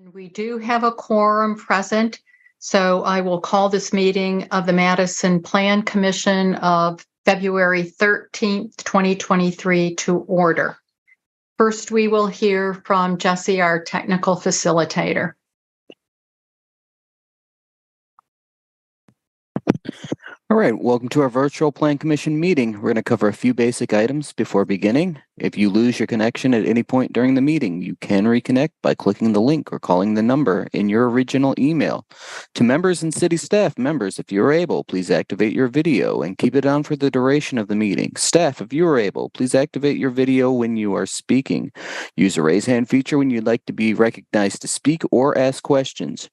And we do have a quorum present, so I will call this meeting of the Madison Plan Commission of February 13th, 2023 to order. First, we will hear from Jesse, our technical facilitator. All right, welcome to our virtual Plan Commission meeting. We're going to cover a few basic items before beginning. If you lose your connection at any point during the meeting, you can reconnect by clicking the link or calling the number in your original email. To members and city staff members, if you're able, please activate your video and keep it on for the duration of the meeting. Staff, if you are able, please activate your video when you are speaking. Use the raise hand feature when you'd like to be recognized to speak or ask questions.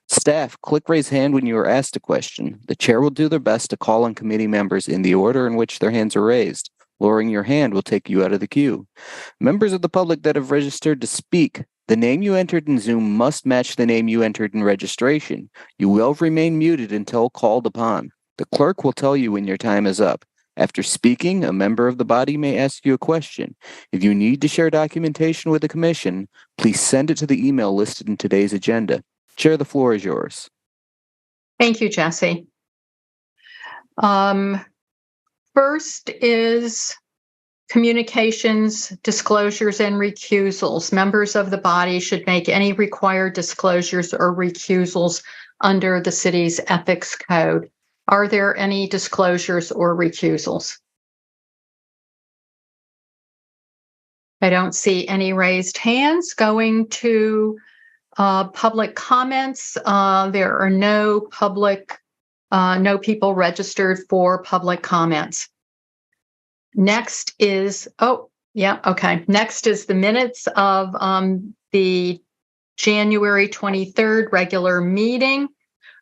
Staff, click raise hand when you are asked a question. The chair will do their best to call on committee members in the order in which their hands are raised. Lowering your hand will take you out of the queue. Members of the public that have registered to speak, the name you entered in Zoom must match the name you entered in registration. You will remain muted until called upon. The clerk will tell you when your time is up. After speaking, a member of the body may ask you a question. If you need to share documentation with the commission, please send it to the email listed in today's agenda. Chair, the floor is yours. Thank you, Jesse. First is communications, disclosures, and recusals. Members of the body should make any required disclosures or recusals under the city's ethics code. Are there any disclosures or recusals? I don't see any raised hands. Going to public comments. There are no people registered for public comments. Next is, Next is the minutes of the January 23rd regular meeting.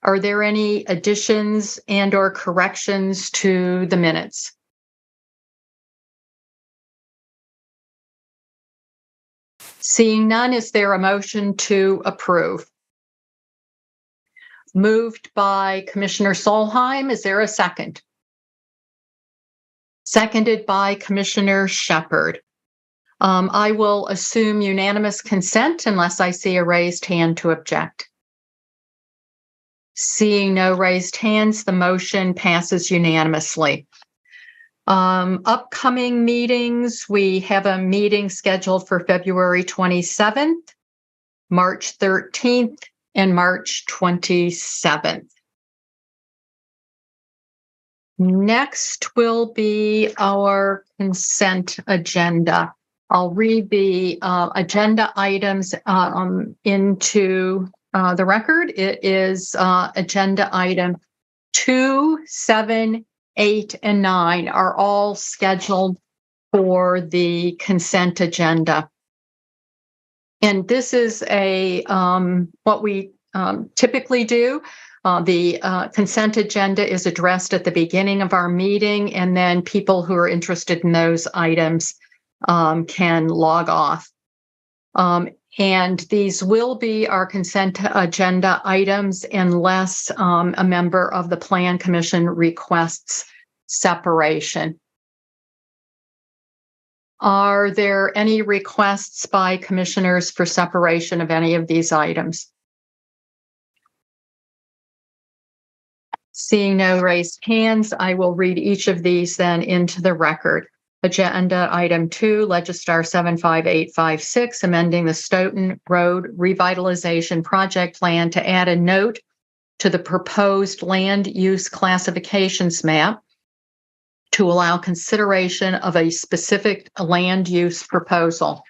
Are there any additions and or corrections to the minutes? Seeing none, is there a motion to approve? Moved by Commissioner Solheim. Is there a second? Seconded by Commissioner Shepard. I will assume unanimous consent unless I see a raised hand to object. Seeing no raised hands, the motion passes unanimously. Upcoming meetings, we have a meeting scheduled for February 27th, March 13th, and March 27th. Next will be our consent agenda. I'll read the agenda items into the record. It is agenda item 2, 7, 8, and 9 are all scheduled for the consent agenda. And this is what we typically do. The consent agenda is addressed at the beginning of our meeting, and then people who are interested in those items can log off. And these will be our consent agenda items unless a member of the Plan Commission requests separation. Are there any requests by commissioners for separation of any of these items? Seeing no raised hands, I will read each of these then into the record. Agenda item 2, Legistar 75856, amending the Stoughton Road Revitalization Project Plan to add a note to the proposed land use classifications map to allow consideration of a specific land use proposal.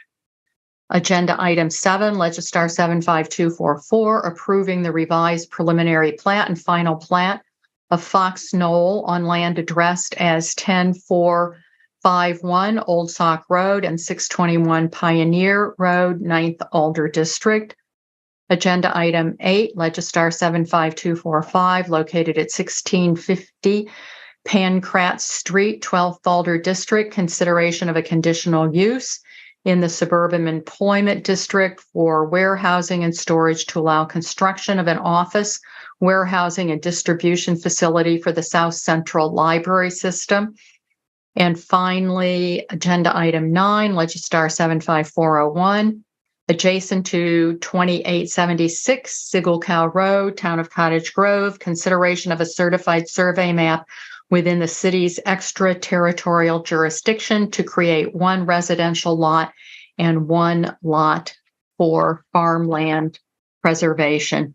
Agenda item 7, Legistar 75244, approving the revised preliminary plat and final plat of Fox Knoll on land addressed as 10451 Old Sauk Road and 621 Pioneer Road, 9th Alder District. Agenda item 8, Legistar 75245, located at 1650 Pancratz Street, 12th Alder District, consideration of a conditional use in the Suburban Employment District for warehousing and storage to allow construction of an office, warehousing, and distribution facility for the South Central Library System. And finally, agenda item 9, Legistar 75401, adjacent to 2876 Sigel Cow Road, Town of Cottage Grove, consideration of a certified survey map within the city's extraterritorial jurisdiction to create one residential lot and one lot for farmland preservation.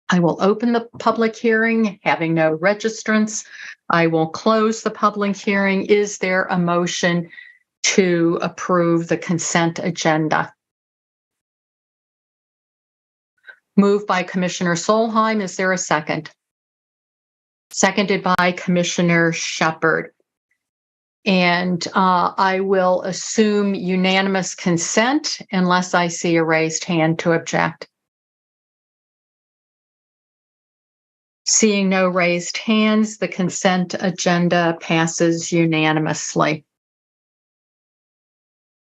I will open the public hearing, having no registrants. I will close the public hearing. Is there a motion to approve the consent agenda? Moved by Commissioner Solheim. Is there a second? Seconded by Commissioner Shepherd. And I will assume unanimous consent unless I see a raised hand to object. Seeing no raised hands, the consent agenda passes unanimously.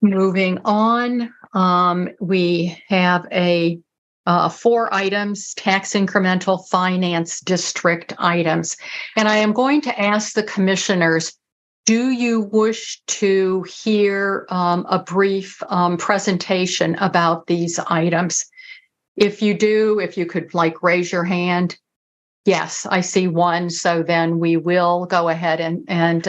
Moving on, we have 4 items, tax incremental finance district items. And I am going to ask the commissioners, do you wish to hear a brief presentation about these items? If you do, if you could raise your hand. Yes, I see one. So then we will go ahead and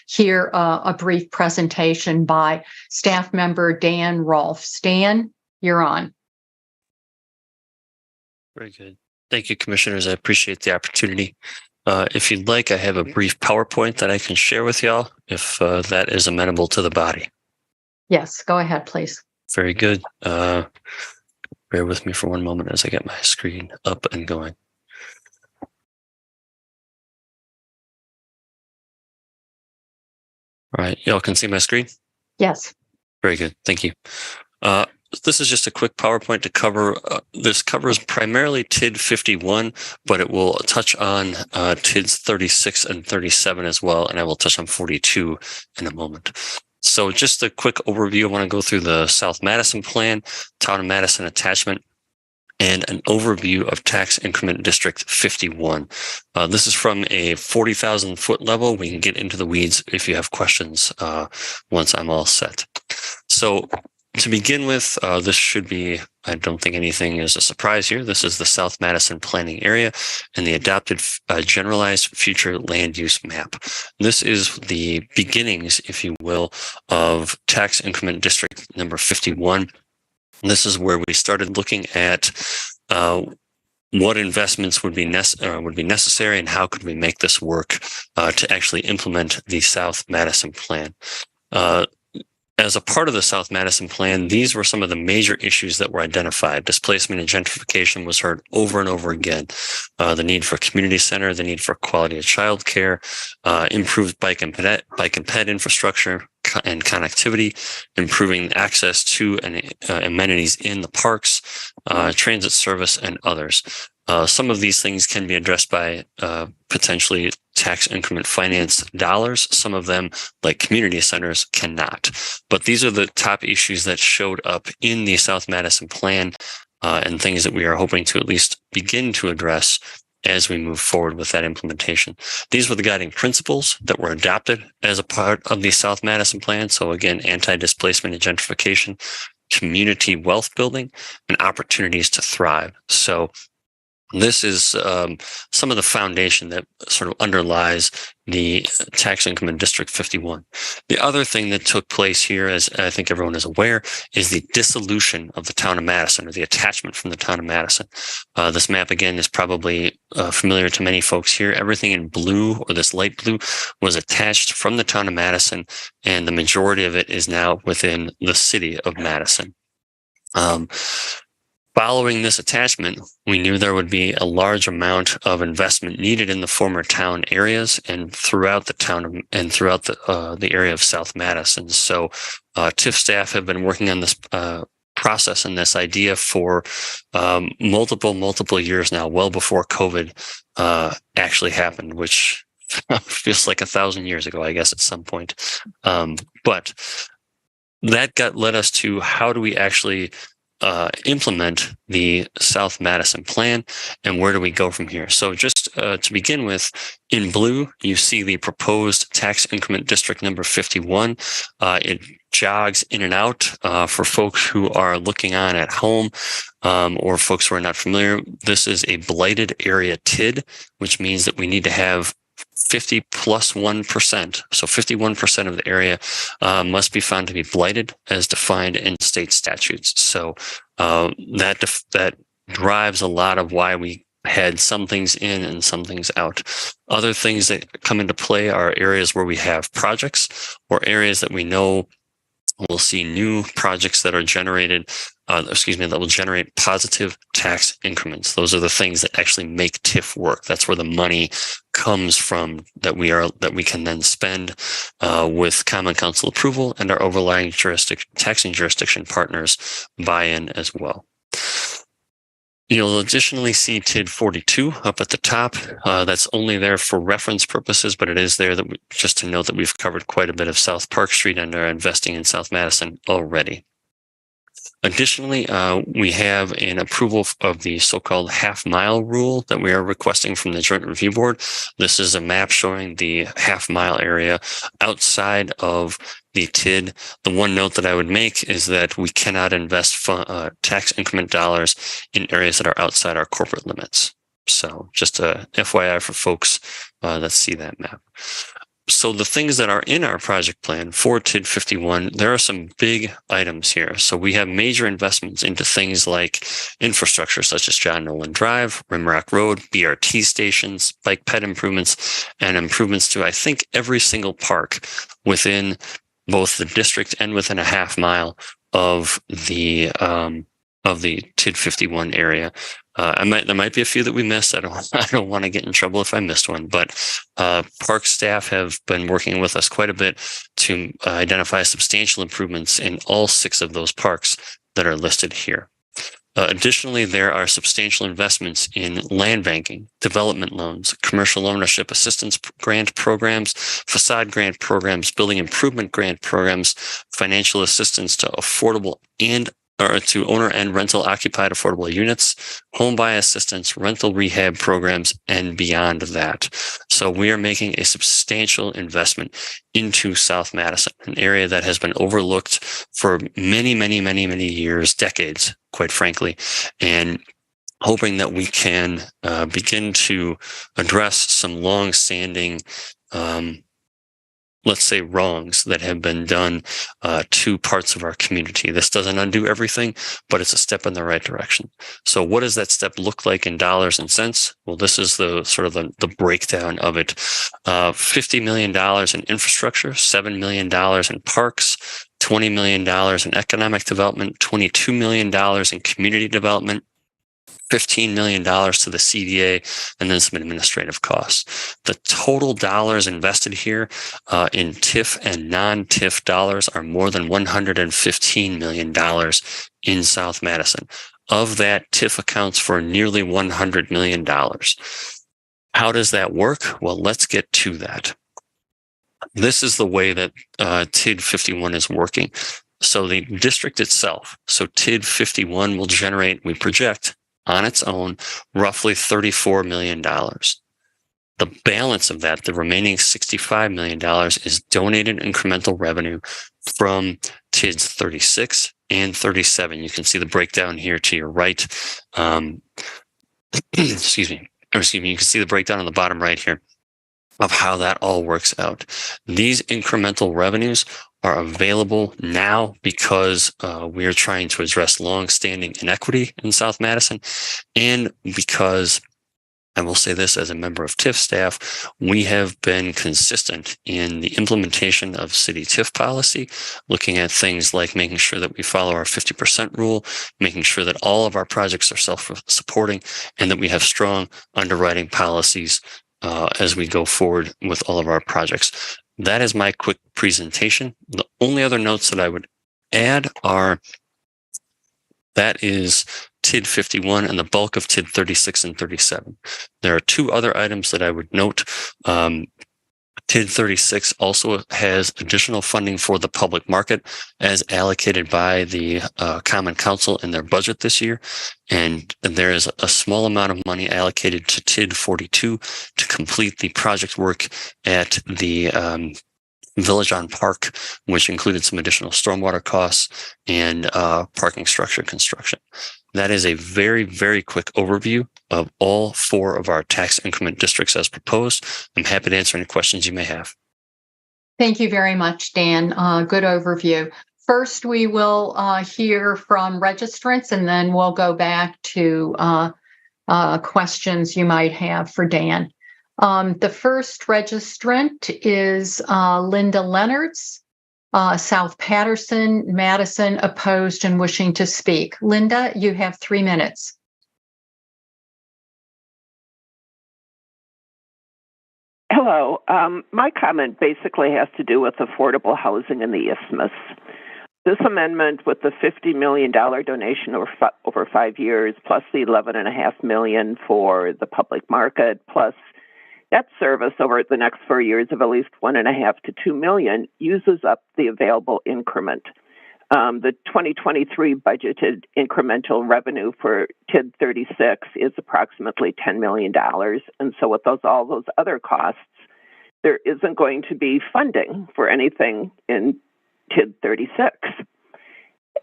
hear a brief presentation by staff member Dan Rolfe. Dan, you're on. Very good. Thank you, commissioners. I appreciate the opportunity. If you'd like, I have a brief PowerPoint that I can share with y'all, if that is amenable to the body. Yes, go ahead, please. Very good. Bear with me for one moment as I get my screen up and going. All right, y'all can see my screen? Yes. Very good. Thank you. This is just a quick PowerPoint to cover. This covers primarily TID 51, but it will touch on TIDs 36 and 37 as well, and I will touch on 42 in a moment. So just a quick overview. I want to go through the South Madison Plan, Town of Madison attachment, and an overview of Tax Increment District 51. This is from a 40,000 foot level. We can get into the weeds if you have questions once I'm all set. So to begin with, this should be, I don't think anything is a surprise here. This is the South Madison planning area and the adopted generalized future land use map. This is the beginnings, if you will, of Tax Increment District number 51. This is where we started looking at what investments would be necessary and how could we make this work to actually implement the South Madison Plan. As a part of the South Madison Plan, these were some of the major issues that were identified. Displacement and gentrification was heard over and over again. The need for a community center, the need for quality of childcare, improved bike and ped infrastructure and connectivity, improving access to amenities in the parks, transit service, and others. Some of these things can be addressed by potentially tax increment finance dollars. Some of them, like community centers, cannot. But these are the top issues that showed up in the South Madison Plan and things that we are hoping to at least begin to address as we move forward with that implementation. These were the guiding principles that were adopted as a part of the South Madison Plan. So again, anti-displacement and gentrification, community wealth building, and opportunities to thrive. So this is some of the foundation that sort of underlies the Tax Increment District 51. The other thing that took place here, as I think everyone is aware, is the dissolution of the Town of Madison, or the attachment from the Town of Madison. This map, again, is probably familiar to many folks here. Everything in blue, or this light blue, was attached from the Town of Madison, and the majority of it is now within the city of Madison. Following this attachment, we knew there would be a large amount of investment needed in the former town areas and throughout the town and throughout the area of South Madison. So TIF staff have been working on this process and this idea for multiple years now, well before COVID actually happened, which feels like 1,000 years ago, I guess, at some point. But that led us to how do we actually implement the South Madison plan, and where do we go from here? So just to begin with, in blue, you see the proposed tax increment district number 51. It jogs in and out for folks who are looking on at home or folks who are not familiar. This is a blighted area TID, which means that we need to have 50 plus 1%. So 51% of the area must be found to be blighted as defined in state statutes. So that drives a lot of why we had some things in and some things out. Other things that come into play are areas where we have projects or areas that we know we'll see new projects that are generated, that will generate positive tax increments. Those are the things that actually make TIF work. That's where the money comes from that we can then spend with Common Council approval and our overlying taxing jurisdiction partners buy-in as well. You'll additionally see TID 42 up at the top. That's only there for reference purposes, but it is there just to note that we've covered quite a bit of South Park Street and are investing in South Madison already. Additionally, we have an approval of the so-called half-mile rule that we are requesting from the Joint Review Board. This is a map showing the half-mile area outside of the TID. The one note that I would make is that we cannot invest tax increment dollars in areas that are outside our corporate limits. So just a FYI for folks that see that map. So the things that are in our project plan for TID 51, there are some big items here. So we have major investments into things like infrastructure such as John Nolan Drive, Rimrock Road, BRT stations, bike ped improvements, and improvements to, I think, every single park within both the district and within a half mile of the TID 51 area. There might be a few that we missed. I don't want to get in trouble if I missed one, but park staff have been working with us quite a bit to identify substantial improvements in all 6 of those parks that are listed here. Additionally, there are substantial investments in land banking, development loans, commercial ownership assistance grant programs, facade grant programs, building improvement grant programs, financial assistance to to owner and rental occupied affordable units, home buy assistance, rental rehab programs, and beyond that. So we are making a substantial investment into South Madison, an area that has been overlooked for many, many, many, many years, decades, quite frankly, and hoping that we can begin to address some long-standing let's say wrongs that have been done to parts of our community. This doesn't undo everything, but it's a step in the right direction. So what does that step look like in dollars and cents? Well, this is the sort of the breakdown of it. $50 million in infrastructure, $7 million in parks, $20 million in economic development, $22 million in community development, $15 million to the CDA, and then some administrative costs. The total dollars invested here in TIF and non-TIF dollars are more than $115 million in South Madison. Of that, TIF accounts for nearly $100 million. How does that work? Well, let's get to that. This is the way that TID 51 is working. So the district itself, so TID 51 will generate, we project, on its own, roughly $34 million. The balance of that, the remaining $65 million, is donated incremental revenue from TIDs 36 and 37. You can see the breakdown here to your right. Excuse me. You can see the breakdown on the bottom right here of how that all works out. These incremental revenues are available now because we are trying to address long-standing inequity in South Madison, and because, I will say this as a member of TIF staff, we have been consistent in the implementation of city TIF policy, looking at things like making sure that we follow our 50% rule, making sure that all of our projects are self-supporting, and that we have strong underwriting policies as we go forward with all of our projects. That is my quick presentation. The only other notes that I would add are that is TID 51 and the bulk of TID 36 and 37. There are 2 other items that I would note. TID 36 also has additional funding for the public market as allocated by the Common Council in their budget this year. And there is a small amount of money allocated to TID 42 to complete the project work at the Village on Park, which included some additional stormwater costs and parking structure construction. That is a very, very quick overview of all 4 of our tax increment districts as proposed. I'm happy to answer any questions you may have. Thank you very much, Dan. Good overview. First, we will hear from registrants, and then we'll go back to questions you might have for Dan. The first registrant is Linda Leonards, South Patterson, Madison, opposed and wishing to speak. Linda, you have 3 minutes. Hello. My comment basically has to do with affordable housing in the Isthmus. This amendment with the $50 million donation over 5 years, plus the $11.5 million for the public market, plus debt service over the next 4 years of at least $1.5 to $2 million, uses up the available increment. The 2023 budgeted incremental revenue for TID 36 is approximately $10 million. And so with all those other costs, there isn't going to be funding for anything in TID 36.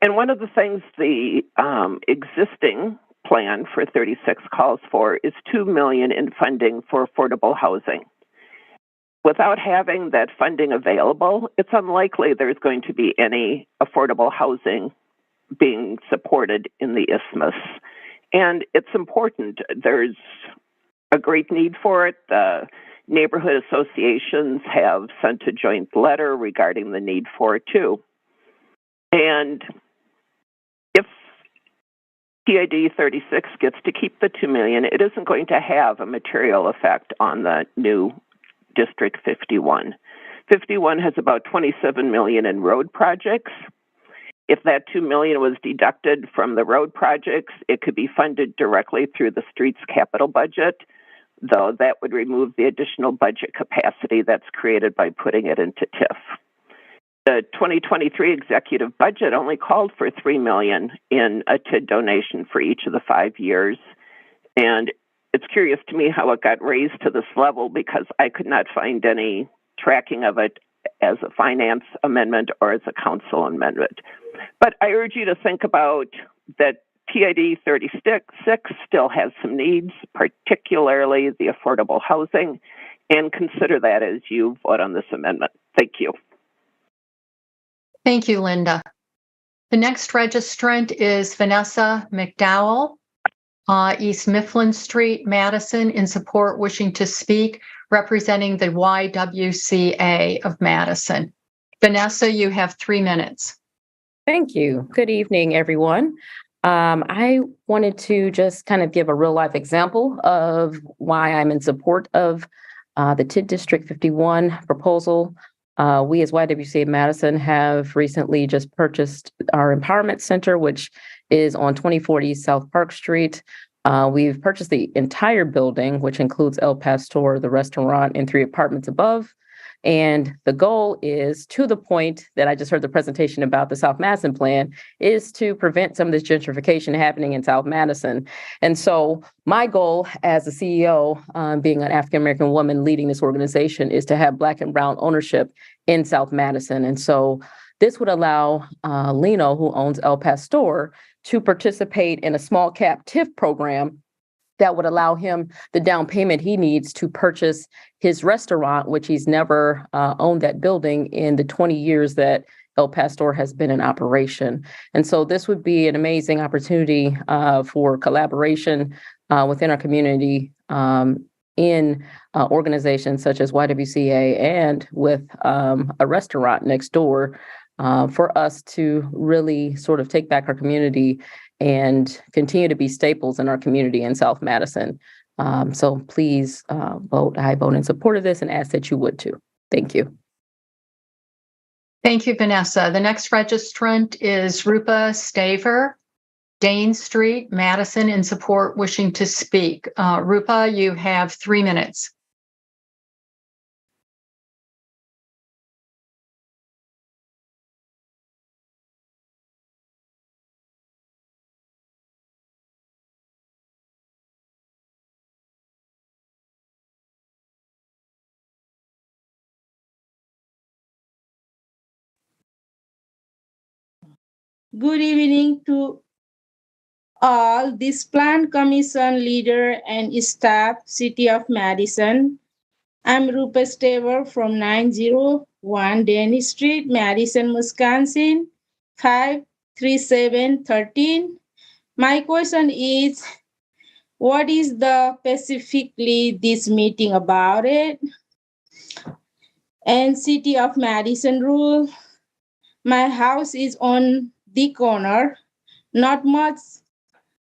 And one of the things the existing plan for 36 calls for is $2 million in funding for affordable housing. Without having that funding available, it's unlikely there's going to be any affordable housing being supported in the Isthmus. And it's important. There's a great need for it. The neighborhood associations have sent a joint letter regarding the need for it too. And if TID 36 gets to keep the $2 million, it isn't going to have a material effect on the new District 51. 51 has about $27 million in road projects. If that $2 million was deducted from the road projects, it could be funded directly through the streets capital budget, though that would remove the additional budget capacity that's created by putting it into TIF. The 2023 executive budget only called for $3 million in a TID donation for each of the 5 years. And it's curious to me how it got raised to this level because I could not find any tracking of it as a finance amendment or as a council amendment. But I urge you to think about that TID 36 still has some needs, particularly the affordable housing, and consider that as you vote on this amendment. Thank you. Thank you, Linda. The next registrant is Vanessa McDowell, East Mifflin Street, Madison, in support, wishing to speak, representing the YWCA of Madison. Vanessa, you have 3 minutes. Thank you. Good evening, everyone. I wanted to just kind of give a real life example of why I'm in support of the TID District 51 proposal. We as YWCA Madison have recently just purchased our Empowerment Center, which is on 2040 South Park Street. We've purchased the entire building, which includes El Pastor, the restaurant, and 3 apartments above. And the goal is, to the point that I just heard the presentation about the South Madison plan, is to prevent some of this gentrification happening in South Madison. And so my goal as a CEO, being an African-American woman leading this organization, is to have Black and Brown ownership in South Madison. And so this would allow Lino, who owns El Pastor, to participate in a small cap TIF program that would allow him the down payment he needs to purchase his restaurant, which he's never owned that building in the 20 years that El Pastor has been in operation. And so this would be an amazing opportunity for collaboration within our community in organizations such as YWCA and with a restaurant next door for us to really sort of take back our community and continue to be staples in our community in South Madison. So please vote. I vote in support of this and ask that you would too. Thank you. Thank you, Vanessa. The next registrant is Rupa Staver, Dane Street, Madison, in support, wishing to speak. Rupa, you have 3 minutes. Good evening to all. This Plan Commission leader and staff, City of Madison. I'm Rupa Staver from 901 Denny Street, Madison, Wisconsin, 53713. My question is, what is the specifically this meeting about it? And City of Madison rule. My house is on the corner, not much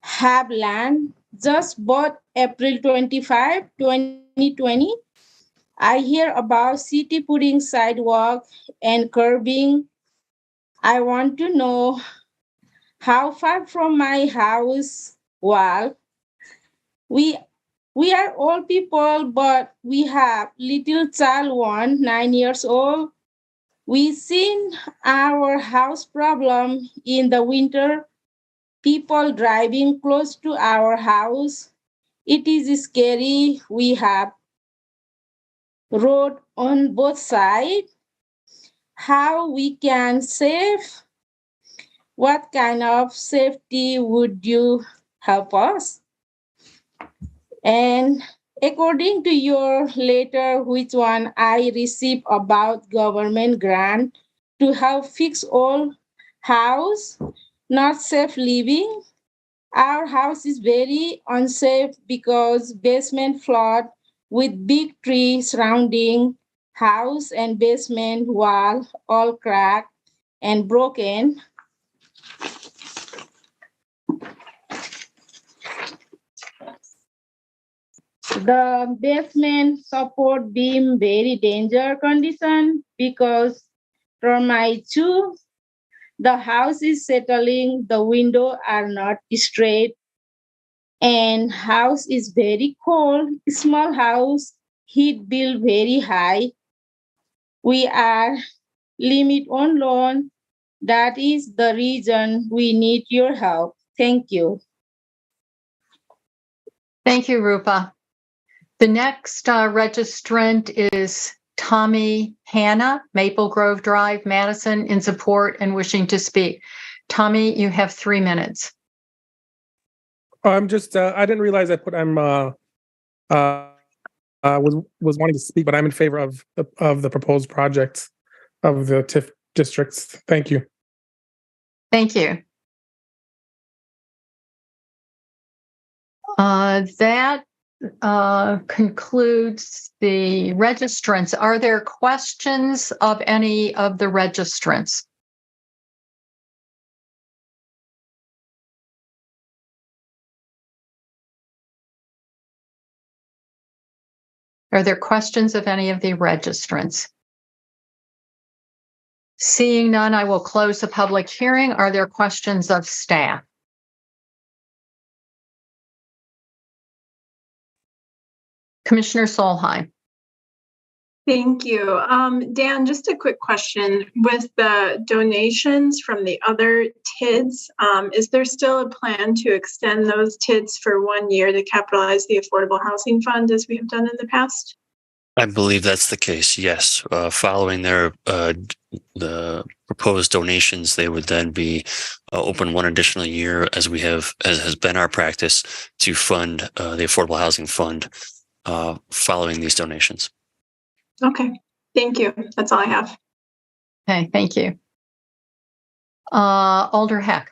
have land, just bought April 25, 2020. I hear about city putting sidewalk and curbing. I want to know how far from my house wall. We are old people, but we have little child one, 9 years old. We seen our house problem in the winter. People driving close to our house. It is scary. We have road on both sides. How we can save? What kind of safety would you help us? And according to your letter, which one I received about government grant to help fix all house, not safe living. Our house is very unsafe because basement flood with big tree surrounding house and basement wall all cracked and broken. The basement support beam very danger condition because termite too. The house is settling, the window are not straight, and house is very cold. Small house, heat bill very high. We are limit on loan. That is the reason we need your help. Thank you. Thank you, Rupa. The next registrant is Tommy Hanna, Maple Grove Drive, Madison, in support and wishing to speak. Tommy, you have 3 minutes. I'm just, I didn't realize I put, was wanting to speak, but I'm in favor of the proposed projects of the TIF districts. Thank you. Thank you. That concludes the registrants. Are there questions of any of the registrants? Are there questions of any of the registrants? Seeing none, I will close the public hearing. Are there questions of staff? Commissioner Solheim. Thank you. Dan, just a quick question. With the donations from the other TIDs, is there still a plan to extend those TIDs for 1 year to capitalize the Affordable Housing Fund as we have done in the past? I believe that's the case, yes. Following their the proposed donations, they would then be open 1 additional year, as has been our practice, to fund the Affordable Housing Fund following these donations. Okay, thank you. That's all I have. Okay, thank you. Alder Heck.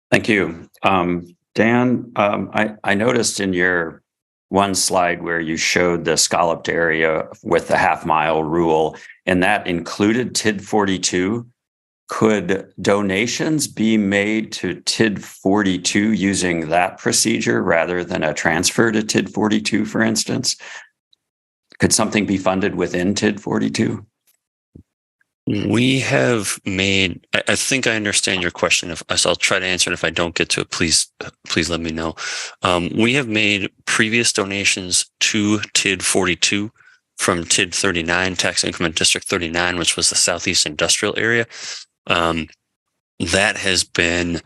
Thank you. Dan, I noticed in your one slide where you showed the scalloped area with the half-mile rule, and that included TID 42. Could donations be made to TID 42 using that procedure rather than a transfer to TID 42, for instance? Could something be funded within TID 42? We have made, I think I understand your question. So I'll try to answer it. If I don't get to it, please let me know. We have made previous donations to TID 42 from TID 39, Tax Increment District 39, which was the Southeast Industrial Area. That has been,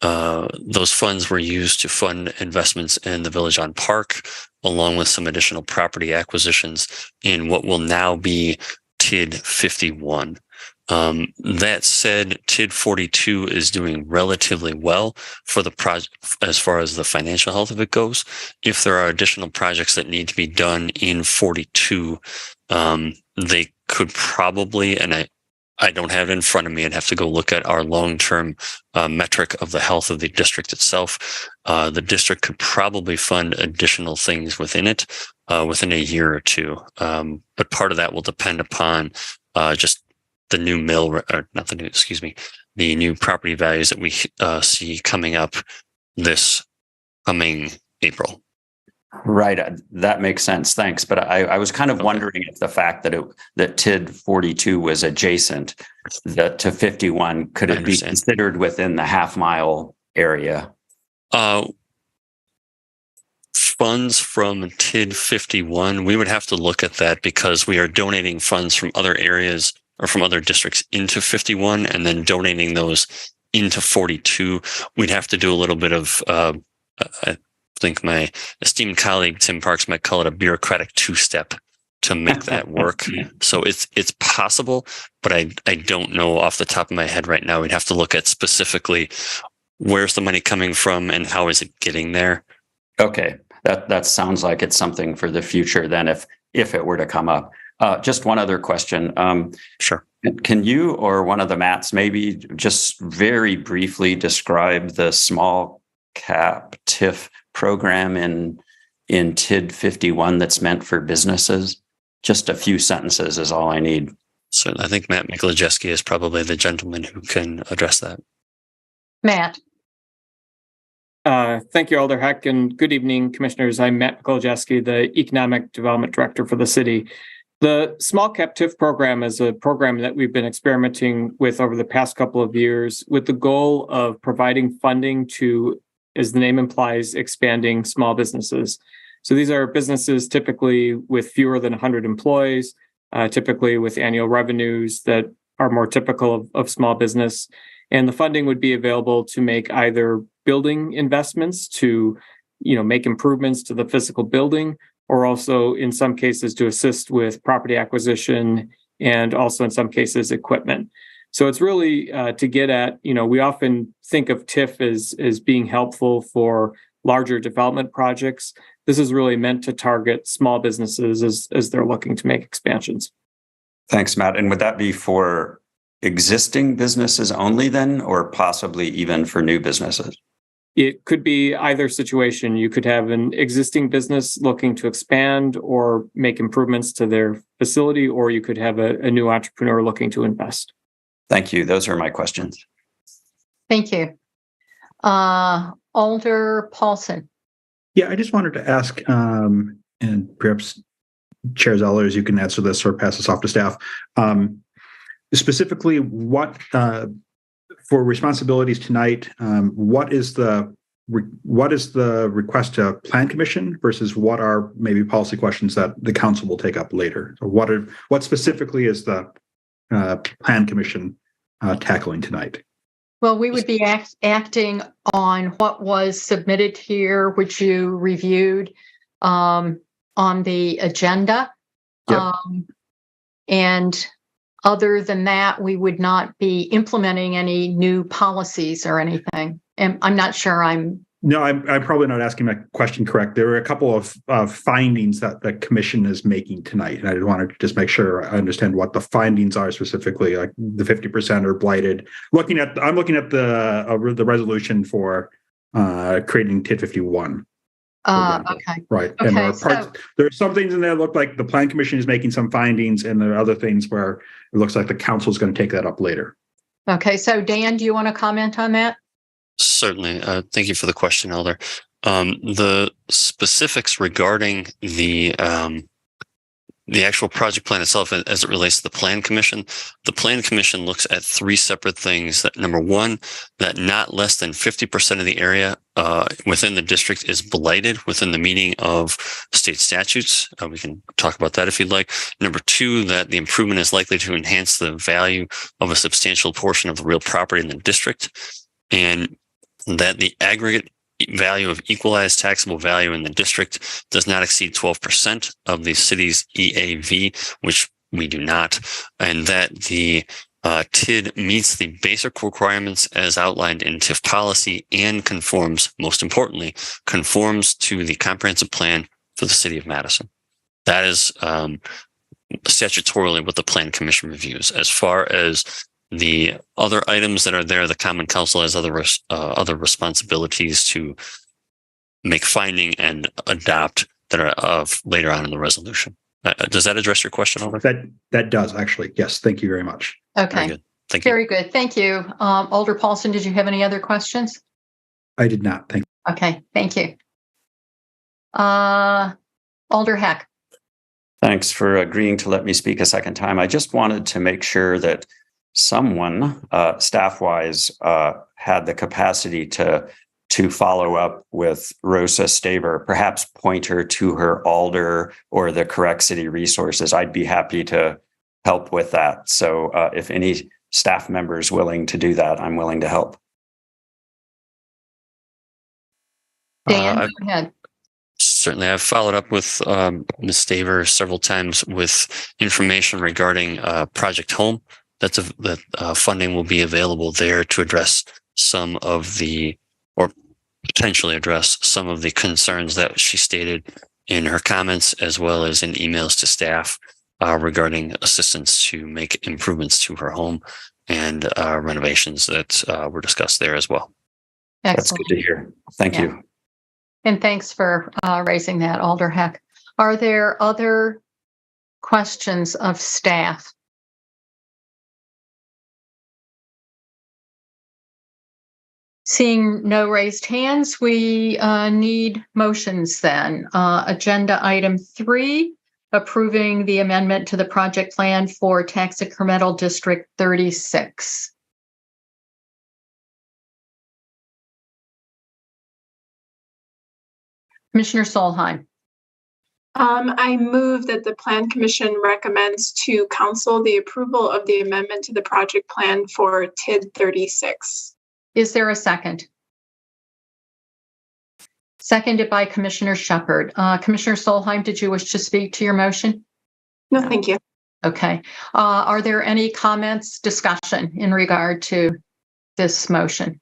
those funds were used to fund investments in the Village on Park, along with some additional property acquisitions in what will now be TID 51. That said, TID 42 is doing relatively well for the project as far as the financial health of it goes. If there are additional projects that need to be done in 42, they could probably, and I don't have it in front of me. I'd have to go look at our long-term metric of the health of the district itself. The district could probably fund additional things within it within a year or two. But part of that will depend upon just the new the new property values that we see coming up this coming April. Right. That makes sense. Thanks. But I was kind of wondering if the fact that TID 42 was adjacent to 51, could it be considered within the half-mile area? Funds from TID 51, we would have to look at that because we are donating funds from other areas or from other districts into 51 and then donating those into 42. We'd have to do a little bit of, I think my esteemed colleague Tim Parks might call it a bureaucratic two-step to make that work. So it's possible, but I don't know off the top of my head right now. We'd have to look at specifically where's the money coming from and how is it getting there. Okay, that sounds like it's something for the future then if it were to come up. Just one other question. Sure. Can you or one of the Matts maybe just very briefly describe the small cap TIF program in TID 51 that's meant for businesses? Just a few sentences is all I need. So I think Matt Mikolajewski is probably the gentleman who can address that. Matt. Thank you, Alder Heck, and good evening, Commissioners. I'm Matt Mikolajewski, the Economic Development Director for the city. The Small Cap TIF program is a program that we've been experimenting with over the past couple of years with the goal of providing funding to, as the name implies, expanding small businesses. So these are businesses typically with fewer than 100 employees, typically with annual revenues that are more typical of small business. And the funding would be available to make either building investments to, make improvements to the physical building, or also in some cases to assist with property acquisition and also in some cases equipment. So it's really to get at, we often think of TIF as being helpful for larger development projects. This is really meant to target small businesses as they're looking to make expansions. Thanks, Matt. And would that be for existing businesses only then, or possibly even for new businesses? It could be either situation. You could have an existing business looking to expand or make improvements to their facility, or you could have a new entrepreneur looking to invest. Thank you. Those are my questions. Thank you. Alder Paulson. Yeah, I just wanted to ask, and perhaps Chair Zellers, you can answer this or pass this off to staff. Specifically, what for responsibilities tonight, what is the request to Plan Commission versus what are maybe policy questions that the council will take up later? So what specifically is the Plan Commission tackling tonight? Well, we would be acting on what was submitted here, which you reviewed on the agenda. Yep. And other than that, we would not be implementing any new policies or anything. And I'm not sure No, I'm probably not asking my question correct. There were a couple of findings that the commission is making tonight, and I wanted to just make sure I understand what the findings are specifically. Like the 50% are blighted. I'm looking at the resolution for creating TID 51. Okay. Right. Okay, And there are some things in there that look like the Plan Commission is making some findings, and there are other things where it looks like the council is going to take that up later. Okay. So Dan, do you want to comment on that? Certainly. Thank you for the question, Elder. The specifics regarding the actual project plan itself as it relates to the Plan Commission looks at three separate things. That number one, that not less than 50% of the area within the district is blighted within the meaning of state statutes. We can talk about that if you'd like. Number two, that the improvement is likely to enhance the value of a substantial portion of the real property in the district, and that the aggregate value of equalized taxable value in the district does not exceed 12% of the city's EAV, which we do not, and that the TID meets the basic requirements as outlined in TIF policy and conforms, most importantly, conforms to the comprehensive plan for the city of Madison. That is statutorily what the Plan Commission reviews. As far as the other items that are there, the Common Council has other responsibilities to make finding and adopt that are later on in the resolution. Does that address your question, Alder? That does actually. Yes. Thank you very much. Okay. Very good. Thank you. Very good. Thank you. Alder Paulson, did you have any other questions? I did not. Thank you. Okay. Thank you. Alder Heck. Thanks for agreeing to let me speak a second time. I just wanted to make sure that someone, staff-wise, had the capacity to follow up with Rosa Staver, perhaps point her to her alder or the correct city resources. I'd be happy to help with that. So if any staff members willing to do that, I'm willing to help. Dan, go ahead. Certainly. I've followed up with Ms. Staver several times with information regarding Project Home. That funding will be available there to address some of the, or potentially address some of the concerns that she stated in her comments, as well as in emails to staff regarding assistance to make improvements to her home and renovations that were discussed there as well. Excellent. That's good to hear. Thank you. And thanks for raising that, Alder Heck. Are there other questions of staff? Seeing no raised hands, we need motions then. Agenda item 3, approving the amendment to the project plan for Tax Incremental District 36. Commissioner Solheim. I move that the Plan Commission recommends to Council the approval of the amendment to the project plan for TID 36. Is there a second? Seconded by Commissioner Shepard. Commissioner Solheim, did you wish to speak to your motion? No, thank you. Okay. Are there any comments, discussion in regard to this motion?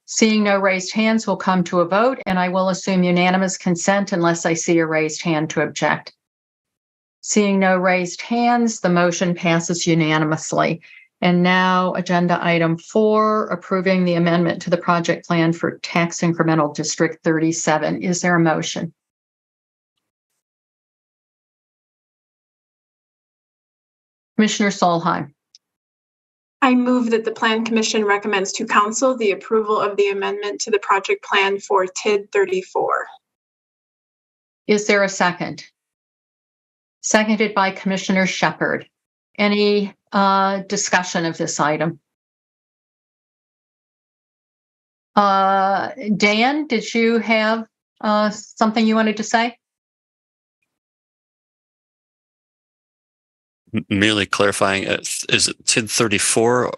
Seeing no raised hands, we'll come to a vote, and I will assume unanimous consent unless I see a raised hand to object. Seeing no raised hands, the motion passes unanimously. And now agenda item 4, approving the amendment to the project plan for Tax Incremental District 37. Is there a motion? Commissioner Solheim. I move that the Plan Commission recommends to Council the approval of the amendment to the project plan for TID 34. Is there a second? Seconded by Commissioner Shepard. Any discussion of this item? Dan, did you have something you wanted to say? Merely clarifying, is it TID 34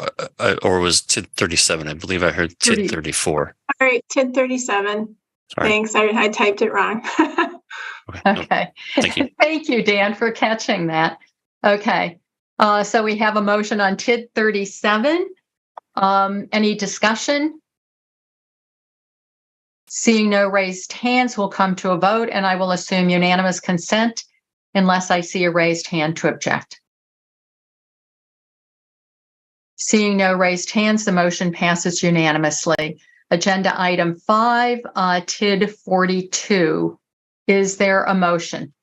or was TID 37? I believe I heard TID 34. All right, TID 37. Sorry. Thanks. I typed it wrong. Okay. No, thank you. Thank you, Dan, for catching that. Okay. So we have a motion on TID 37. Any discussion? Seeing no raised hands, we'll come to a vote, and I will assume unanimous consent unless I see a raised hand to object. Seeing no raised hands, the motion passes unanimously. Agenda item 5, TID 42. Is there a motion?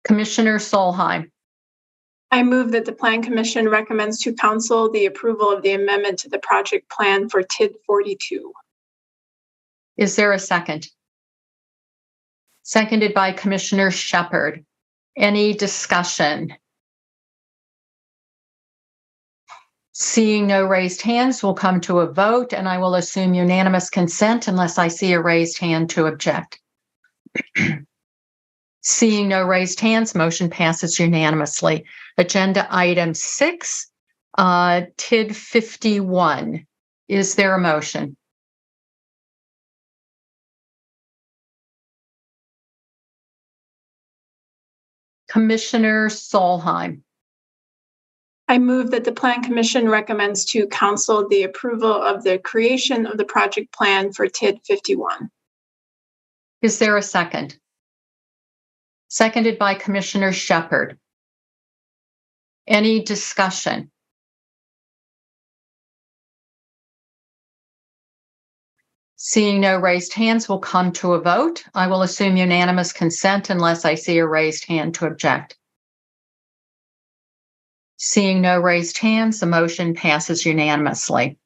Commissioner Solheim. I move that the Plan Commission recommends to Council the approval of the amendment to the project plan for TID 42. Is there a second? Seconded by Commissioner Shepard. Any discussion? Seeing no raised hands, we'll come to a vote, and I will assume unanimous consent unless I see a raised hand to object. Seeing no raised hands, motion passes unanimously. Agenda item 6, TID 51. Is there a motion? Commissioner Solheim. I move that the Plan Commission recommends to Council the approval of the creation of the project plan for TID 51. Is there a second? Seconded by Commissioner Shepherd. Any discussion? Seeing no raised hands, we'll come to a vote. I will assume unanimous consent unless I see a raised hand to object. Seeing no raised hands, the motion passes unanimously.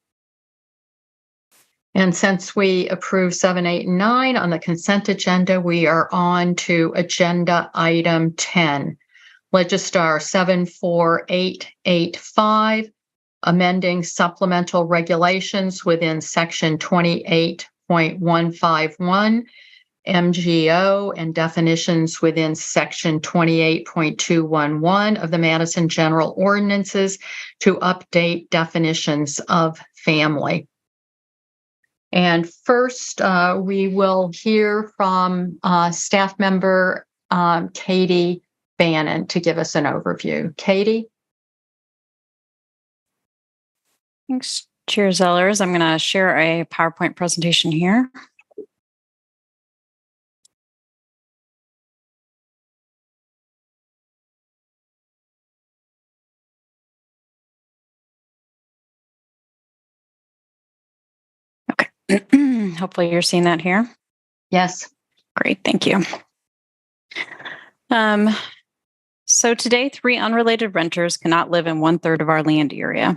And since we approved 7, 8, and 9 on the consent agenda, we are on to agenda item 10. Legistar 74885, amending supplemental regulations within section 28.151 MGO and definitions within section 28.211 of the Madison General Ordinances to update definitions of family. And first, we will hear from staff member Katie Bannon to give us an overview. Katie? Thanks, Chair Zellers. I'm going to share a PowerPoint presentation here. Okay. Hopefully you're seeing that here. Yes. Great. Thank you. So today, 3 unrelated renters cannot live in 1/3 of our land area.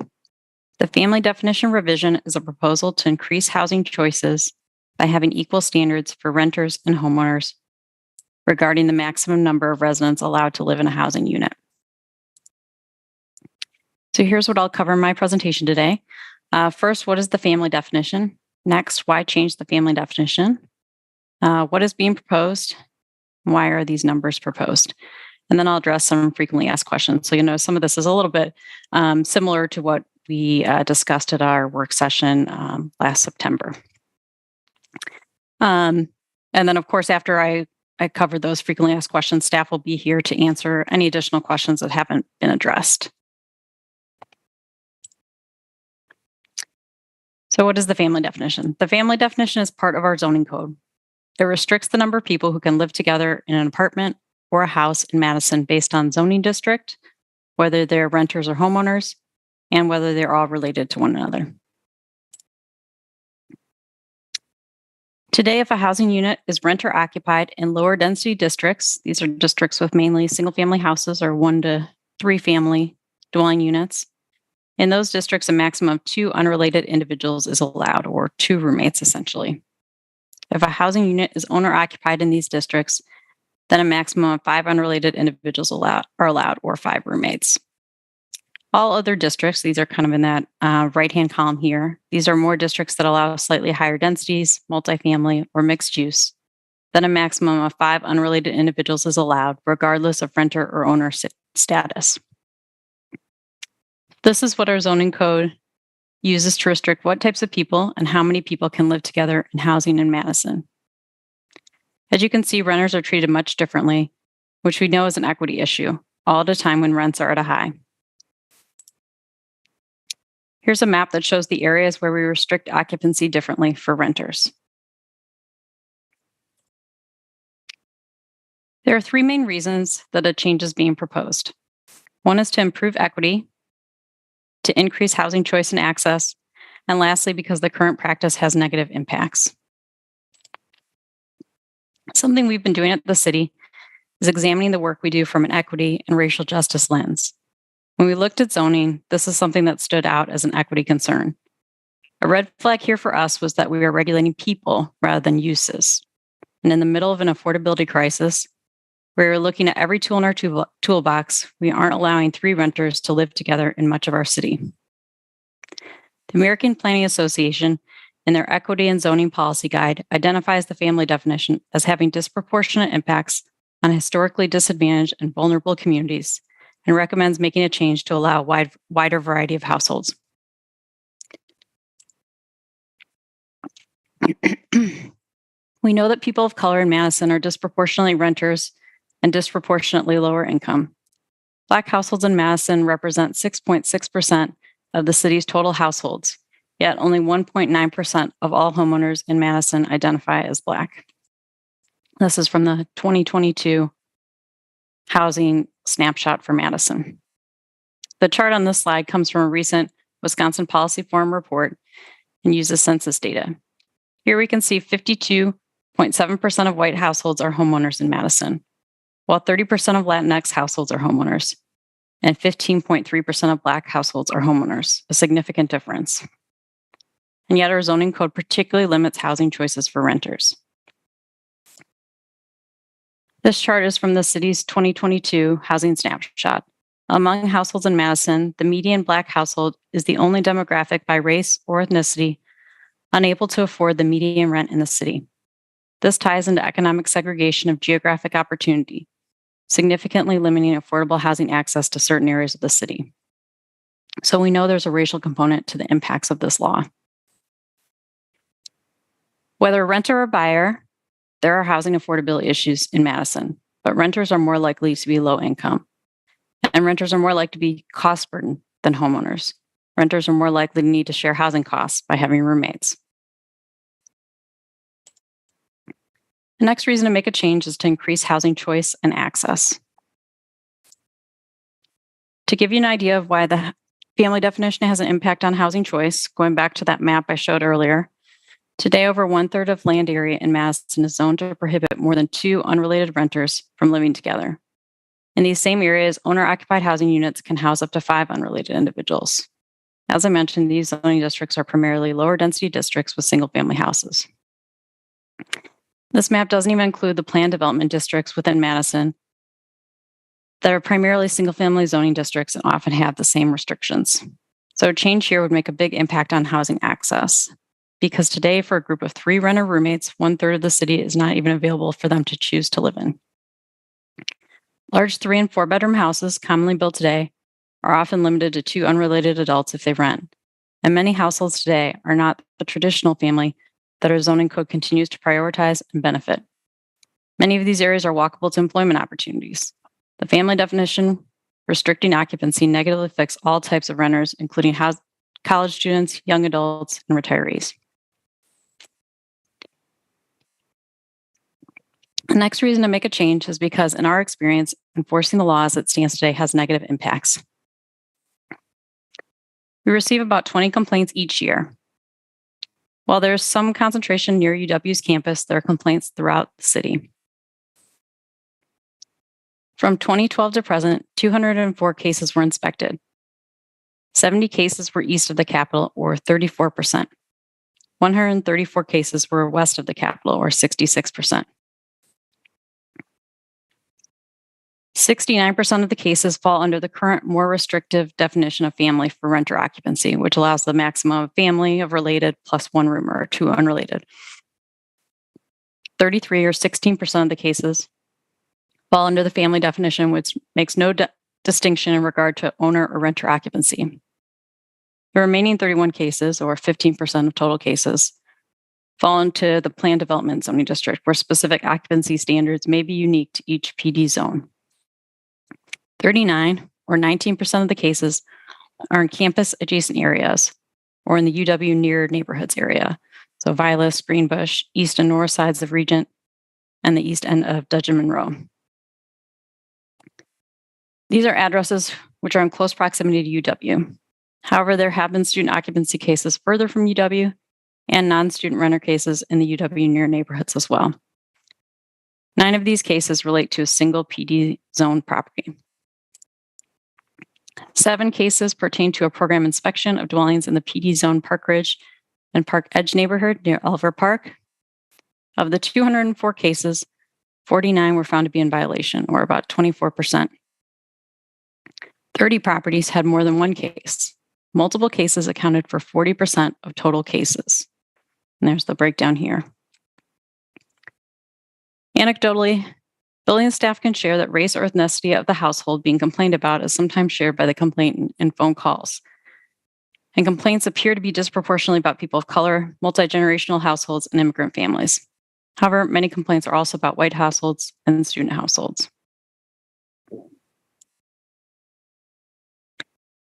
The family definition revision is a proposal to increase housing choices by having equal standards for renters and homeowners regarding the maximum number of residents allowed to live in a housing unit. So here's what I'll cover in my presentation today. First, what is the family definition? Next, why change the family definition? What is being proposed? Why are these numbers proposed? And then I'll address some frequently asked questions. So, some of this is a little bit similar to what we discussed at our work session last September. And then, of course, after I cover those frequently asked questions, staff will be here to answer any additional questions that haven't been addressed. So what is the family definition? The family definition is part of our zoning code. It restricts the number of people who can live together in an apartment or a house in Madison based on zoning district, whether they're renters or homeowners, and whether they're all related to one another. Today, if a housing unit is renter occupied in lower density districts, these are districts with mainly single family houses or 1 to 3 family dwelling units. In those districts, a maximum of 2 unrelated individuals is allowed, or 2 roommates essentially. If a housing unit is owner occupied in these districts, then a maximum of 5 unrelated individuals are allowed, or 5 roommates. All other districts, these are kind of in that right-hand column here. These are more districts that allow slightly higher densities, multifamily, or mixed use. Then a maximum of 5 unrelated individuals is allowed, regardless of renter or owner status. This is what our zoning code uses to restrict what types of people and how many people can live together in housing in Madison. As you can see, renters are treated much differently, which we know is an equity issue, all at a time when rents are at a high. Here's a map that shows the areas where we restrict occupancy differently for renters. There are 3 main reasons that a change is being proposed. One is to improve equity, to increase housing choice and access, and lastly, because the current practice has negative impacts. Something we've been doing at the city is examining the work we do from an equity and racial justice lens. When we looked at zoning, this is something that stood out as an equity concern. A red flag here for us was that we were regulating people rather than uses. And in the middle of an affordability crisis, where we're looking at every tool in our toolbox, we aren't allowing 3 renters to live together in much of our city. The American Planning Association, in their Equity and Zoning Policy Guide, identifies the family definition as having disproportionate impacts on historically disadvantaged and vulnerable communities, and recommends making a change to allow a wider variety of households. We know that people of color in Madison are disproportionately renters and disproportionately lower income. Black households in Madison represent 6.6% of the city's total households, yet only 1.9% of all homeowners in Madison identify as Black. This is from the 2022 Housing Snapshot for Madison. The chart on this slide comes from a recent Wisconsin Policy Forum report and uses census data. Here we can see 52.7% of white households are homeowners in Madison, while 30% of Latinx households are homeowners, and 15.3% of Black households are homeowners, a significant difference. And yet our zoning code particularly limits housing choices for renters. This chart is from the city's 2022 Housing Snapshot. Among households in Madison, the median Black household is the only demographic by race or ethnicity unable to afford the median rent in the city. This ties into economic segregation of geographic opportunity, significantly limiting affordable housing access to certain areas of the city. So we know there's a racial component to the impacts of this law. Whether a renter or buyer, there are housing affordability issues in Madison, but renters are more likely to be low income. And renters are more likely to be cost burdened than homeowners. Renters are more likely to need to share housing costs by having roommates. The next reason to make a change is to increase housing choice and access. To give you an idea of why the family definition has an impact on housing choice, going back to that map I showed earlier, today over 1/3 of land area in Madison is zoned to prohibit more than 2 unrelated renters from living together. In these same areas, owner-occupied housing units can house up to 5 unrelated individuals. As I mentioned, these zoning districts are primarily lower density districts with single-family houses. This map doesn't even include the planned development districts within Madison that are primarily single-family zoning districts and often have the same restrictions. So a change here would make a big impact on housing access, because today for a group of 3 renter roommates, 1/3 of the city is not even available for them to choose to live in. Large 3 and 4 bedroom houses commonly built today are often limited to 2 unrelated adults if they rent. And many households today are not the traditional family that our zoning code continues to prioritize and benefit. Many of these areas are walkable to employment opportunities. The family definition restricting occupancy negatively affects all types of renters, including college students, young adults, and retirees. The next reason to make a change is because, in our experience, enforcing the law as it stands today has negative impacts. We receive about 20 complaints each year. While there's some concentration near UW's campus, there are complaints throughout the city. From 2012 to present, 204 cases were inspected. 70 cases were east of the Capitol, or 34%. 134 cases were west of the Capitol, or 66%. 69% of the cases fall under the current more restrictive definition of family for renter occupancy, which allows the maximum of family of related plus 1 roomer or 2 unrelated. 33 or 16% of the cases fall under the family definition, which makes no distinction in regard to owner or renter occupancy. The remaining 31 cases, or 15% of total cases, fall into the planned development zoning district, where specific occupancy standards may be unique to each PD zone. 39 or 19% of the cases are in campus adjacent areas or in the UW near neighborhoods area. So Vilas, Greenbush, east and north sides of Regent, and the east end of Dudgeon Monroe. These are addresses which are in close proximity to UW. However, there have been student occupancy cases further from UW and non-student renter cases in the UW near neighborhoods as well. 9 of these cases relate to a single PD zone property. 7 cases pertain to a program inspection of dwellings in the PD zone Park Ridge and Park Edge neighborhood near Oliver Park. Of the 204 cases, 49 were found to be in violation, or about 24%. 30 properties had more than 1 case. Multiple cases accounted for 40% of total cases. And there's the breakdown here. Anecdotally, building staff can share that race or ethnicity of the household being complained about is sometimes shared by the complainant in phone calls. And complaints appear to be disproportionately about people of color, multi-generational households, and immigrant families. However, many complaints are also about white households and student households.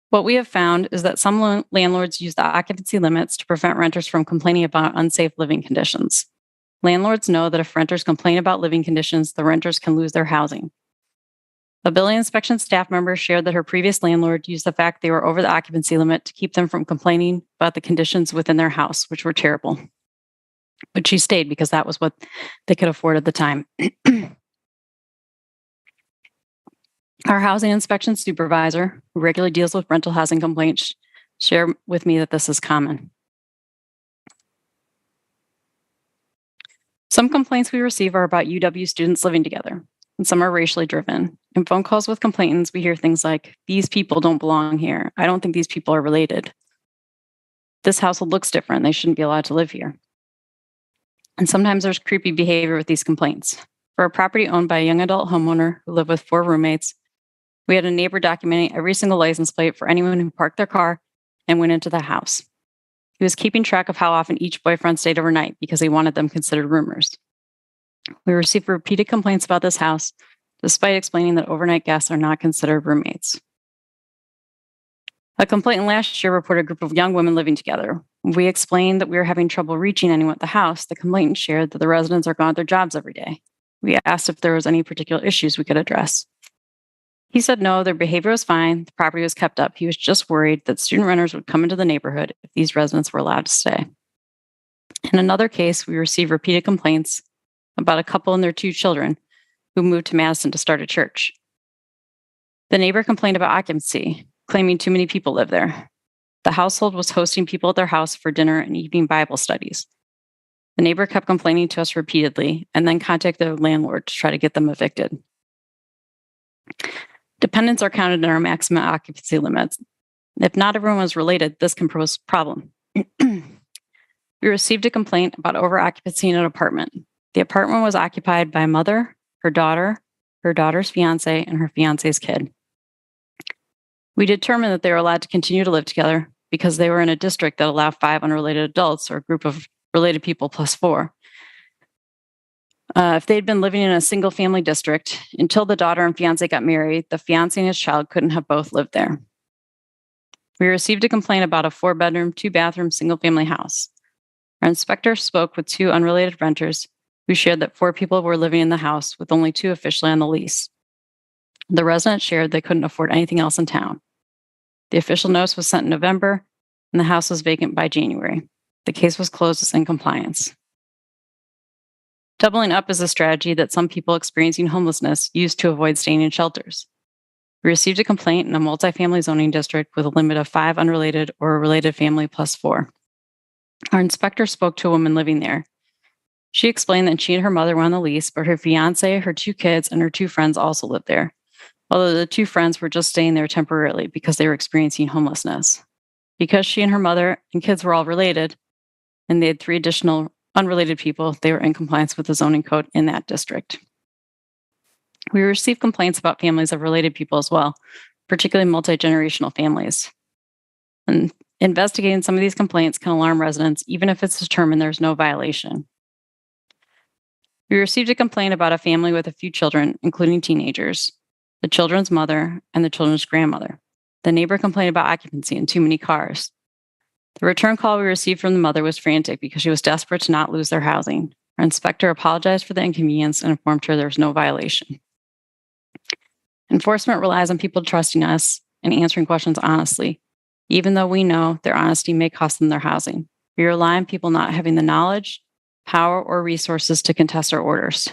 What we have found is that some landlords use the occupancy limits to prevent renters from complaining about unsafe living conditions. Landlords know that if renters complain about living conditions, the renters can lose their housing. A building inspection staff member shared that her previous landlord used the fact they were over the occupancy limit to keep them from complaining about the conditions within their house, which were terrible. But she stayed because that was what they could afford at the time. Our housing inspection supervisor, who regularly deals with rental housing complaints, shared with me that this is common. Some complaints we receive are about UW students living together, and some are racially driven. In phone calls with complainants, we hear things like, "These people don't belong here. I don't think these people are related. This household looks different. They shouldn't be allowed to live here." And sometimes there's creepy behavior with these complaints. For a property owned by a young adult homeowner who lived with 4 roommates, we had a neighbor documenting every single license plate for anyone who parked their car and went into the house. He was keeping track of how often each boyfriend stayed overnight because he wanted them considered roomers. We received repeated complaints about this house, despite explaining that overnight guests are not considered roommates. A complainant last year reported a group of young women living together. We explained that we were having trouble reaching anyone at the house. The complainant shared that the residents are gone at their jobs every day. We asked if there was any particular issues we could address. He said no, their behavior was fine, the property was kept up. He was just worried that student renters would come into the neighborhood if these residents were allowed to stay. In another case, we received repeated complaints about a couple and their 2 children who moved to Madison to start a church. The neighbor complained about occupancy, claiming too many people live there. The household was hosting people at their house for dinner and evening Bible studies. The neighbor kept complaining to us repeatedly and then contacted their landlord to try to get them evicted. Dependents are counted in our maximum occupancy limits. If not everyone was related, this can pose a problem. We received a complaint about over-occupancy in an apartment. The apartment was occupied by a mother, her daughter, her daughter's fiance, and her fiance's kid. We determined that they were allowed to continue to live together because they were in a district that allowed 5 unrelated adults or a group of related people plus 4. If they'd been living in a single family district until the daughter and fiance got married, the fiance and his child couldn't have both lived there. We received a complaint about a 4-bedroom, 2-bathroom, single family house. Our inspector spoke with 2 unrelated renters who shared that 4 people were living in the house with only 2 officially on the lease. The residents shared they couldn't afford anything else in town. The official notice was sent in November, and the house was vacant by January. The case was closed as in compliance. Doubling up is a strategy that some people experiencing homelessness use to avoid staying in shelters. We received a complaint in a multifamily zoning district with a limit of 5 unrelated or a related family plus 4. Our inspector spoke to a woman living there. She explained that she and her mother were on the lease, but her fiance, her 2 kids, and her 2 friends also lived there, although the 2 friends were just staying there temporarily because they were experiencing homelessness. Because she and her mother and kids were all related, and they had 3 additional unrelated people, they were in compliance with the zoning code in that district. We received complaints about families of related people as well, particularly multi-generational families. And investigating some of these complaints can alarm residents, even if it's determined there's no violation. We received a complaint about a family with a few children, including teenagers, the children's mother, and the children's grandmother. The neighbor complained about occupancy and too many cars. The return call we received from the mother was frantic because she was desperate to not lose their housing. Our inspector apologized for the inconvenience and informed her there was no violation. Enforcement relies on people trusting us and answering questions honestly, even though we know their honesty may cost them their housing. We rely on people not having the knowledge, power, or resources to contest our orders.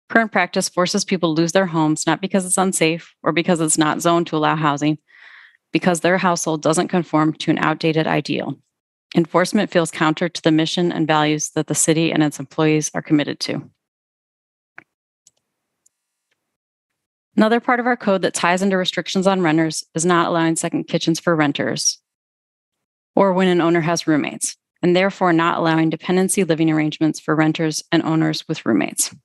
Current practice forces people to lose their homes not because it's unsafe or because it's not zoned to allow housing, because their household doesn't conform to an outdated ideal. Enforcement feels counter to the mission and values that the city and its employees are committed to. Another part of our code that ties into restrictions on renters is not allowing second kitchens for renters or when an owner has roommates, and therefore not allowing dependency living arrangements for renters and owners with roommates.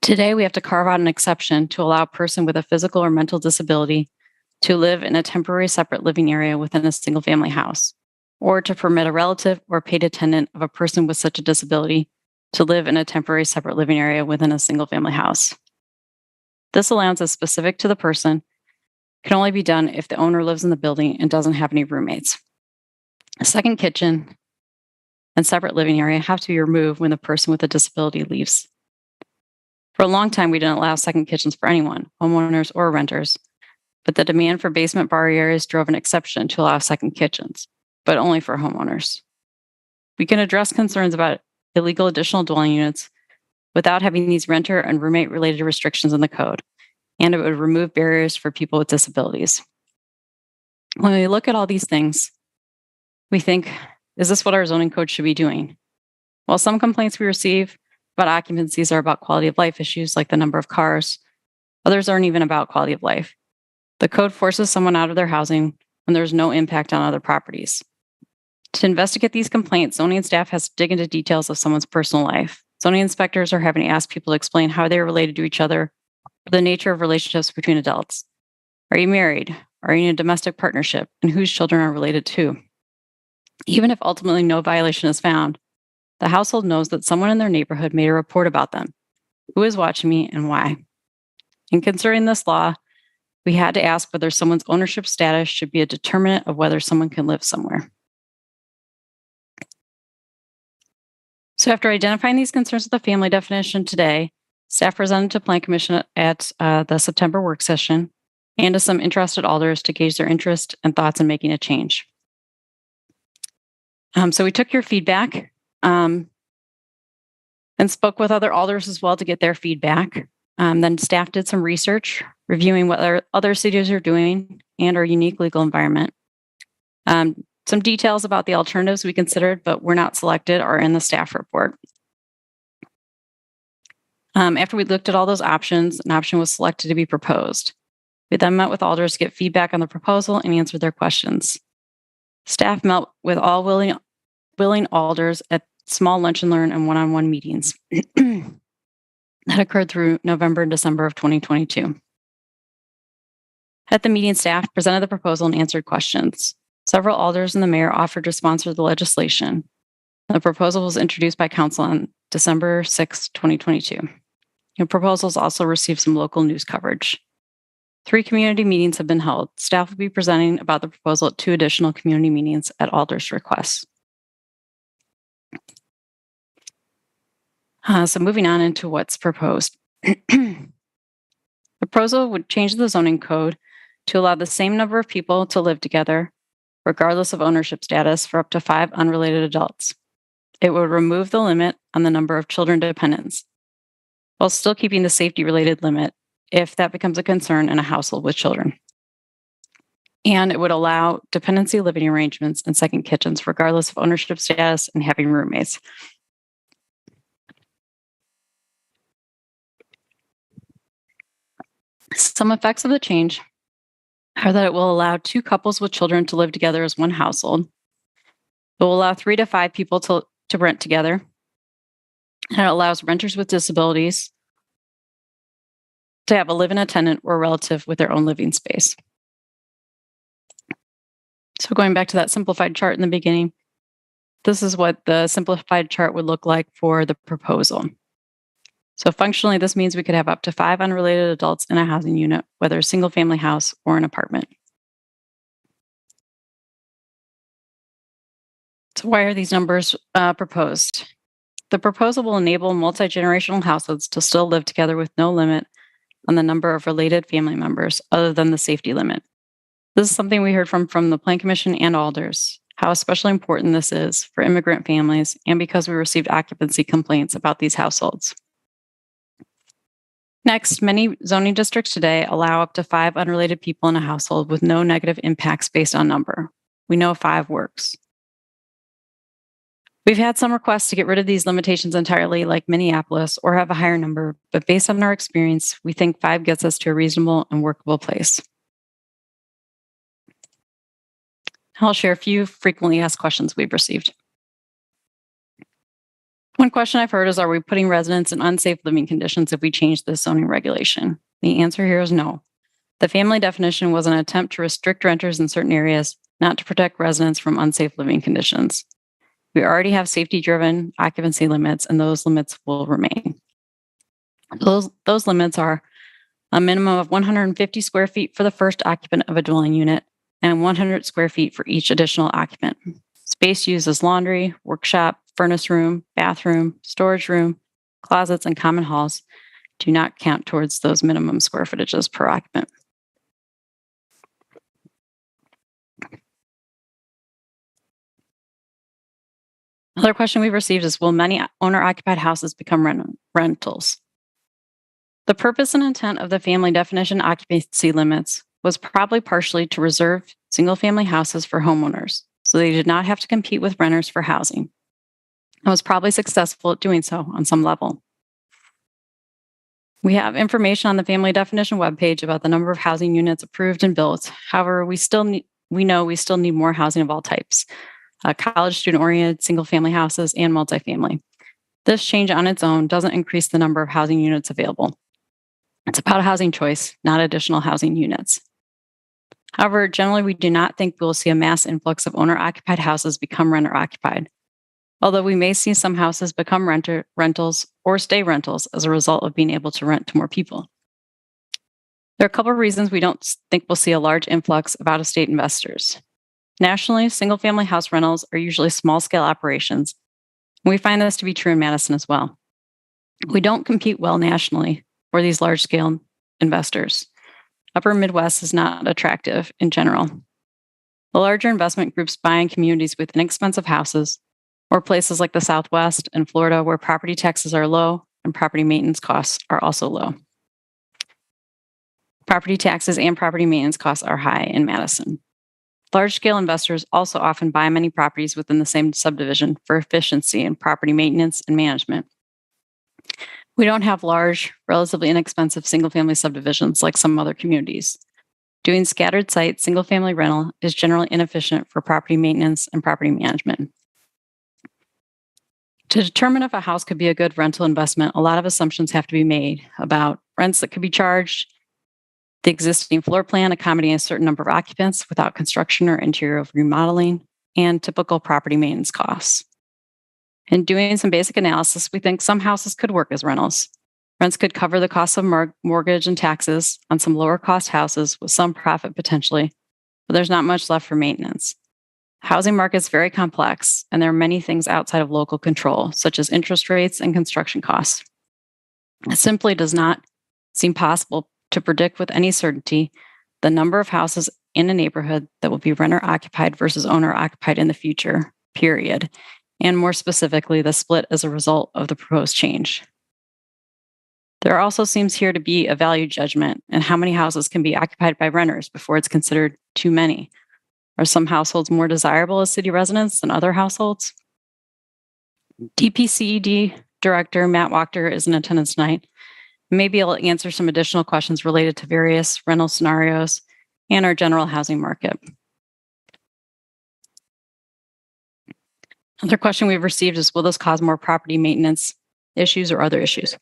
Today, we have to carve out an exception to allow a person with a physical or mental disability to live in a temporary separate living area within a single-family house, or to permit a relative or paid attendant of a person with such a disability to live in a temporary separate living area within a single-family house. This allowance is specific to the person can only be done if the owner lives in the building and doesn't have any roommates. A second kitchen and separate living area have to be removed when the person with a disability leaves. For a long time, we didn't allow second kitchens for anyone, homeowners or renters, but the demand for basement bar areas drove an exception to allow second kitchens, but only for homeowners. We can address concerns about illegal additional dwelling units without having these renter and roommate related restrictions in the code, and it would remove barriers for people with disabilities. When we look at all these things, we think, is this what our zoning code should be doing? While some complaints we receive about occupancies are about quality of life issues like the number of cars, others aren't even about quality of life. The code forces someone out of their housing when there's no impact on other properties. To investigate these complaints, zoning staff has to dig into details of someone's personal life. Zoning inspectors are having to ask people to explain how they are related to each other, or the nature of relationships between adults. Are you married? Are you in a domestic partnership? And whose children are related to? Even if ultimately no violation is found, the household knows that someone in their neighborhood made a report about them. Who is watching me and why? In considering this law, we had to ask whether someone's ownership status should be a determinant of whether someone can live somewhere. So after identifying these concerns with the family definition today, staff presented to Plan Commission at the September work session and to some interested alders to gauge their interest and thoughts in making a change. So we took your feedback and spoke with other alders as well to get their feedback. Then staff did some research, reviewing what other cities are doing and our unique legal environment. Some details about the alternatives we considered, but were not selected, are in the staff report. After we looked at all those options, an option was selected to be proposed. We then met with alders to get feedback on the proposal and answer their questions. Staff met with all willing alders at small lunch and learn and one-on-one meetings that occurred through November and December of 2022. At the meeting, staff presented the proposal and answered questions. Several alders and the mayor offered to sponsor the legislation. The proposal was introduced by council on December 6, 2022. The proposals also received some local news coverage. 3 community meetings have been held. Staff will be presenting about the proposal at 2 additional community meetings at alders' requests. So moving on into what's proposed. The proposal would change the zoning code to allow the same number of people to live together, regardless of ownership status, for up to 5 unrelated adults. It would remove the limit on the number of children dependents, while still keeping the safety-related limit if that becomes a concern in a household with children. And it would allow dependency living arrangements and second kitchens, regardless of ownership status and having roommates. Some effects of the change are that it will allow 2 couples with children to live together as one household. It will allow 3 to 5 people to rent together. And it allows renters with disabilities to have a live-in attendant or relative with their own living space. So going back to that simplified chart in the beginning, this is what the simplified chart would look like for the proposal. So functionally, this means we could have up to 5 unrelated adults in a housing unit, whether a single family house or an apartment. So why are these numbers proposed? The proposal will enable multi-generational households to still live together with no limit on the number of related family members other than the safety limit. This is something we heard from the Plan Commission and alders, how especially important this is for immigrant families and because we received occupancy complaints about these households. Next, many zoning districts today allow up to 5 unrelated people in a household with no negative impacts based on number. We know 5 works. We've had some requests to get rid of these limitations entirely, like Minneapolis, or have a higher number, but based on our experience, we think 5 gets us to a reasonable and workable place. I'll share a few frequently asked questions we've received. One question I've heard is, are we putting residents in unsafe living conditions if we change this zoning regulation? The answer here is no. The family definition was an attempt to restrict renters in certain areas, not to protect residents from unsafe living conditions. We already have safety-driven occupancy limits, and those limits will remain. Those limits are a minimum of 150 square feet for the first occupant of a dwelling unit, and 100 square feet for each additional occupant. Space used as laundry, workshop, furnace room, bathroom, storage room, closets, and common halls do not count towards those minimum square footages per occupant. Another question we've received is, will many owner-occupied houses become rentals? The purpose and intent of the family definition occupancy limits was probably partially to reserve single-family houses for homeowners, so they did not have to compete with renters for housing, and was probably successful at doing so on some level. We have information on the family definition webpage about the number of housing units approved and built. However, we know we still need more housing of all types. College student-oriented single-family houses and multifamily. This change on its own doesn't increase the number of housing units available. It's about housing choice, not additional housing units. However, generally, we do not think we will see a mass influx of owner-occupied houses become renter-occupied, although we may see some houses become rentals or stay rentals as a result of being able to rent to more people. There are a couple of reasons we don't think we'll see a large influx of out-of-state investors. Nationally, single-family house rentals are usually small-scale operations, and we find this to be true in Madison as well. We don't compete well nationally for these large-scale investors. Upper Midwest is not attractive in general. The larger investment groups buy in communities with inexpensive houses, or places like the Southwest and Florida where property taxes are low and property maintenance costs are also low. Property taxes and property maintenance costs are high in Madison. Large-scale investors also often buy many properties within the same subdivision for efficiency in property maintenance and management. We don't have large, relatively inexpensive single-family subdivisions like some other communities. Doing scattered site single-family rental is generally inefficient for property maintenance and property management. To determine if a house could be a good rental investment, a lot of assumptions have to be made about rents that could be charged, the existing floor plan accommodating a certain number of occupants without construction or interior remodeling, and typical property maintenance costs. In doing some basic analysis, we think some houses could work as rentals. Rents could cover the cost of mortgage and taxes on some lower cost houses with some profit potentially, but there's not much left for maintenance. The housing market is very complex, and there are many things outside of local control, such as interest rates and construction costs. It simply does not seem possible to predict with any certainty the number of houses in a neighborhood that will be renter-occupied versus owner-occupied in the future, period, and more specifically, the split as a result of the proposed change. There also seems here to be a value judgment in how many houses can be occupied by renters before it's considered too many. Are some households more desirable as city residents than other households? DPCED Director Matt Wachter is in attendance tonight. Maybe able to answer some additional questions related to various rental scenarios and our general housing market. Another question we've received is, will this cause more property maintenance issues or other issues?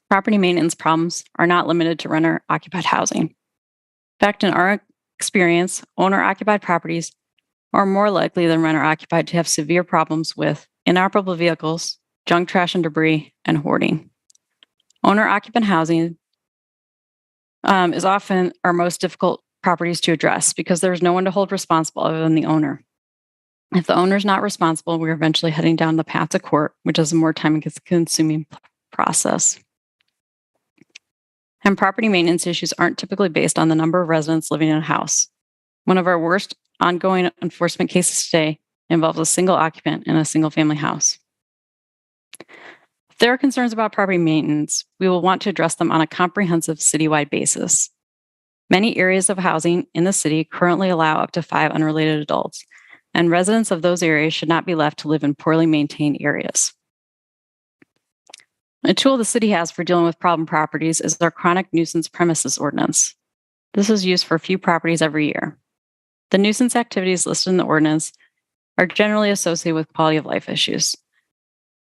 Property maintenance problems are not limited to renter-occupied housing. In fact, in our experience, owner-occupied properties are more likely than renter-occupied to have severe problems with inoperable vehicles, junk, trash, and debris, and hoarding. Owner-occupant housing is often our most difficult properties to address because there's no one to hold responsible other than the owner. If the owner is not responsible, we're eventually heading down the path to court, which is a more time-consuming process. And property maintenance issues aren't typically based on the number of residents living in a house. One of our worst ongoing enforcement cases today involves a single occupant in a single-family house. If there are concerns about property maintenance, we will want to address them on a comprehensive citywide basis. Many areas of housing in the city currently allow up to 5 unrelated adults, and residents of those areas should not be left to live in poorly maintained areas. A tool the city has for dealing with problem properties is our chronic nuisance premises ordinance. This is used for a few properties every year. The nuisance activities listed in the ordinance are generally associated with quality of life issues.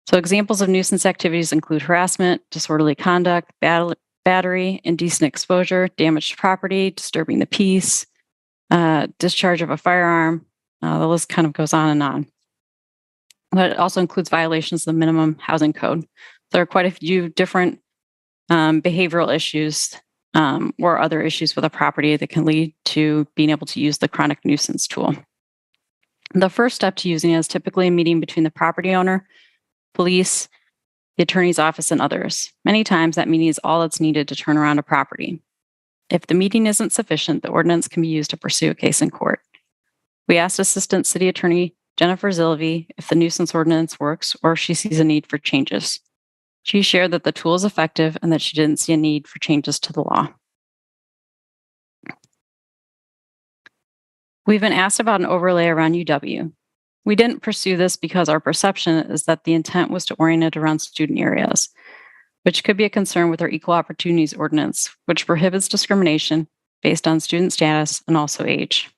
So examples of nuisance activities include harassment, disorderly conduct, battery, indecent exposure, damage to property, disturbing the peace, discharge of a firearm. The list kind of goes on and on. But it also includes violations of the minimum housing code, There are quite a few different behavioral issues or other issues with a property that can lead to being able to use the chronic nuisance tool. The first step to using it is typically a meeting between the property owner, police, the attorney's office, and others. Many times that meeting is all that's needed to turn around a property. If the meeting isn't sufficient, the ordinance can be used to pursue a case in court. We asked Assistant City Attorney Jennifer Zilvey if the nuisance ordinance works or if she sees a need for changes. She shared that the tool is effective and that she didn't see a need for changes to the law. We've been asked about an overlay around UW. We didn't pursue this because our perception is that the intent was to orient it around student areas, which could be a concern with our Equal Opportunities Ordinance, which prohibits discrimination based on student status and also age.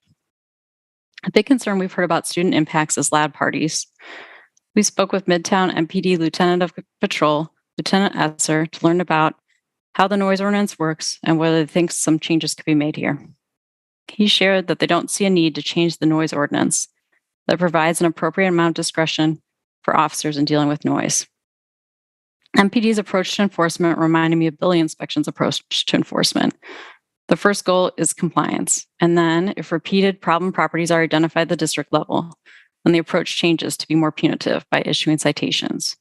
A big concern we've heard about student impacts is loud parties. We spoke with Midtown MPD Lieutenant of Patrol, Lieutenant Esser, to learn about how the noise ordinance works and whether they think some changes could be made here. He shared that they don't see a need to change the noise ordinance that provides an appropriate amount of discretion for officers in dealing with noise. MPD's approach to enforcement reminded me of building inspection's approach to enforcement. The first goal is compliance, and then if repeated problem properties are identified at the district level, then the approach changes to be more punitive by issuing citations.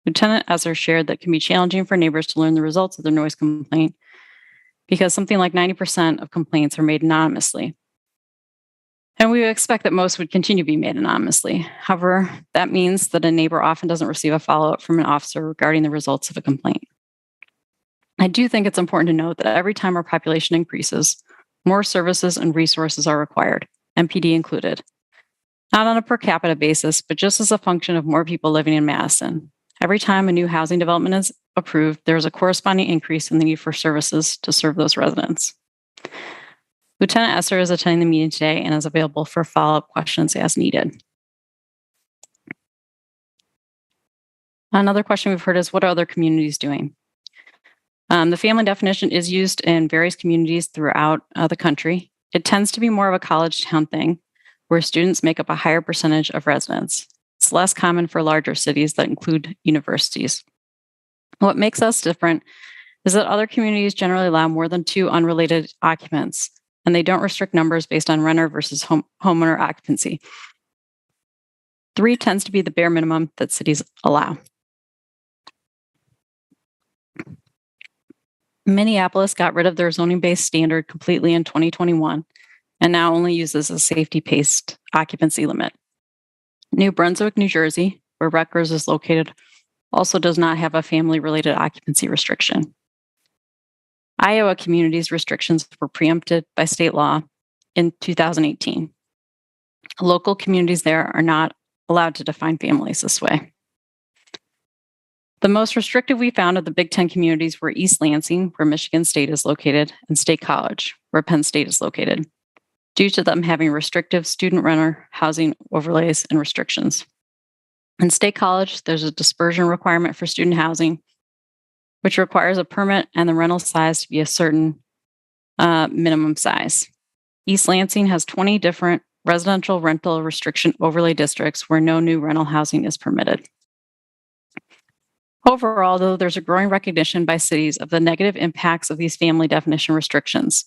Lieutenant Esser shared that it can be challenging for neighbors to learn the results of their noise complaint because something like 90% of complaints are made anonymously. And we would expect that most would continue to be made anonymously. However, that means that a neighbor often doesn't receive a follow-up from an officer regarding the results of a complaint. I do think it's important to note that every time our population increases, more services and resources are required, MPD included. Not on a per capita basis, but just as a function of more people living in Madison. Every time a new housing development is approved, there is a corresponding increase in the need for services to serve those residents. Lieutenant Esser is attending the meeting today and is available for follow-up questions as needed. Another question we've heard is, what are other communities doing? The family definition is used in various communities throughout the country. It tends to be more of a college town thing, where students make up a higher percentage of residents. It's less common for larger cities that include universities. What makes us different is that other communities generally allow more than 2 unrelated occupants, and they don't restrict numbers based on renter versus homeowner occupancy. 3 tends to be the bare minimum that cities allow. Minneapolis got rid of their zoning-based standard completely in 2021 and now only uses a safety-paced occupancy limit. New Brunswick, New Jersey, where Rutgers is located, also does not have a family-related occupancy restriction. Iowa communities' restrictions were preempted by state law in 2018. Local communities there are not allowed to define families this way. The most restrictive we found of the Big Ten communities were East Lansing, where Michigan State is located, and State College, where Penn State is located, due to them having restrictive student renter housing overlays and restrictions. In State College, there's a dispersion requirement for student housing, which requires a permit and the rental size to be a certain minimum size. East Lansing has 20 different residential rental restriction overlay districts where no new rental housing is permitted. Overall, though, there's a growing recognition by cities of the negative impacts of these family definition restrictions.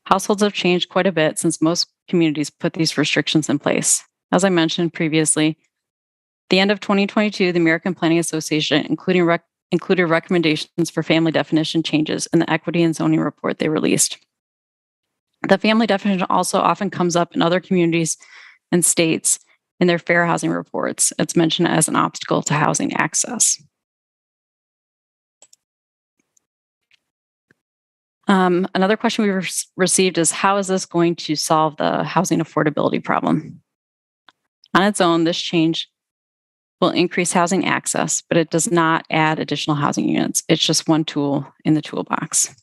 Households have changed quite a bit since most communities put these restrictions in place. As I mentioned previously, at the end of 2022, the American Planning Association included recommendations for family definition changes in the equity and zoning report they released. The family definition also often comes up in other communities and states in their fair housing reports. It's mentioned as an obstacle to housing access. Another question we received is, how is this going to solve the housing affordability problem? On its own, this change will increase housing access, but it does not add additional housing units. It's just one tool in the toolbox.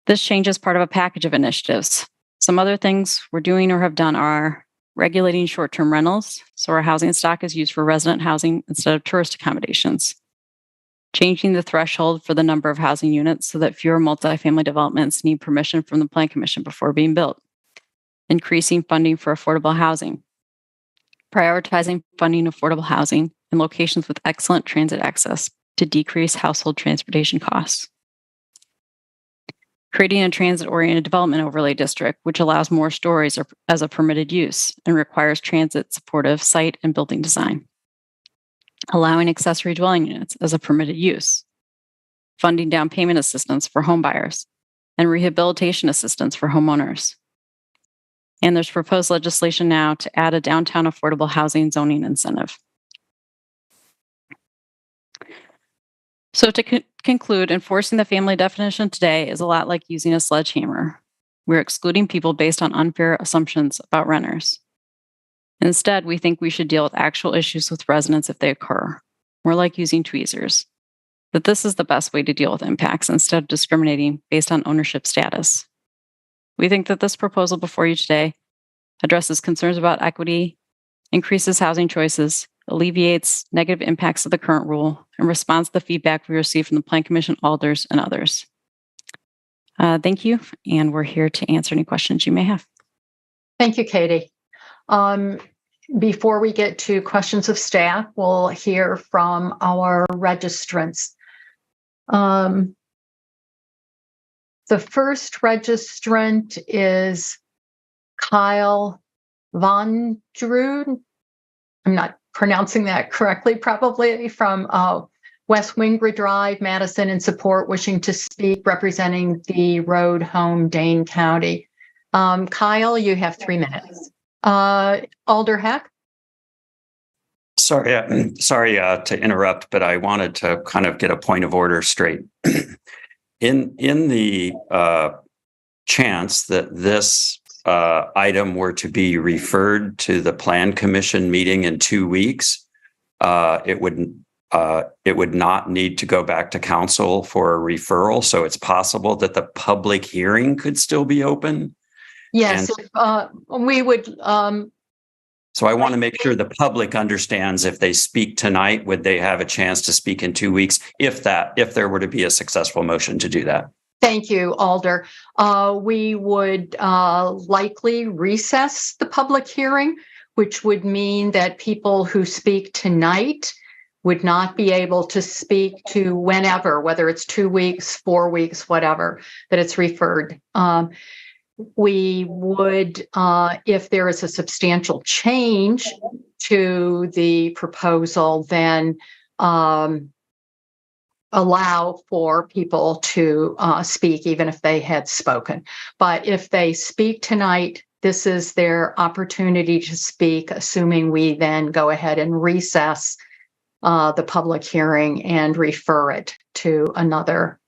This change is part of a package of initiatives. Some other things we're doing or have done are regulating short-term rentals, so our housing stock is used for resident housing instead of tourist accommodations. Changing the threshold for the number of housing units so that fewer multifamily developments need permission from the Plan Commission before being built. Increasing funding for affordable housing. Prioritizing funding affordable housing in locations with excellent transit access to decrease household transportation costs. Creating a transit-oriented development overlay district, which allows more stories as a permitted use and requires transit-supportive site and building design. Allowing accessory dwelling units as a permitted use. Funding down payment assistance for home buyers and rehabilitation assistance for homeowners. And there's proposed legislation now to add a downtown affordable housing zoning incentive. So to conclude, enforcing the family definition today is a lot like using a sledgehammer. We're excluding people based on unfair assumptions about renters. Instead, we think we should deal with actual issues with residents if they occur, more like using tweezers. That this is the best way to deal with impacts instead of discriminating based on ownership status. We think that this proposal before you today addresses concerns about equity, increases housing choices, alleviates negative impacts of the current rule, and responds to the feedback we received from the Plan Commission, alders, and others. Thank you, and we're here to answer any questions you may have. Thank you, Katie. Before we get to questions of staff, we'll hear from our registrants. The first registrant is Kyle Von Drood. I'm not pronouncing that correctly, probably, from West Wingra Drive, Madison, in support, wishing to speak, representing the road home, Dane County. Kyle, you have 3 minutes. Alder Heck? Sorry to interrupt, but I wanted to kind of get a point of order straight. In the chance that this item were to be referred to the Plan Commission meeting in 2 weeks, it would not need to go back to council for a referral. So it's possible that the public hearing could still be open. Yes, we would. So I want to make sure the public understands, if they speak tonight, would they have a chance to speak in 2 weeks if there were to be a successful motion to do that? Thank you, Alder. We would likely recess the public hearing, which would mean that people who speak tonight would not be able to speak to whenever, whether it's 2 weeks, 4 weeks, whatever, that it's referred. We would, if there is a substantial change to the proposal, then allow for people to speak, even if they had spoken. But if they speak tonight, this is their opportunity to speak, assuming we then go ahead and recess the public hearing and refer it to another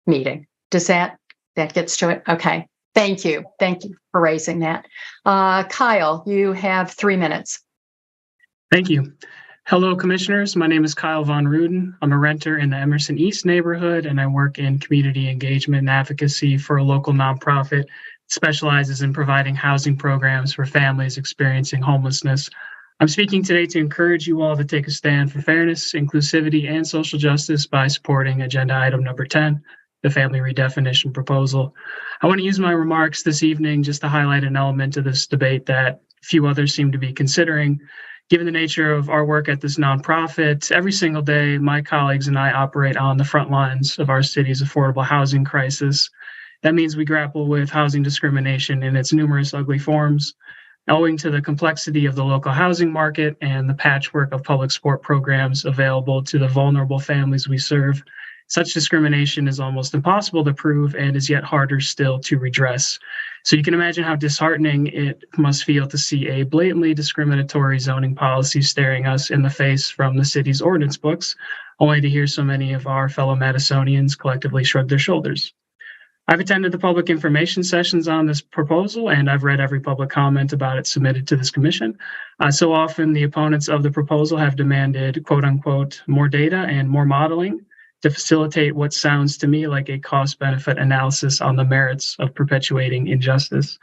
meeting. Does that gets to it? Okay. Thank you. Thank you for raising that. Kyle, you have 3 minutes. Thank you. Hello, commissioners. My name is Kyle Von Ruden. I'm a renter in the Emerson East neighborhood, and I work in community engagement and advocacy for a local nonprofit that specializes in providing housing programs for families experiencing homelessness. I'm speaking today to encourage you all to take a stand for fairness, inclusivity, and social justice by supporting agenda item number 10, the family redefinition proposal. I want to use my remarks this evening just to highlight an element of this debate that few others seem to be considering. Given the nature of our work at this nonprofit, every single day, my colleagues and I operate on the front lines of our city's affordable housing crisis. That means we grapple with housing discrimination in its numerous ugly forms. Owing to the complexity of the local housing market and the patchwork of public support programs available to the vulnerable families we serve, such discrimination is almost impossible to prove and is yet harder still to redress. So you can imagine how disheartening it must feel to see a blatantly discriminatory zoning policy staring us in the face from the city's ordinance books, only to hear so many of our fellow Madisonians collectively shrug their shoulders. I've attended the public information sessions on this proposal, and I've read every public comment about it submitted to this commission. So often the opponents of the proposal have demanded, quote unquote, more data and more modeling to facilitate what sounds to me like a cost-benefit analysis on the merits of perpetuating injustice.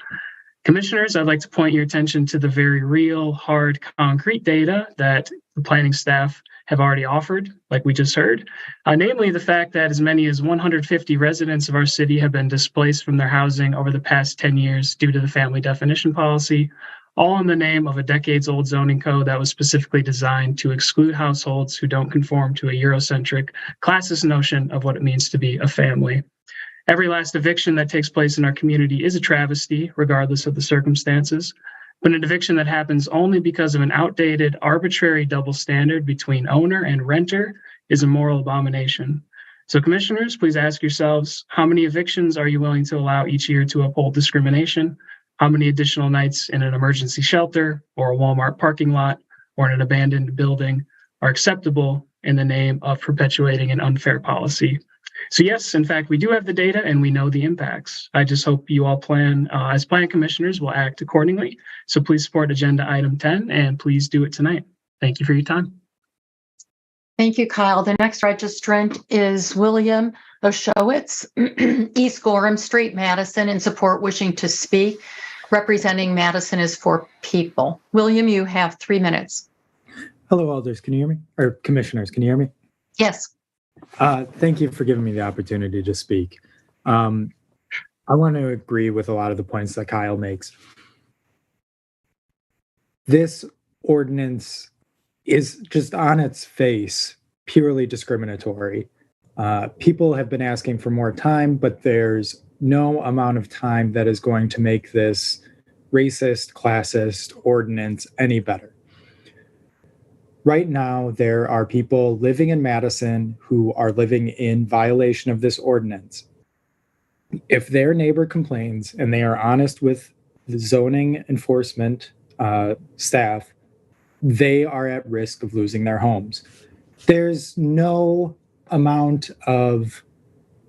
Commissioners, I'd like to point your attention to the very real, hard, concrete data that the planning staff have already offered, like we just heard, namely the fact that as many as 150 residents of our city have been displaced from their housing over the past 10 years due to the family definition policy. all in the name of a decades-old zoning code that was specifically designed to exclude households who don't conform to a Eurocentric classist notion of what it means to be a family. Every last eviction that takes place in our community is a travesty, regardless of the circumstances. But an eviction that happens only because of an outdated, arbitrary double standard between owner and renter is a moral abomination. So commissioners, please ask yourselves, how many evictions are you willing to allow each year to uphold discrimination? How many additional nights in an emergency shelter or a Walmart parking lot or in an abandoned building are acceptable in the name of perpetuating an unfair policy? So yes, in fact, we do have the data and we know the impacts. I just hope you all as plan commissioners will act accordingly. So please support agenda item 10 and please do it tonight. Thank you for your time. Thank you, Kyle. The next registrant is William Oshowitz, East Gorham Street, Madison, in support, wishing to speak. Representing Madison is for people. William, you have 3 minutes. Hello, Alders. Can you hear me? Or commissioners, can you hear me? Yes. Thank you for giving me the opportunity to speak. I want to agree with a lot of the points that Kyle makes. This ordinance is just on its face purely discriminatory. People have been asking for more time, but there's no amount of time that is going to make this racist, classist ordinance any better. Right now, there are people living in Madison who are living in violation of this ordinance. If their neighbor complains and they are honest with the zoning enforcement staff, they are at risk of losing their homes. There's no amount of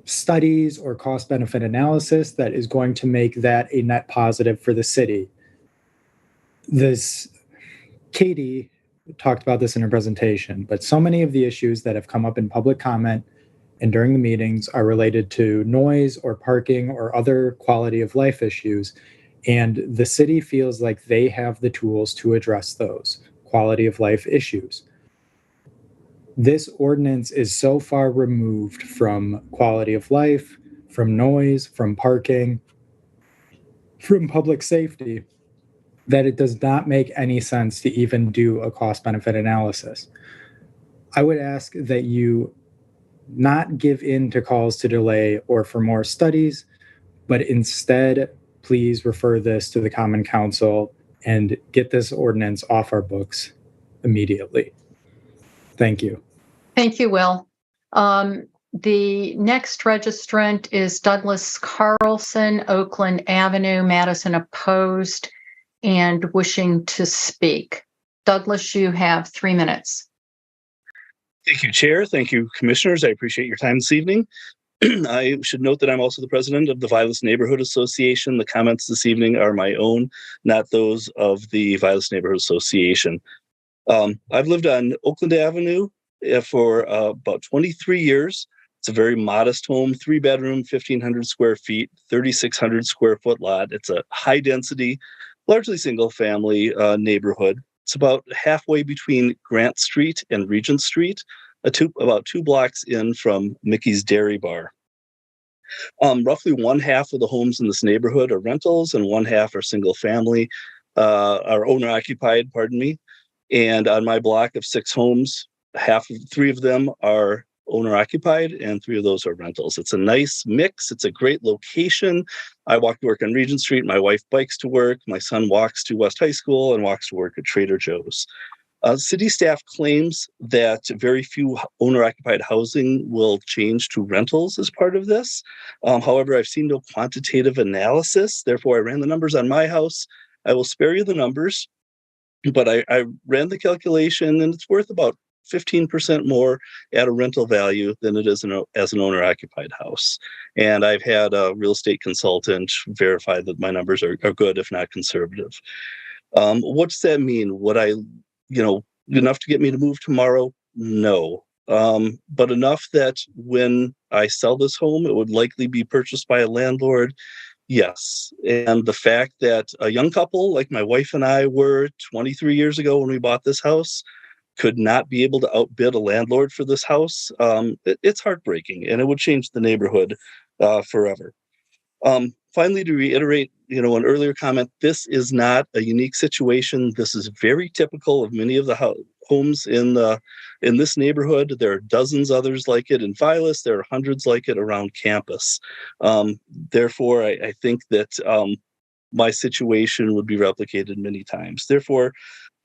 studies or cost-benefit analysis that is going to make that a net positive for the city. Katie talked about this in her presentation, but so many of the issues that have come up in public comment and during the meetings are related to noise or parking or other quality of life issues. And the city feels like they have the tools to address those quality of life issues. This ordinance is so far removed from quality of life, from noise, from parking, from public safety, that it does not make any sense to even do a cost-benefit analysis. I would ask that you not give in to calls to delay or for more studies, but instead, please refer this to the Common Council and get this ordinance off our books immediately. Thank you. Thank you, Will. The next registrant is Douglas Carlson, Oakland Avenue, Madison, opposed and wishing to speak. Douglas, you have 3 minutes. Thank you, Chair. Thank you, Commissioners. I appreciate your time this evening. I should note that I'm also the president of the Vilas Neighborhood Association. The comments this evening are my own, not those of the Vilas Neighborhood Association. I've lived on Oakland Avenue for about 23 years. It's a very modest home, 3-bedroom, 1,500 square feet, 3,600 square foot lot. It's a high density, largely single family neighborhood. It's about halfway between Grant Street and Regent Street, about 2 blocks in from Mickey's Dairy Bar. Roughly one half of the homes in this neighborhood are rentals and one half are single family, are owner occupied, pardon me. And on my block of 6 homes, 3 of them are owner occupied and 3 of those are rentals. It's a nice mix. It's a great location. I walk to work on Regent Street. My wife bikes to work. My son walks to West High School and walks to work at Trader Joe's. City staff claims that very few owner-occupied housing will change to rentals as part of this. However, I've seen no quantitative analysis. Therefore, I ran the numbers on my house. I will spare you the numbers, but I ran the calculation, and it's worth about 15% more at a rental value than it is as an owner-occupied house. And I've had a real estate consultant verify that my numbers are good, if not conservative. What does that mean? Would I, enough to get me to move tomorrow? No. But enough that when I sell this home, it would likely be purchased by a landlord? Yes. And the fact that a young couple like my wife and I were 23 years ago when we bought this house could not be able to outbid a landlord for this house, it's heartbreaking, and it would change the neighborhood forever. finally, to reiterate, an earlier comment, this is not a unique situation. This is very typical of many of the homes in this neighborhood. There are dozens others like it in Vilas. There are hundreds like it around campus. Therefore, I think that my situation would be replicated many times. Therefore,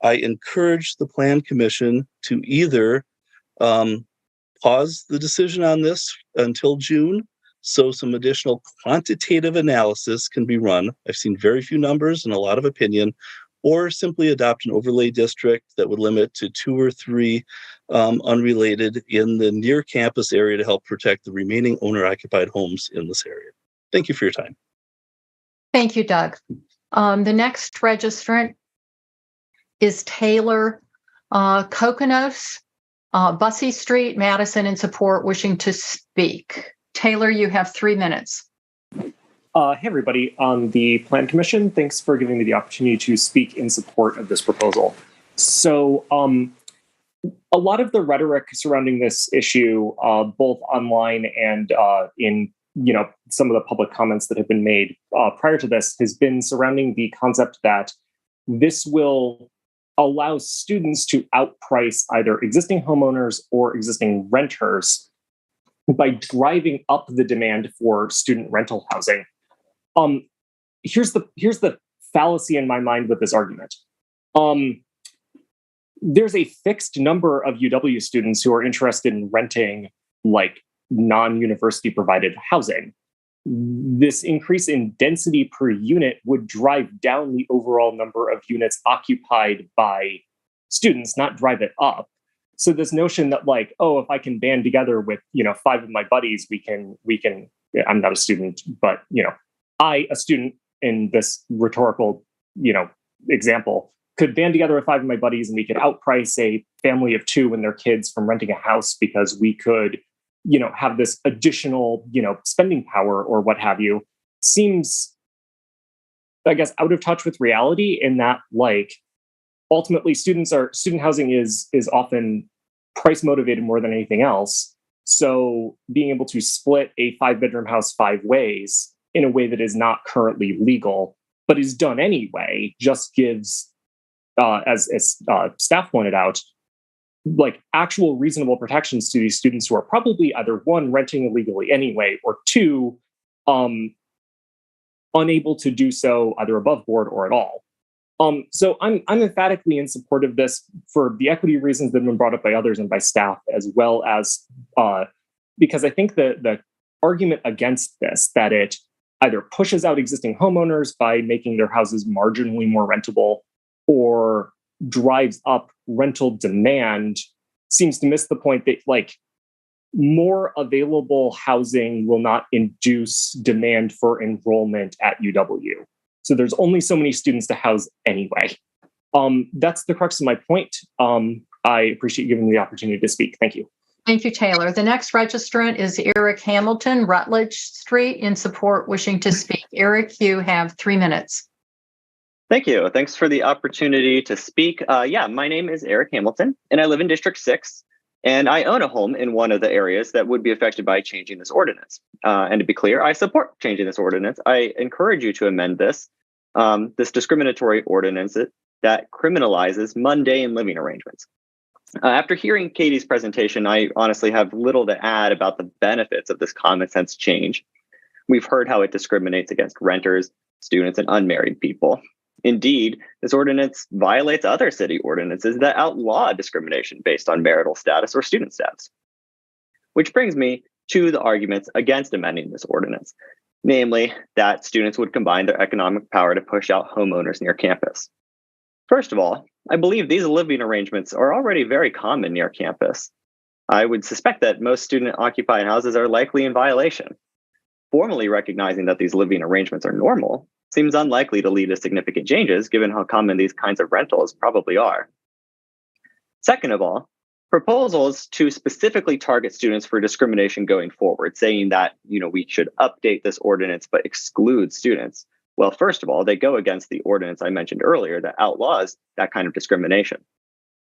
I encourage the Plan Commission to either pause the decision on this until June, so some additional quantitative analysis can be run. I've seen very few numbers and a lot of opinion, or simply adopt an overlay district that would limit to 2 or 3 unrelated in the near campus area to help protect the remaining owner-occupied homes in this area. Thank you for your time. Thank you, Doug. The next registrant is Taylor Kokonos, Bussey Street, Madison, in support, wishing to speak. Taylor, you have 3 minutes. Hey, everybody on the Plan Commission. Thanks for giving me the opportunity to speak in support of this proposal. So a lot of the rhetoric surrounding this issue, both online and in some of the public comments that have been made prior to this, has been surrounding the concept that this will allow students to outprice either existing homeowners or existing renters by driving up the demand for student rental housing. Here's the fallacy in my mind with this argument. There's a fixed number of UW students who are interested in renting like non-university provided housing. This increase in density per unit would drive down the overall number of units occupied by students, not drive it up. So this notion that like, oh, if I can band together with, 5 of my buddies, we can, I'm not a student, but, a student in this rhetorical, example, could band together with 5 of my buddies and we could outprice a family of 2 and their kids from renting a house because we could, have this additional, spending power or what have you, seems, I guess, out of touch with reality in that, like, ultimately student housing is often price motivated more than anything else. So being able to split a 5-bedroom house 5 ways in a way that is not currently legal, but is done anyway, just gives, as staff pointed out, like actual reasonable protections to these students who are probably either 1, renting illegally anyway, or 2, unable to do so either above board or at all. So I'm emphatically in support of this for the equity reasons that have been brought up by others and by staff, as well as because I think the argument against this, that it either pushes out existing homeowners by making their houses marginally more rentable or drives up rental demand, seems to miss the point that like more available housing will not induce demand for enrollment at UW. So there's only so many students to house anyway. That's the crux of my point. I appreciate you giving me the opportunity to speak. Thank you. Thank you, Taylor. The next registrant is Eric Hamilton, Rutledge Street, in support, wishing to speak. Eric, you have 3 minutes. Thank you. Thanks for the opportunity to speak. My name is Eric Hamilton, and I live in District 6, and I own a home in one of the areas that would be affected by changing this ordinance. And to be clear, I support changing this ordinance. I encourage you to amend this discriminatory ordinance that criminalizes mundane living arrangements. After hearing Katie's presentation, I honestly have little to add about the benefits of this common sense change. We've heard how it discriminates against renters, students, and unmarried people. Indeed, this ordinance violates other city ordinances that outlaw discrimination based on marital status or student status. Which brings me to the arguments against amending this ordinance, namely that students would combine their economic power to push out homeowners near campus. First of all, I believe these living arrangements are already very common near campus. I would suspect that most student-occupied houses are likely in violation. Formally recognizing that these living arrangements are normal seems unlikely to lead to significant changes, given how common these kinds of rentals probably are. Second of all, proposals to specifically target students for discrimination going forward, saying that we should update this ordinance but exclude students. Well, first of all, they go against the ordinance I mentioned earlier that outlaws that kind of discrimination.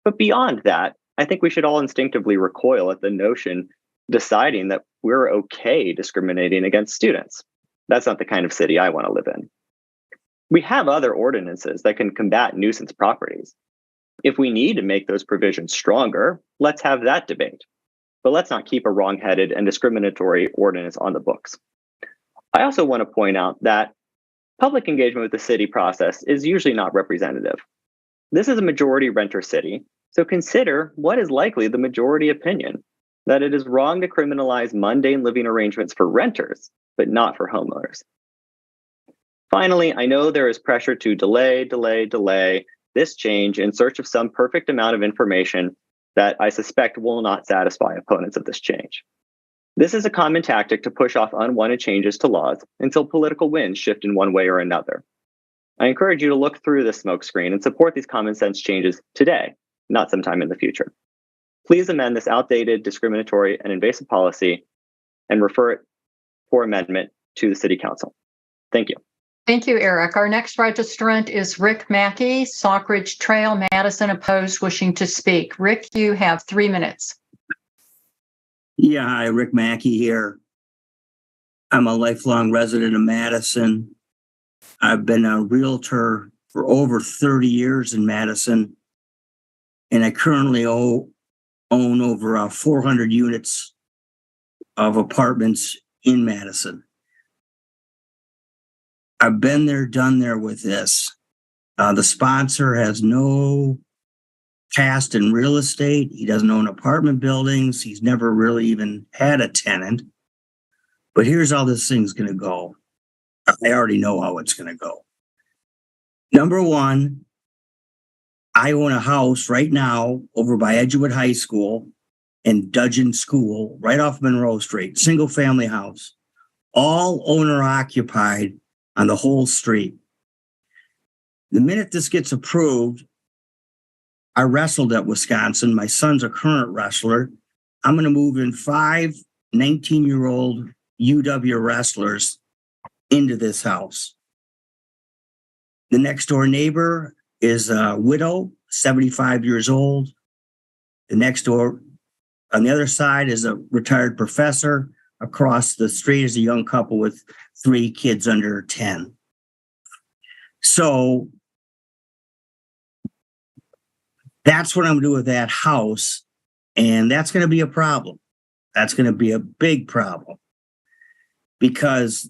But beyond that, I think we should all instinctively recoil at the notion deciding that we're okay discriminating against students. That's not the kind of city I want to live in. We have other ordinances that can combat nuisance properties. If we need to make those provisions stronger, let's have that debate. But let's not keep a wrong-headed and discriminatory ordinance on the books. I also want to point out that public engagement with the city process is usually not representative. This is a majority renter city, so consider what is likely the majority opinion, that it is wrong to criminalize mundane living arrangements for renters, but not for homeowners. Finally, I know there is pressure to delay this change in search of some perfect amount of information that I suspect will not satisfy opponents of this change. This is a common tactic to push off unwanted changes to laws until political winds shift in one way or another. I encourage you to look through this smokescreen and support these common sense changes today, not sometime in the future. Please amend this outdated, discriminatory, and invasive policy and refer it for amendment to the City Council. Thank you. Thank you, Eric. Our next registrant is Rick Mackey, Stockridge Trail, Madison, opposed, wishing to speak. Rick, you have 3 minutes. Yeah, hi, Rick Mackey here. I'm a lifelong resident of Madison. I've been a realtor for over 30 years in Madison, and I currently own over 400 units of apartments in Madison. I've been there, done there with this. The sponsor has no past in real estate. He doesn't own apartment buildings. He's never really even had a tenant. But here's how this thing's going to go. I already know how it's going to go. Number one, I own a house right now over by Edgewood High School and Dudgeon School, right off Monroe Street, single family house, all owner occupied on the whole street. The minute this gets approved, I wrestled at Wisconsin. My son's a current wrestler. I'm going to move in 5 19-year-old UW wrestlers into this house. The next door neighbor is a widow, 75 years old. The next door, on the other side, is a retired professor. Across the street is a young couple with 3 kids under 10. So that's what I'm going to do with that house. And that's going to be a problem. That's going to be a big problem because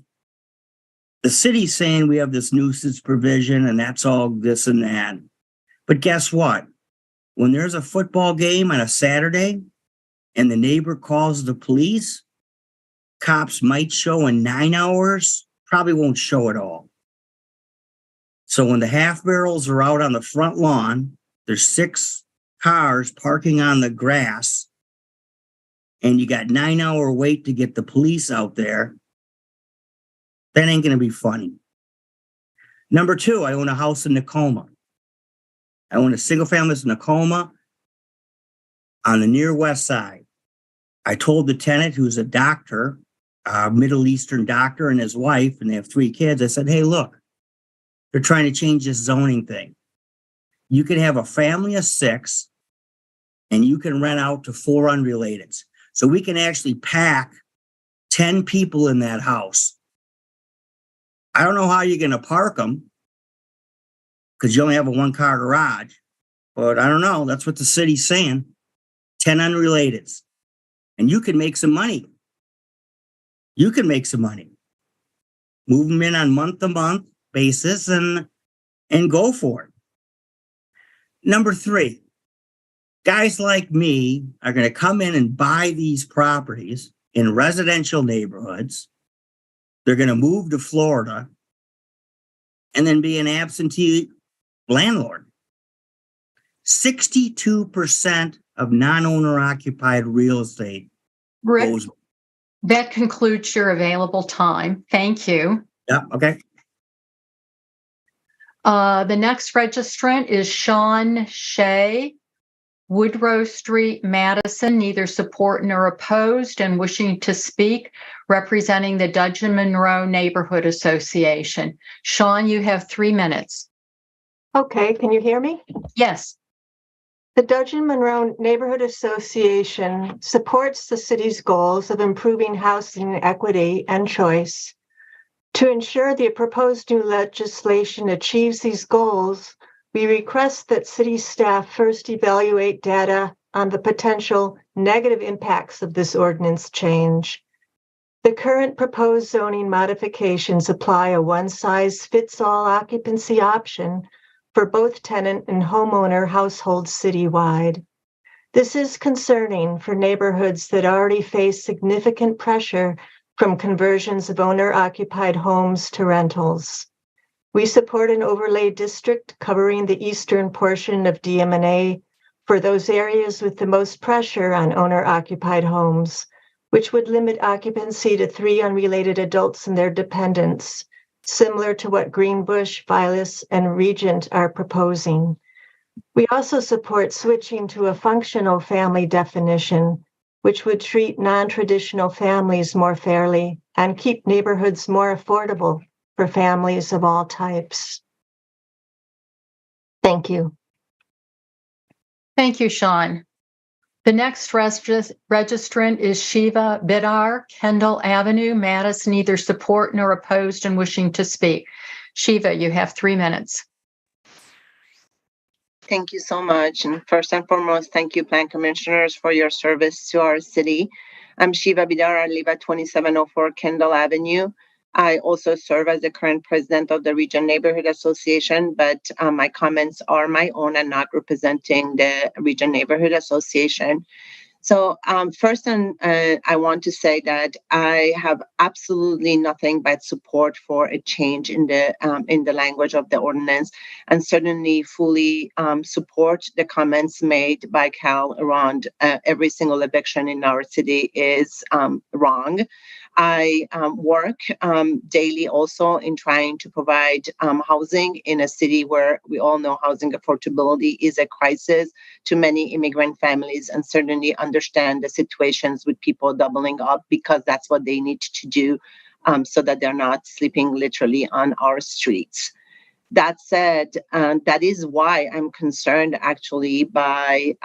the city's saying we have this nuisance provision and that's all this and that. But guess what? When there's a football game on a Saturday and the neighbor calls the police, cops might show in 9 hours, probably won't show at all. So when the half barrels are out on the front lawn, there's 6 cars parking on the grass, and you got 9-hour wait to get the police out there, that ain't going to be funny. Number 2, I own a house in Tacoma. I own a single family in Tacoma on the near west side. I told the tenant, who's a doctor, a Middle Eastern doctor, and his wife, and they have 3 kids. I said, hey, look, they're trying to change this zoning thing. You can have a family of 6, and you can rent out to 4 unrelateds. So we can actually pack 10 people in that house. I don't know how you're going to park them because you only have a 1-car garage, but I don't know. That's what the city's saying. 10 unrelateds. And you can make some money. You can make some money. Move them in on month-to-month basis and go for it. Number 3, guys like me are going to come in and buy these properties in residential neighborhoods. They're going to move to Florida and then be an absentee landlord. 62% of non-owner occupied real estate Rick, goes. that concludes your available time. Thank you. Yeah, okay. The next registrant is Sean Shea, Woodrow Street, Madison, neither support nor opposed, and wishing to speak, representing the Dudgeon Monroe Neighborhood Association. Sean, you have 3 minutes. Okay, can you hear me? Yes. The Dudgeon Monroe Neighborhood Association supports the city's goals of improving housing equity and choice, To ensure the proposed new legislation achieves these goals, we request that city staff first evaluate data on the potential negative impacts of this ordinance change. The current proposed zoning modifications apply a one-size-fits-all occupancy option for both tenant and homeowner households citywide. This is concerning for neighborhoods that already face significant pressure from conversions of owner-occupied homes to rentals. We support an overlay district covering the eastern portion of DM&A for those areas with the most pressure on owner-occupied homes, which would limit occupancy to 3 unrelated adults and their dependents, similar to what Greenbush, Vilas, and Regent are proposing. We also support switching to a functional family definition, which would treat non-traditional families more fairly and keep neighborhoods more affordable for families of all types. Thank you. Thank you, Sean. The next registrant is Shiva Bidar, Kendall Avenue, Madison, neither support nor opposed and wishing to speak. Shiva, you have 3 minutes. Thank you so much. And first and foremost, thank you, Plan Commissioners, for your service to our city. I'm Shiva Bidar. I live at 2704 Kendall Avenue. I also serve as the current president of the Region Neighborhood Association, but my comments are my own and not representing the Region Neighborhood Association. So first, I want to say that I have absolutely nothing but support for a change in the language of the ordinance, and certainly fully support the comments made by Cal around every single eviction in our city is wrong. I work daily also in trying to provide housing in a city where we all know housing affordability is a crisis to many immigrant families, and certainly understand the situations with people doubling up because that's what they need to do so that they're not sleeping literally on our streets. That said, that is why I'm concerned actually by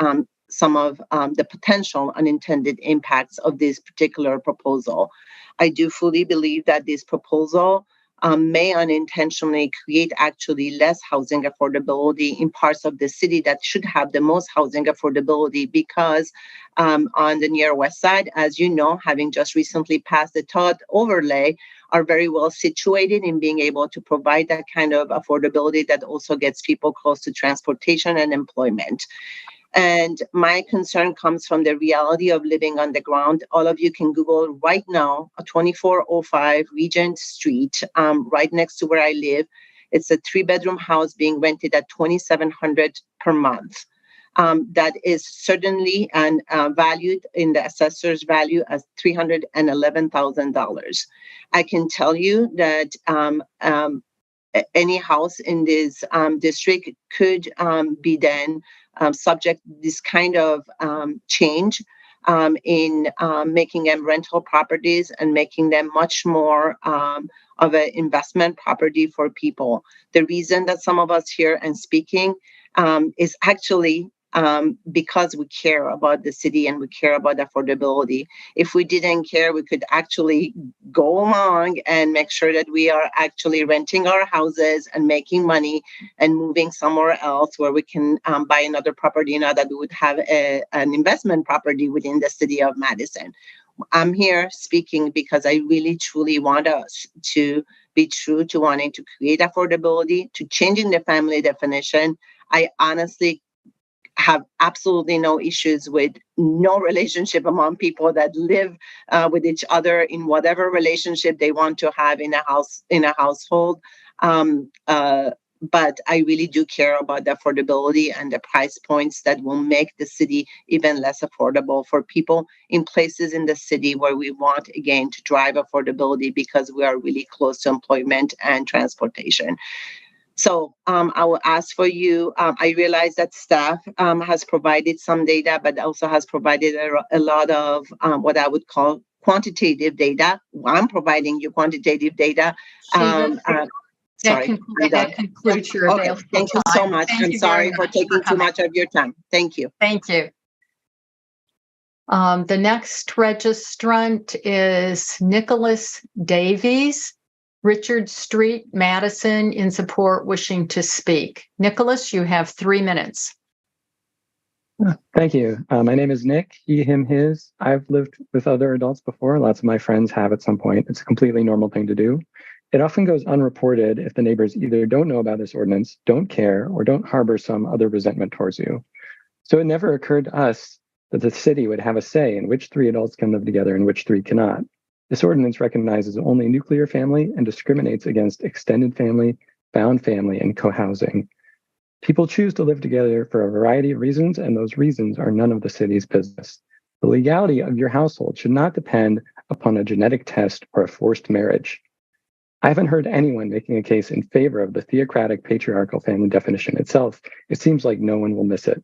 some of the potential unintended impacts of this particular proposal. I do fully believe that this proposal may unintentionally create actually less housing affordability in parts of the city that should have the most housing affordability, because on the near west side, as you know, having just recently passed the Todd overlay, are very well situated in being able to provide that kind of affordability that also gets people close to transportation and employment. And my concern comes from the reality of living on the ground. All of you can Google right now, 2405 Regent Street, right next to where I live. It's a 3-bedroom house being rented at $2,700 per month. That is certainly valued in the assessor's value as $311,000. I can tell you that any house in this district could be then subject to this kind of change in making them rental properties and making them much more of an investment property for people. The reason that some of us here and speaking is actually because we care about the city and we care about affordability. If we didn't care, we could actually go along and make sure that we are actually renting our houses and making money and moving somewhere else where we can buy another property now that we would have an investment property within the city of Madison. I'm here speaking because I really truly want us to be true to wanting to create affordability, to changing the family definition. I honestly have absolutely no issues with no relationship among people that live with each other in whatever relationship they want to have in a household. But I really do care about the affordability and the price points that will make the city even less affordable for people in places in the city where we want, again, to drive affordability because we are really close to employment and transportation. So I will ask for you, I realize that staff has provided some data, but also has provided a lot of what I would call quantitative data. I'm providing you quantitative data. Sorry. That concludes your available time. Thank you so much. I'm sorry for taking too much of your time. Thank you. Thank you. The next registrant is Nicholas Davies. Richard Street, Madison, in support, wishing to speak. Nicholas, you have 3 minutes. Thank you. My name is Nick, he, him, his. I've lived with other adults before. Lots of my friends have at some point. It's a completely normal thing to do. It often goes unreported if the neighbors either don't know about this ordinance, don't care, or don't harbor some other resentment towards you. So it never occurred to us that the city would have a say in which 3 adults can live together and which 3 cannot. This ordinance recognizes only nuclear family and discriminates against extended family, bound family, and co-housing. People choose to live together for a variety of reasons, and those reasons are none of the city's business. The legality of your household should not depend upon a genetic test or a forced marriage. I haven't heard anyone making a case in favor of the theocratic patriarchal family definition itself. It seems like no one will miss it.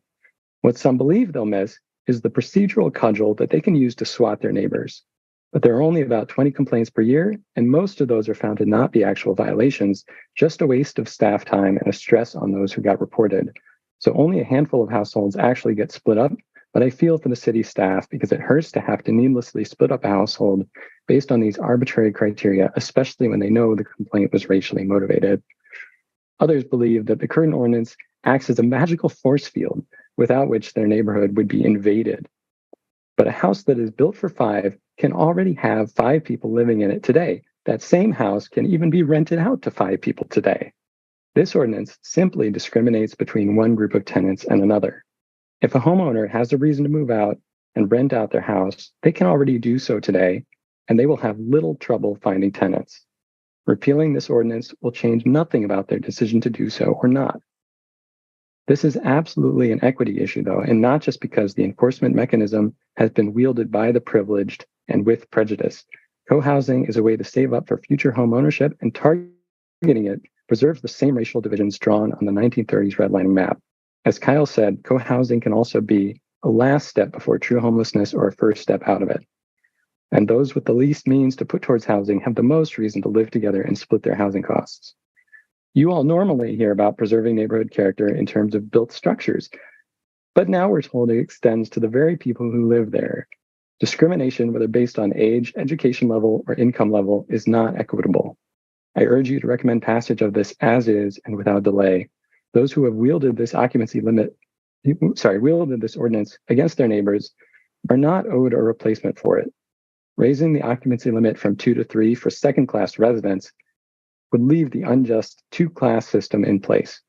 What some believe they'll miss is the procedural cudgel that they can use to swat their neighbors. But there are only about 20 complaints per year, and most of those are found to not be actual violations, just a waste of staff time and a stress on those who got reported. So only a handful of households actually get split up, but I feel for the city staff because it hurts to have to needlessly split up a household based on these arbitrary criteria, especially when they know the complaint was racially motivated. Others believe that the current ordinance acts as a magical force field without which their neighborhood would be invaded. But a house that is built for 5 can already have 5 people living in it today. That same house can even be rented out to 5 people today. This ordinance simply discriminates between one group of tenants and another. If a homeowner has a reason to move out and rent out their house, they can already do so today, and they will have little trouble finding tenants. Repealing this ordinance will change nothing about their decision to do so or not. This is absolutely an equity issue, though, and not just because the enforcement mechanism has been wielded by the privileged and with prejudice. Co-housing is a way to save up for future home ownership, and targeting it preserves the same racial divisions drawn on the 1930s redlining map. As Kyle said, co-housing can also be a last step before true homelessness or a first step out of it. And those with the least means to put towards housing have the most reason to live together and split their housing costs. You all normally hear about preserving neighborhood character in terms of built structures, but now we're told it extends to the very people who live there. Discrimination, whether based on age, education level, or income level, is not equitable. I urge you to recommend passage of this as is and without delay. Those who have wielded this wielded this ordinance against their neighbors are not owed a replacement for it. Raising the occupancy limit from 2 to 3 for second-class residents would leave the unjust 2-class system in place.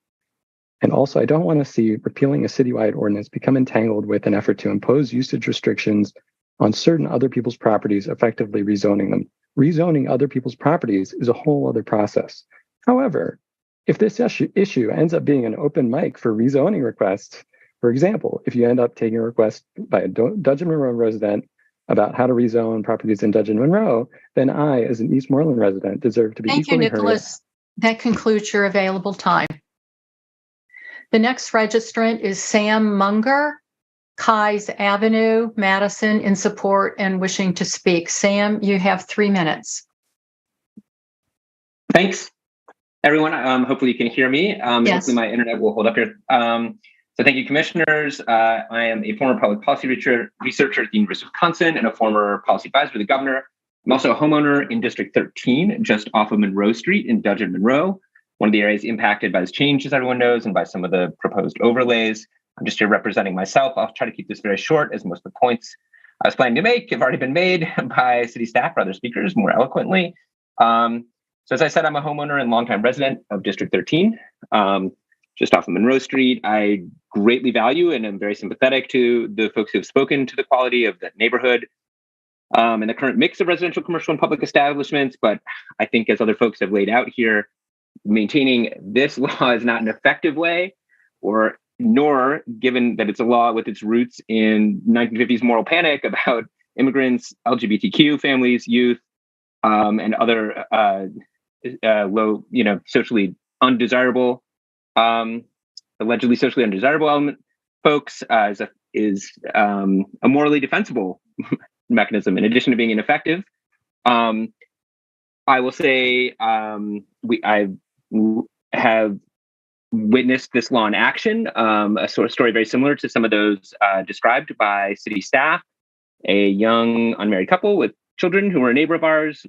And also, I don't want to see repealing a citywide ordinance become entangled with an effort to impose usage restrictions on certain other people's properties, effectively rezoning them. Rezoning other people's properties is a whole other process. However, if this issue ends up being an open mic for rezoning requests, for example, if you end up taking a request by a Dudgeon Monroe resident about how to rezone properties in Dudgeon Monroe, then I, as an Eastmoreland resident, deserve to be Thank you, equally heard. Nicholas. That concludes your available time. The next registrant is Sam Munger, Keyes Avenue, Madison, in support and wishing to speak. Sam, you have 3 minutes. Thanks, everyone. Hopefully you can hear me. Yes. Hopefully my internet will hold up here. So thank you, commissioners. I am a former public policy researcher at the University of Wisconsin and a former policy advisor to the governor. I'm also a homeowner in District 13, just off of Monroe Street in Dudgeon Monroe, one of the areas impacted by this change, as everyone knows, and by some of the proposed overlays. I'm just here representing myself. I'll try to keep this very short, as most of the points I was planning to make have already been made by city staff or other speakers more eloquently. So as I said, I'm a homeowner and longtime resident of District 13, just off of Monroe Street. I greatly value and am very sympathetic to the folks who have spoken to the quality of that neighborhood and the current mix of residential, commercial, and public establishments. But I think, as other folks have laid out here, maintaining this law is not an effective way, nor given that it's a law with its roots in 1950s moral panic about immigrants, LGBTQ families, youth, and other low, socially undesirable, allegedly socially undesirable element folks, is a morally defensible mechanism. In addition to being ineffective, I will say I have witnessed this law in action, a sort of story very similar to some of those described by city staff. A young unmarried couple with children who were a neighbor of ours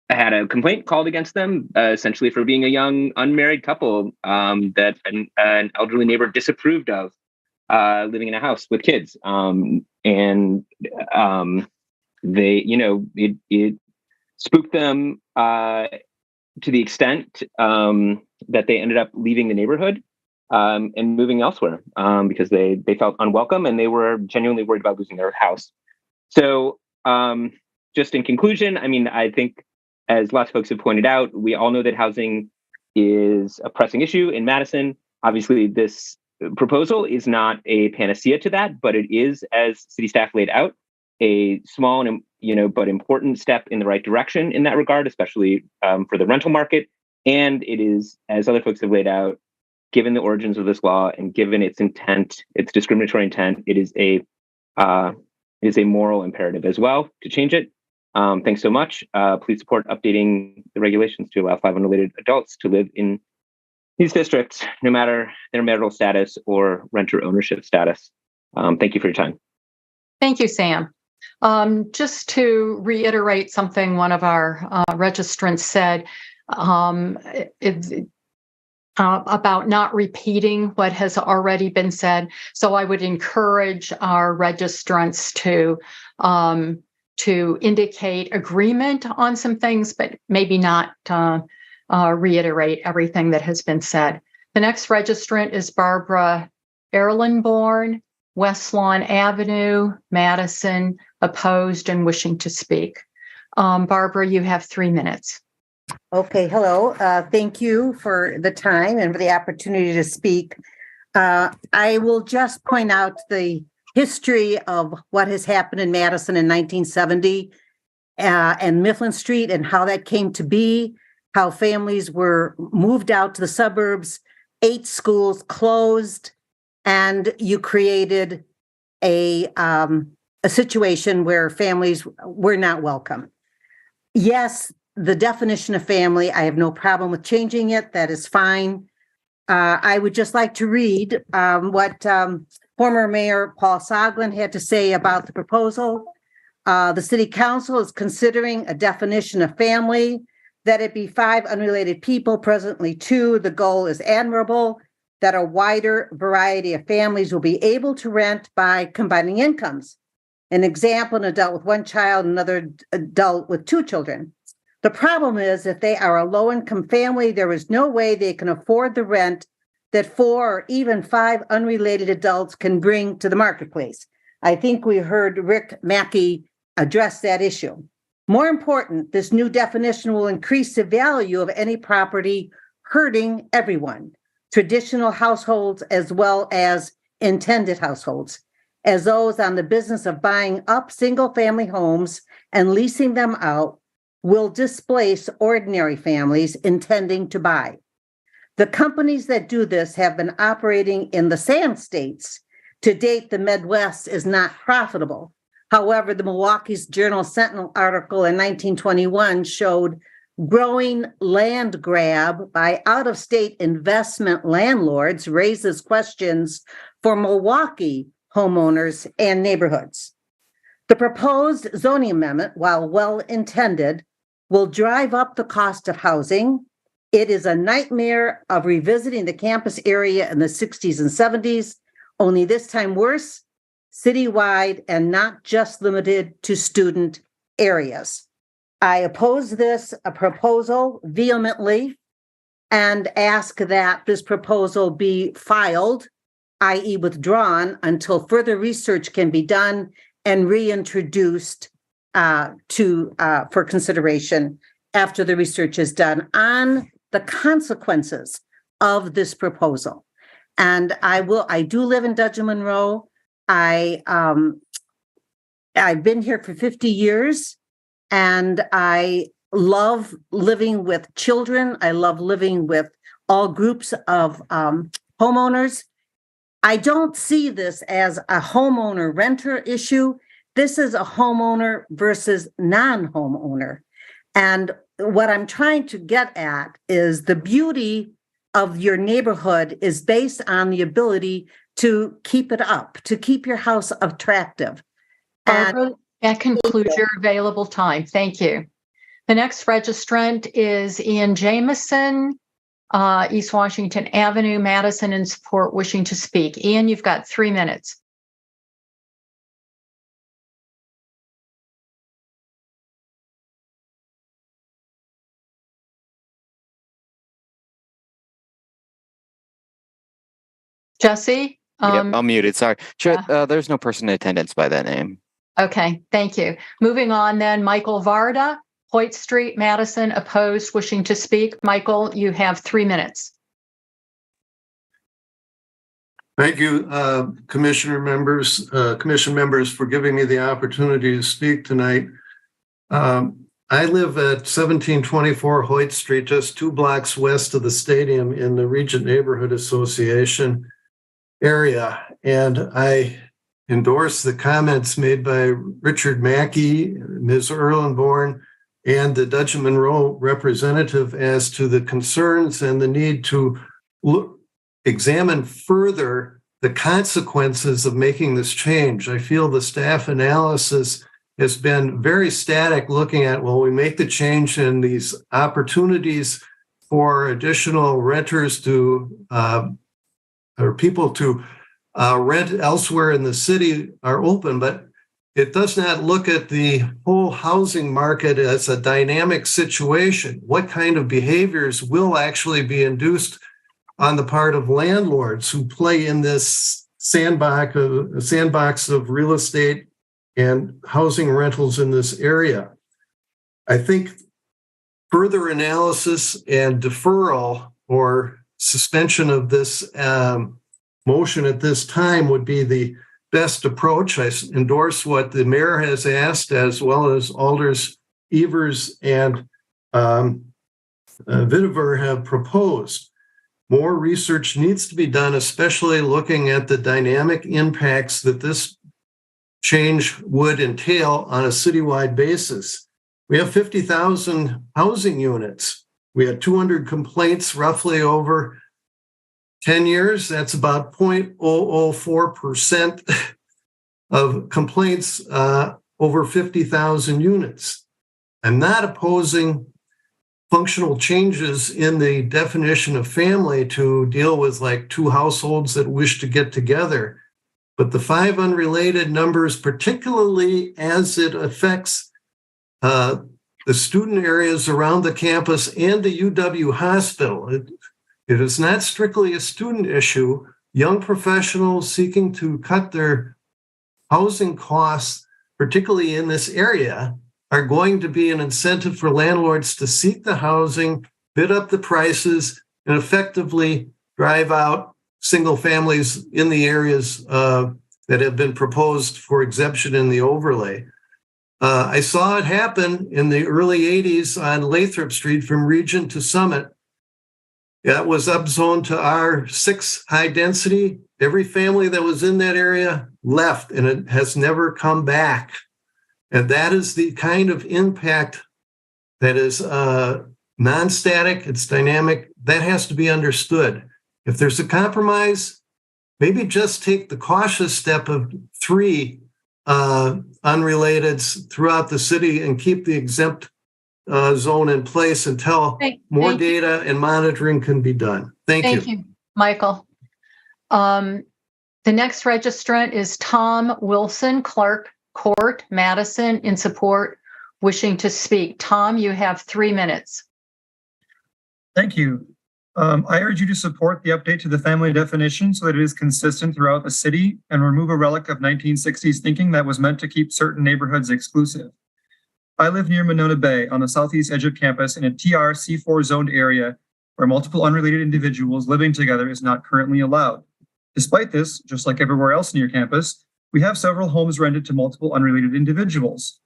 had a complaint called against them, essentially for being a young unmarried couple that an elderly neighbor disapproved of living in a house with kids. They, it spooked them to the extent that they ended up leaving the neighborhood and moving elsewhere because they felt unwelcome and they were genuinely worried about losing their house. So just in conclusion, I mean, I think as lots of folks have pointed out, we all know that housing is a pressing issue in Madison. Obviously, this proposal is not a panacea to that, but it is, as city staff laid out, a small and but important step in the right direction in that regard, especially for the rental market. And it is, as other folks have laid out, given the origins of this law and given its intent, its discriminatory intent, it is a moral imperative as well to change it. Thanks so much. Please support updating the regulations to allow 5 unrelated adults to live in these districts, no matter their marital status or renter ownership status. Thank you for your time. Thank you, Sam. Just to reiterate something one of our registrants said about not repeating what has already been said. So I would encourage our registrants to indicate agreement on some things, but maybe not reiterate everything that has been said. The next registrant is Barbara Erlenborn, West Lawn Avenue, Madison, opposed and wishing to speak. Barbara, you have 3 minutes. Okay, hello. Thank you for the time and for the opportunity to speak. I will just point out the history of what has happened in Madison in 1970 and Mifflin Street and how that came to be, how families were moved out to the suburbs, 8 schools closed, and you created a situation where families were not welcome. Yes, the definition of family, I have no problem with changing it. That is fine. I would just like to read what former Mayor Paul Soglin had to say about the proposal. The City Council is considering a definition of family, that it be 5 unrelated people, presently 2. The goal is admirable, that a wider variety of families will be able to rent by combining incomes. An example, an adult with 1 child, another adult with 2 children. The problem is if they are a low-income family, there is no way they can afford the rent that 4 or even 5 unrelated adults can bring to the marketplace. I think we heard Rick Mackey address that issue. More important, this new definition will increase the value of any property, hurting everyone, traditional households as well as intended households, as those on the business of buying up single-family homes and leasing them out will displace ordinary families intending to buy. The companies that do this have been operating in the sand states. To date, the Midwest is not profitable. However, the Milwaukee's Journal Sentinel article in 1921 showed growing land grab by out-of-state investment landlords raises questions for Milwaukee homeowners and neighborhoods. The proposed zoning amendment, while well-intended, will drive up the cost of housing. It is a nightmare of revisiting the campus area in the 60s and 70s, only this time worse, citywide and not just limited to student areas. I oppose this proposal vehemently and ask that this proposal be filed, i.e. withdrawn, until further research can be done and reintroduced for consideration after the research is done on the consequences of this proposal. And I do live in Dudgeon Monroe. I've been here for 50 years and I love living with children. I love living with all groups of homeowners. I don't see this as a homeowner renter issue. This is a homeowner versus non-homeowner. And what I'm trying to get at is the beauty of your neighborhood is based on the ability to keep it up, to keep your house attractive. Barbara, that concludes your available time. Thank you. The next registrant is Ian Jameson, East Washington Avenue, Madison, in support, wishing to speak. Ian, you've got 3 minutes. Jesse? Yep, I'm muted. Sorry. Chair, there's no person in attendance by that name. Okay, thank you. Moving on then, Michael Varda, Hoyt Street, Madison, opposed, wishing to speak. Michael, you have 3 minutes. Thank you, commission members, for giving me the opportunity to speak tonight. I live at 1724 Hoyt Street, just 2 blocks west of the stadium in the Regent Neighborhood Association area. And I endorse the comments made by Richard Mackey, Ms. Erlenborn, and the Dutch and Monroe representative as to the concerns and the need to examine further the consequences of making this change. I feel the staff analysis has been very static, looking at, well, we make the change and these opportunities for additional renters to or people to rent elsewhere in the city are open, but it does not look at the whole housing market as a dynamic situation. What kind of behaviors will actually be induced on the part of landlords who play in this sandbox of real estate and housing rentals in this area? I think further analysis and deferral or suspension of this motion at this time would be the best approach. I endorse what the mayor has asked, as well as Alders Evers and Vitiver have proposed. More research needs to be done, especially looking at the dynamic impacts that this change would entail on a citywide basis. We have 50,000 housing units. We had 200 complaints roughly over 10 years. That's about 0.004% of complaints over 50,000 units. I'm not opposing functional changes in the definition of family to deal with like 2 households that wish to get together. But the 5 unrelated numbers, particularly as it affects the student areas around the campus and the UW hospital, it is not strictly a student issue. Young professionals seeking to cut their housing costs, particularly in this area, are going to be an incentive for landlords to seek the housing, bid up the prices, and effectively drive out single families in the areas that have been proposed for exemption in the overlay. I saw it happen in the early 80s on Lathrop Street from Regent to Summit. That was upzoned to R6 high density. Every family that was in that area left, and it has never come back. And that is the kind of impact that is non-static, it's dynamic. That has to be understood. If there's a compromise, maybe just take the cautious step of 3 unrelateds throughout the city and keep the exempt zone in place until more data and monitoring can be done. Thank you, Michael. The next registrant is Tom Wilson, Clark Court, Madison, in support, wishing to speak. Tom, you have 3 minutes. Thank you. I urge you to support the update to the family definition so that it is consistent throughout the city and remove a relic of 1960s thinking that was meant to keep certain neighborhoods exclusive. I live near Monona Bay on the southeast edge of campus in a TR C4 zoned area where multiple unrelated individuals living together is not currently allowed. Despite this, just like everywhere else near campus, we have several homes rented to multiple unrelated individuals.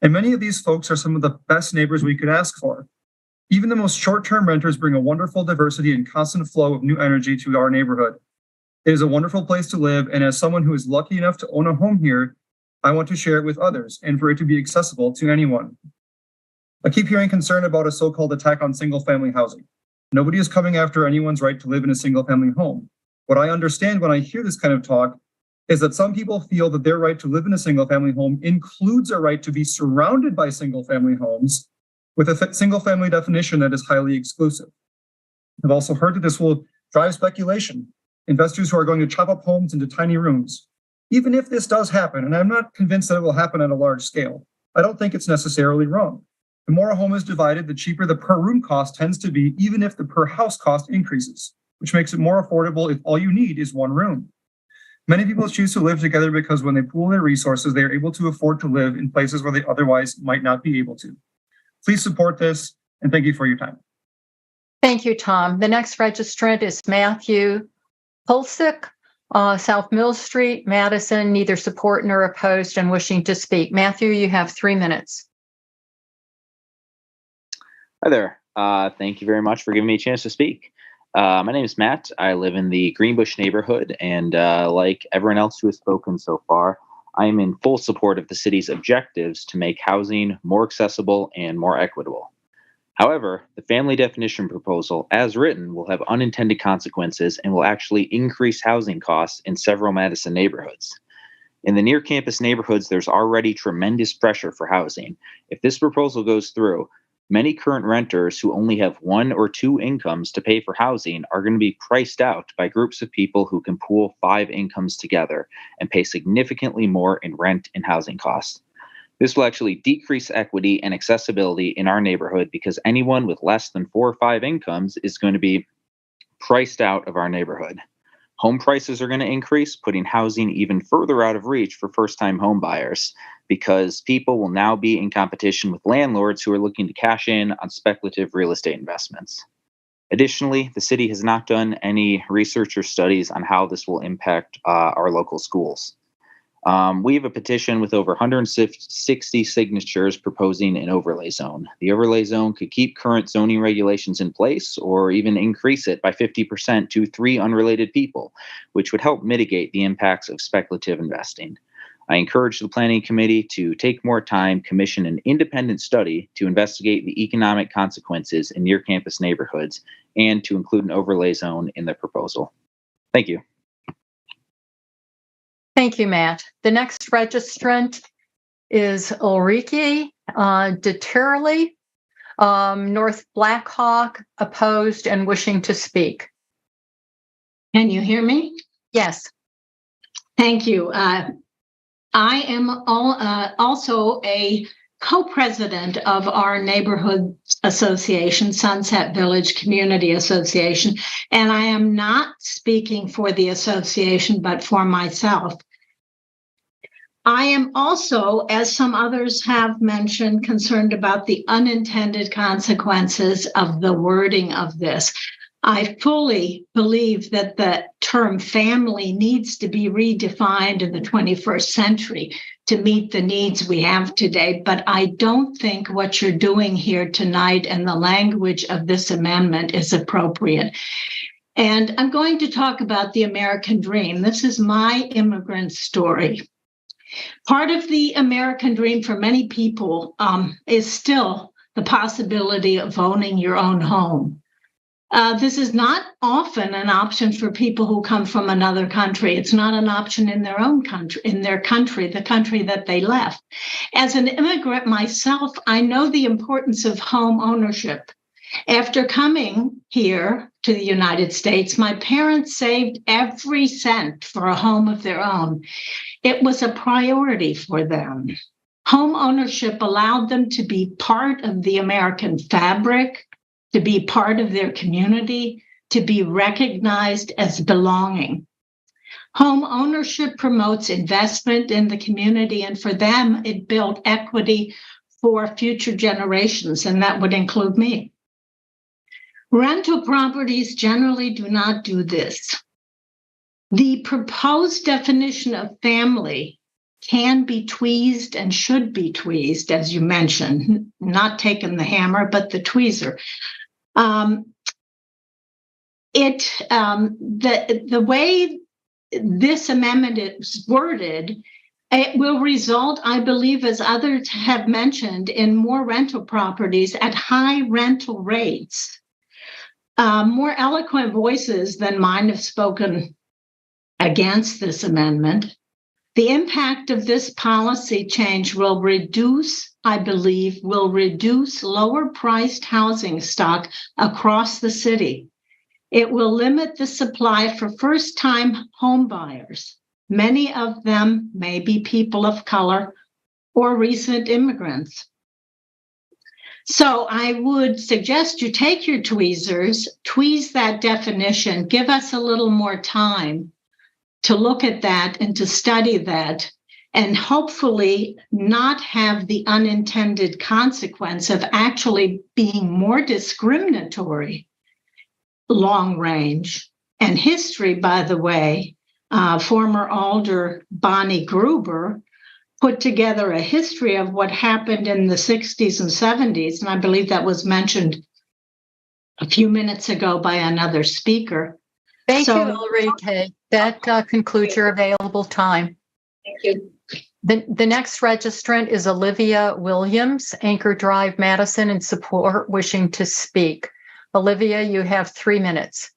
And many of these folks are some of the best neighbors we could ask for. Even the most short-term renters bring a wonderful diversity and constant flow of new energy to our neighborhood. It is a wonderful place to live, and as someone who is lucky enough to own a home here, I want to share it with others and for it to be accessible to anyone. I keep hearing concern about a so-called attack on single-family housing. Nobody is coming after anyone's right to live in a single-family home. What I understand when I hear this kind of talk is that some people feel that their right to live in a single-family home includes a right to be surrounded by single-family homes, with a single-family definition that is highly exclusive. I've also heard that this will drive speculation, investors who are going to chop up homes into tiny rooms. Even if this does happen, and I'm not convinced that it will happen at a large scale, I don't think it's necessarily wrong. The more a home is divided, the cheaper the per room cost tends to be, even if the per house cost increases, which makes it more affordable if all you need is one room. Many people choose to live together because when they pool their resources, they are able to afford to live in places where they otherwise might not be able to. Please support this, and thank you for your time. Thank you, Tom. The next registrant is Matthew Pulsick, South Mill Street, Madison, neither support nor opposed and wishing to speak. Matthew, you have 3 minutes. Hi there. Thank you very much for giving me a chance to speak. My name is Matt. I live in the Greenbush neighborhood, and like everyone else who has spoken so far, I am in full support of the city's objectives to make housing more accessible and more equitable. However, the family definition proposal, as written, will have unintended consequences and will actually increase housing costs in several Madison neighborhoods. In the near campus neighborhoods, there's already tremendous pressure for housing. If this proposal goes through, many current renters who only have 1 or 2 incomes to pay for housing are going to be priced out by groups of people who can pool 5 incomes together and pay significantly more in rent and housing costs. This will actually decrease equity and accessibility in our neighborhood because anyone with less than 4 or 5 incomes is going to be priced out of our neighborhood. Home prices are going to increase, putting housing even further out of reach for first-time home buyers because people will now be in competition with landlords who are looking to cash in on speculative real estate investments. Additionally, the city has not done any research or studies on how this will impact our local schools. We have a petition with over 160 signatures proposing an overlay zone. The overlay zone could keep current zoning regulations in place or even increase it by 50% to 3 unrelated people, which would help mitigate the impacts of speculative investing. I encourage the Planning Committee to take more time, commission an independent study to investigate the economic consequences in near campus neighborhoods, and to include an overlay zone in the proposal. Thank you. Thank you, Matt. The next registrant is Ulrike Deterley, North Blackhawk, opposed and wishing to speak. Can you hear me? Yes. Thank you. I am also a co-president of our neighborhood association, Sunset Village Community Association, and I am not speaking for the association, but for myself. I am also, as some others have mentioned, concerned about the unintended consequences of the wording of this. I fully believe that the term family needs to be redefined in the 21st century to meet the needs we have today, but I don't think what you're doing here tonight and the language of this amendment is appropriate. And I'm going to talk about the American dream. This is my immigrant story. Part of the American dream for many people is still the possibility of owning your own home. This is not often an option for people who come from another country. It's not an option in their own country, the country that they left. As an immigrant myself, I know the importance of home ownership. After coming here to the United States, my parents saved every cent for a home of their own. It was a priority for them. Home ownership allowed them to be part of the American fabric, to be part of their community, to be recognized as belonging. Home ownership promotes investment in the community, and for them, it built equity for future generations, and that would include me. Rental properties generally do not do this. The proposed definition of family can be tweezed and should be tweezed, as you mentioned, not taking the hammer, but the tweezer. The way this amendment is worded, it will result, I believe, as others have mentioned, in more rental properties at high rental rates. More eloquent voices than mine have spoken against this amendment. The impact of this policy change will reduce lower priced housing stock across the city. It will limit the supply for first-time home buyers. Many of them may be people of color or recent immigrants. So I would suggest you take your tweezers, tweeze that definition, give us a little more time to look at that and to study that, and hopefully not have the unintended consequence of actually being more discriminatory long range. And history, by the way, former Alder Bonnie Gruber put together a history of what happened in the 60s and 70s, and I believe that was mentioned a few minutes ago by another speaker. Thank you, Ulrike. That concludes your available time. Thank you. The next registrant is Olivia Williams, Anchor Drive, Madison, in support, wishing to speak. Olivia, you have 3 minutes.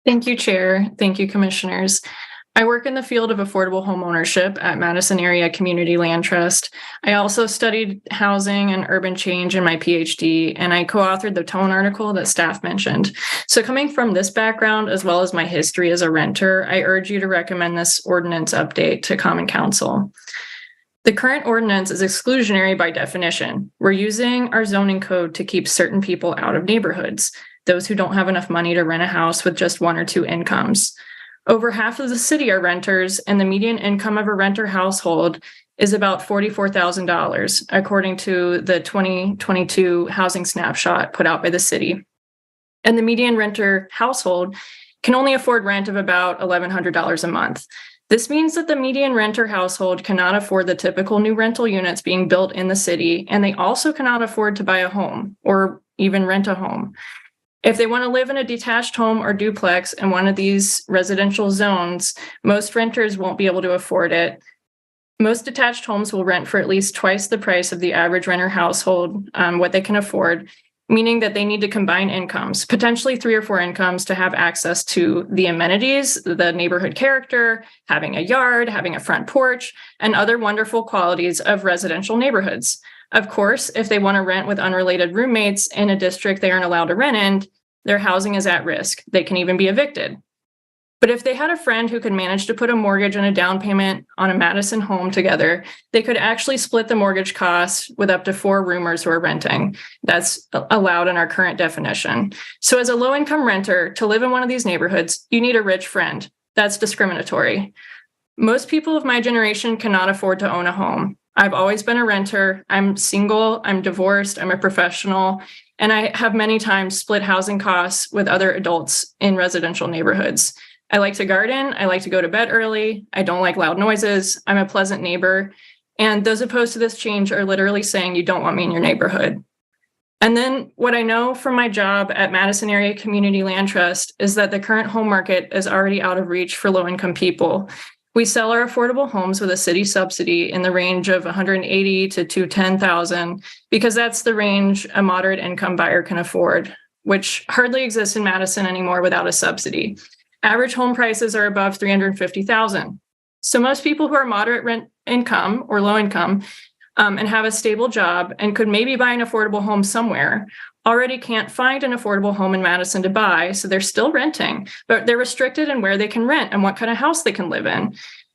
Thank you, Chair. Thank you, Commissioners. I work in the field of affordable home ownership at Madison Area Community Land Trust. I also studied housing and urban change in my PhD, and I co-authored the Tone article that staff mentioned. So coming from this background, as well as my history as a renter, I urge you to recommend this ordinance update to Common Council. The current ordinance is exclusionary by definition. We're using our zoning code to keep certain people out of neighborhoods, those who don't have enough money to rent a house with just 1 or 2 incomes. Over half of the city are renters, and the median income of a renter household is about $44,000, according to the 2022 housing snapshot put out by the city. And the median renter household can only afford rent of about $1,100 a month. This means that the median renter household cannot afford the typical new rental units being built in the city, and they also cannot afford to buy a home or even rent a home. If they want to live in a detached home or duplex in one of these residential zones, most renters won't be able to afford it. Most detached homes will rent for at least twice the price of the average renter household, what they can afford, meaning that they need to combine incomes, potentially 3 or 4 incomes, to have access to the amenities, the neighborhood character, having a yard, having a front porch, and other wonderful qualities of residential neighborhoods. Of course, if they want to rent with unrelated roommates in a district they aren't allowed to rent in, their housing is at risk. They can even be evicted. But if they had a friend who could manage to put a mortgage and a down payment on a Madison home together, they could actually split the mortgage costs with up to 4 roomers who are renting. That's allowed in our current definition. So as a low-income renter, to live in one of these neighborhoods, you need a rich friend. That's discriminatory. Most people of my generation cannot afford to own a home. I've always been a renter. I'm single, I'm divorced, I'm a professional, and I have many times split housing costs with other adults in residential neighborhoods. I like to garden. I like to go to bed early. I don't like loud noises. I'm a pleasant neighbor. And those opposed to this change are literally saying you don't want me in your neighborhood. And then what I know from my job at Madison Area Community Land Trust is that the current home market is already out of reach for low-income people. We sell our affordable homes with a city subsidy in the range of $180,000 to $210,000 because that's the range a moderate income buyer can afford, which hardly exists in Madison anymore without a subsidy. Average home prices are above $350,000. So most people who are moderate rent income or low income and have a stable job and could maybe buy an affordable home somewhere already can't find an affordable home in Madison to buy, so they're still renting, but they're restricted in where they can rent and what kind of house they can live in.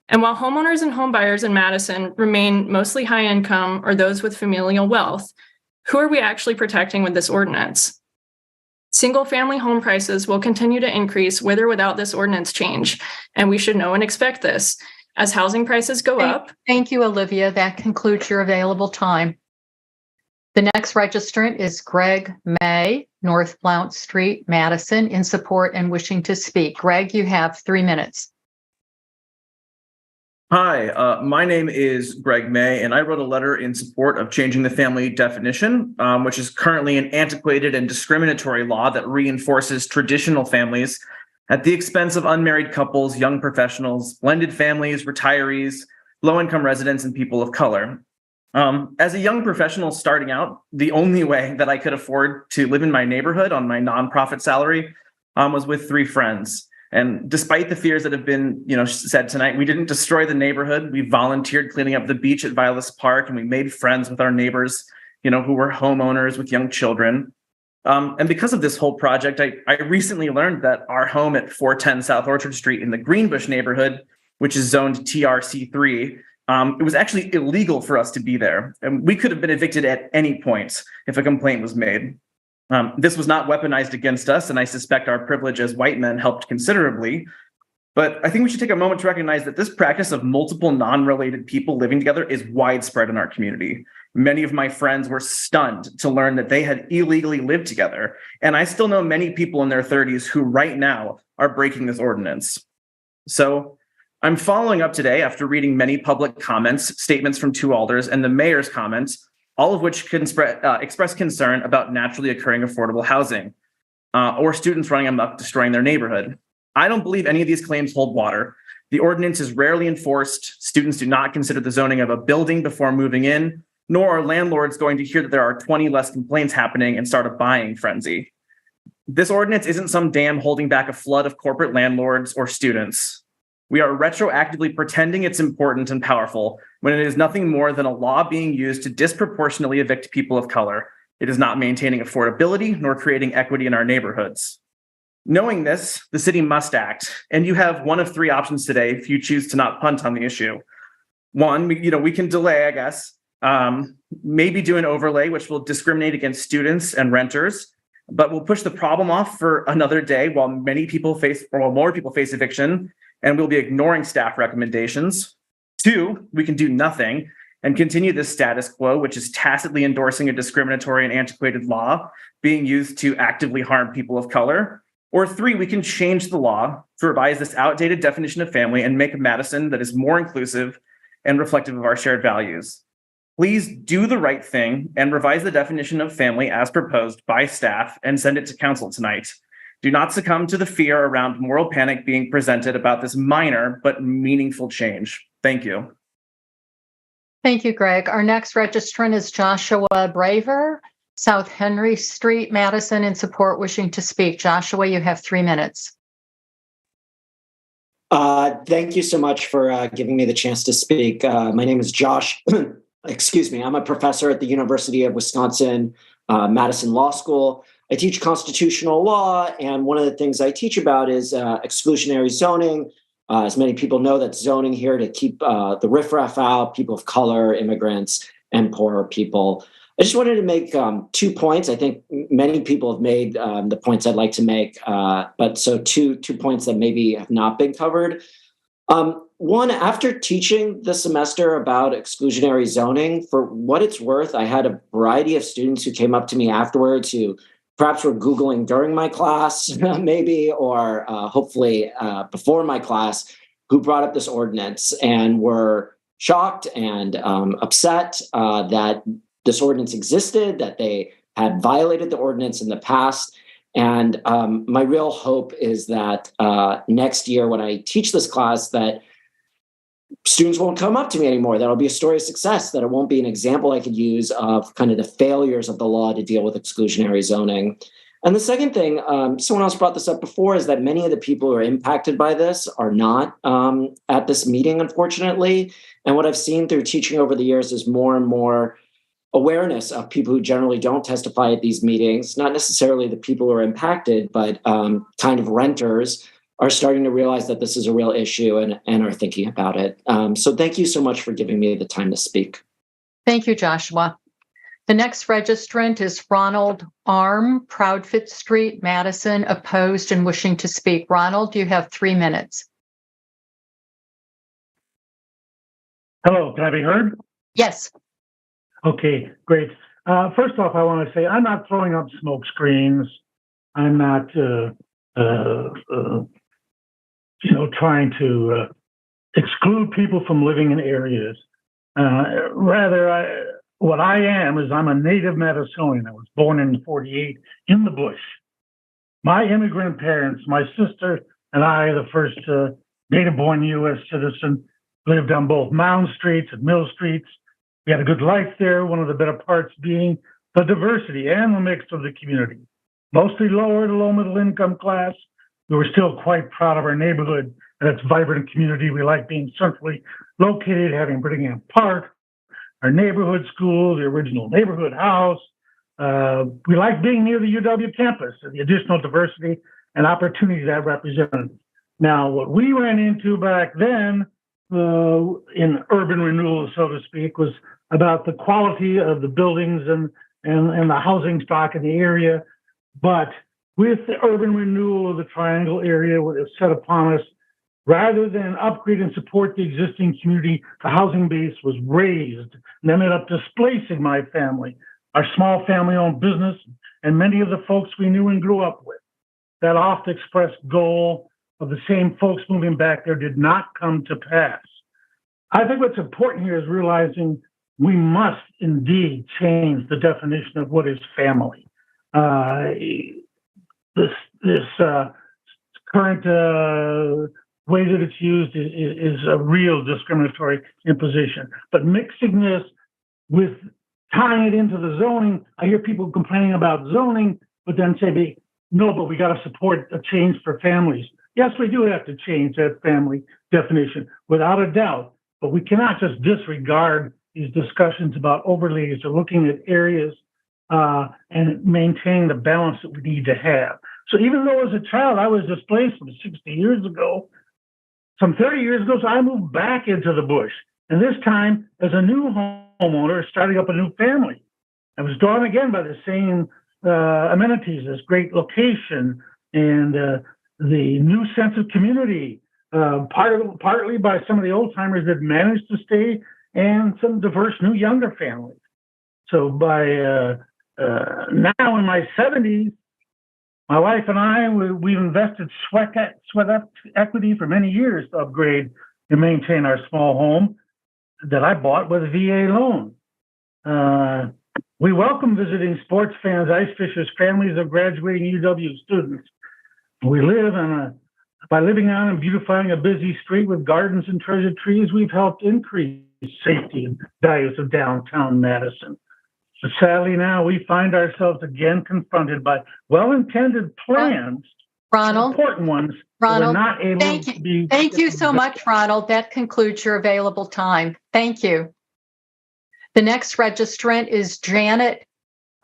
And while homeowners and home buyers in Madison remain mostly high income or those with familial wealth, who are we actually protecting with this ordinance? Single-family home prices will continue to increase with or without this ordinance change, and we should know and expect this. As housing prices go up. Thank you, Olivia. That concludes your available time. The next registrant is Greg May, North Blount Street, Madison, in support and wishing to speak. Greg, you have 3 minutes. Hi, my name is Greg May, and I wrote a letter in support of changing the family definition, which is currently an antiquated and discriminatory law that reinforces traditional families at the expense of unmarried couples, young professionals, blended families, retirees, low-income residents, and people of color. As a young professional starting out, the only way that I could afford to live in my neighborhood on my nonprofit salary was with 3 friends. And despite the fears that have been, said tonight, we didn't destroy the neighborhood. We volunteered cleaning up the beach at Violas Park, and we made friends with our neighbors, who were homeowners with young children. And because of this whole project, I recently learned that our home at 410 South Orchard Street in the Greenbush neighborhood, which is zoned TRC3, it was actually illegal for us to be there. And we could have been evicted at any point if a complaint was made. This was not weaponized against us, and I suspect our privilege as white men helped considerably. But I think we should take a moment to recognize that this practice of multiple non-related people living together is widespread in our community. Many of my friends were stunned to learn that they had illegally lived together. And I still know many people in their 30s who right now are breaking this ordinance. So I'm following up today after reading many public comments, statements from two alders, and the mayor's comments, all of which can express concern about naturally occurring affordable housing or students running amok, destroying their neighborhood. I don't believe any of these claims hold water. The ordinance is rarely enforced. Students do not consider the zoning of a building before moving in, nor are landlords going to hear that there are 20 less complaints happening and start a buying frenzy. This ordinance isn't some dam holding back a flood of corporate landlords or students. We are retroactively pretending it's important and powerful when it is nothing more than a law being used to disproportionately evict people of color. It is not maintaining affordability nor creating equity in our neighborhoods. Knowing this, the city must act, and you have one of three options today if you choose to not punt on the issue. One, we can delay, I guess, maybe do an overlay, which will discriminate against students and renters, but we'll push the problem off for another day while more people face eviction, and we'll be ignoring staff recommendations. Two, we can do nothing and continue this status quo, which is tacitly endorsing a discriminatory and antiquated law being used to actively harm people of color. Or three, we can change the law to revise this outdated definition of family and make a Madison that is more inclusive and reflective of our shared values. Please do the right thing and revise the definition of family as proposed by staff and send it to council tonight. Do not succumb to the fear around moral panic being presented about this minor but meaningful change. Thank you. Thank you, Greg. Our next registrant is Joshua Braver, South Henry Street, Madison, in support, wishing to speak. Joshua, you have 3 minutes. Thank you so much for giving me the chance to speak. My name is Josh. Excuse me. I'm a professor at the University of Wisconsin, Madison Law School. I teach constitutional law, and one of the things I teach about is exclusionary zoning. As many people know, that's zoning here to keep the riffraff out, people of color, immigrants, and poorer people. I just wanted to make 2 points. I think many people have made the points I'd like to make, but so two points that maybe have not been covered. One, after teaching this semester about exclusionary zoning, for what it's worth, I had a variety of students who came up to me afterwards who perhaps were Googling during my class, maybe, or hopefully before my class, who brought up this ordinance and were shocked and upset that this ordinance existed, that they had violated the ordinance in the past. And my real hope is that next year when I teach this class, that students won't come up to me anymore. That'll be a story of success, that it won't be an example I could use of kind of the failures of the law to deal with exclusionary zoning. And the second thing, someone else brought this up before, is that many of the people who are impacted by this are not at this meeting, unfortunately. And what I've seen through teaching over the years is more and more awareness of people who generally don't testify at these meetings, not necessarily the people who are impacted, but kind of renters are starting to realize that this is a real issue and are thinking about it. So thank you so much for giving me the time to speak. Thank you, Joshua. The next registrant is Ronald Arm, Proudfoot Street, Madison, opposed and wishing to speak. Ronald, you have 3 minutes. Hello, can I be heard? Yes. Okay, great. First off, I want to say I'm not throwing up smoke screens. I'm not, trying to exclude people from living in areas. Rather, what I am is I'm a native Madisonian. I was born in 48 in the bush. My immigrant parents, my sister and I, the first native-born U.S. citizen, lived on both Mound Streets and Mill Streets. We had a good life there, one of the better parts being the diversity and the mix of the community. Mostly lower to low middle income class, we were still quite proud of our neighborhood and its vibrant community. We like being centrally located, having Brittingham Park, our neighborhood school, the original neighborhood house. We like being near the UW campus and the additional diversity and opportunity that represented. Now, what we ran into back then in urban renewal, so to speak, was about the quality of the buildings and the housing stock in the area. But with the urban renewal of the Triangle area, what was set upon us, rather than upgrade and support the existing community, the housing base was raised and ended up displacing my family, our small family-owned business, and many of the folks we knew and grew up with. That oft-expressed goal of the same folks moving back there did not come to pass. I think what's important here is realizing we must indeed change the definition of what is family. This current way that it's used is a real discriminatory imposition. But mixing this with tying it into the zoning, I hear people complaining about zoning, but then say, no, but we got to support a change for families. Yes, we do have to change that family definition, without a doubt. But we cannot just disregard these discussions about overlays or looking at areas and maintain the balance that we need to have. So even though as a child I was displaced from 60 years ago, some 30 years ago, so I moved back into the bush. And this time as a new homeowner, starting up a new family. I was drawn again by the same amenities, this great location and the new sense of community, partly by some of the old timers that managed to stay and some diverse new younger families. So by now in my 70s, my wife and I, we've invested sweat equity for many years to upgrade and maintain our small home that I bought with a VA loan. We welcome visiting sports fans, ice fishers, families of graduating UW students. We live by living on and beautifying a busy street with gardens and treasured trees, we've helped increase safety and values of downtown Madison. But sadly now we find ourselves again confronted by well-intended plans, Ronald, important ones, Ronald, that we're not able to be. Thank you so much, Ronald. That concludes your available time. Thank you. The next registrant is Janet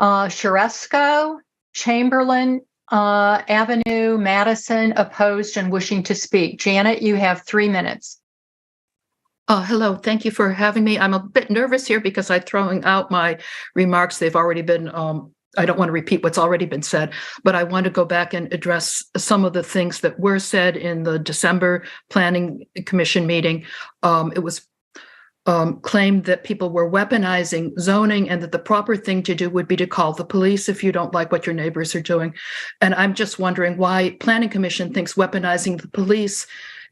Sharesco, Chamberlain Avenue, Madison, opposed and wishing to speak. Janet, you have 3 minutes. Hello, thank you for having me. I'm a bit nervous here because I'm throwing out my remarks. They've already been, I don't want to repeat what's already been said, but I want to go back and address some of the things that were said in the December Planning Commission meeting. It was claimed that people were weaponizing zoning and that the proper thing to do would be to call the police if you don't like what your neighbors are doing. And I'm just wondering why Planning Commission thinks weaponizing the police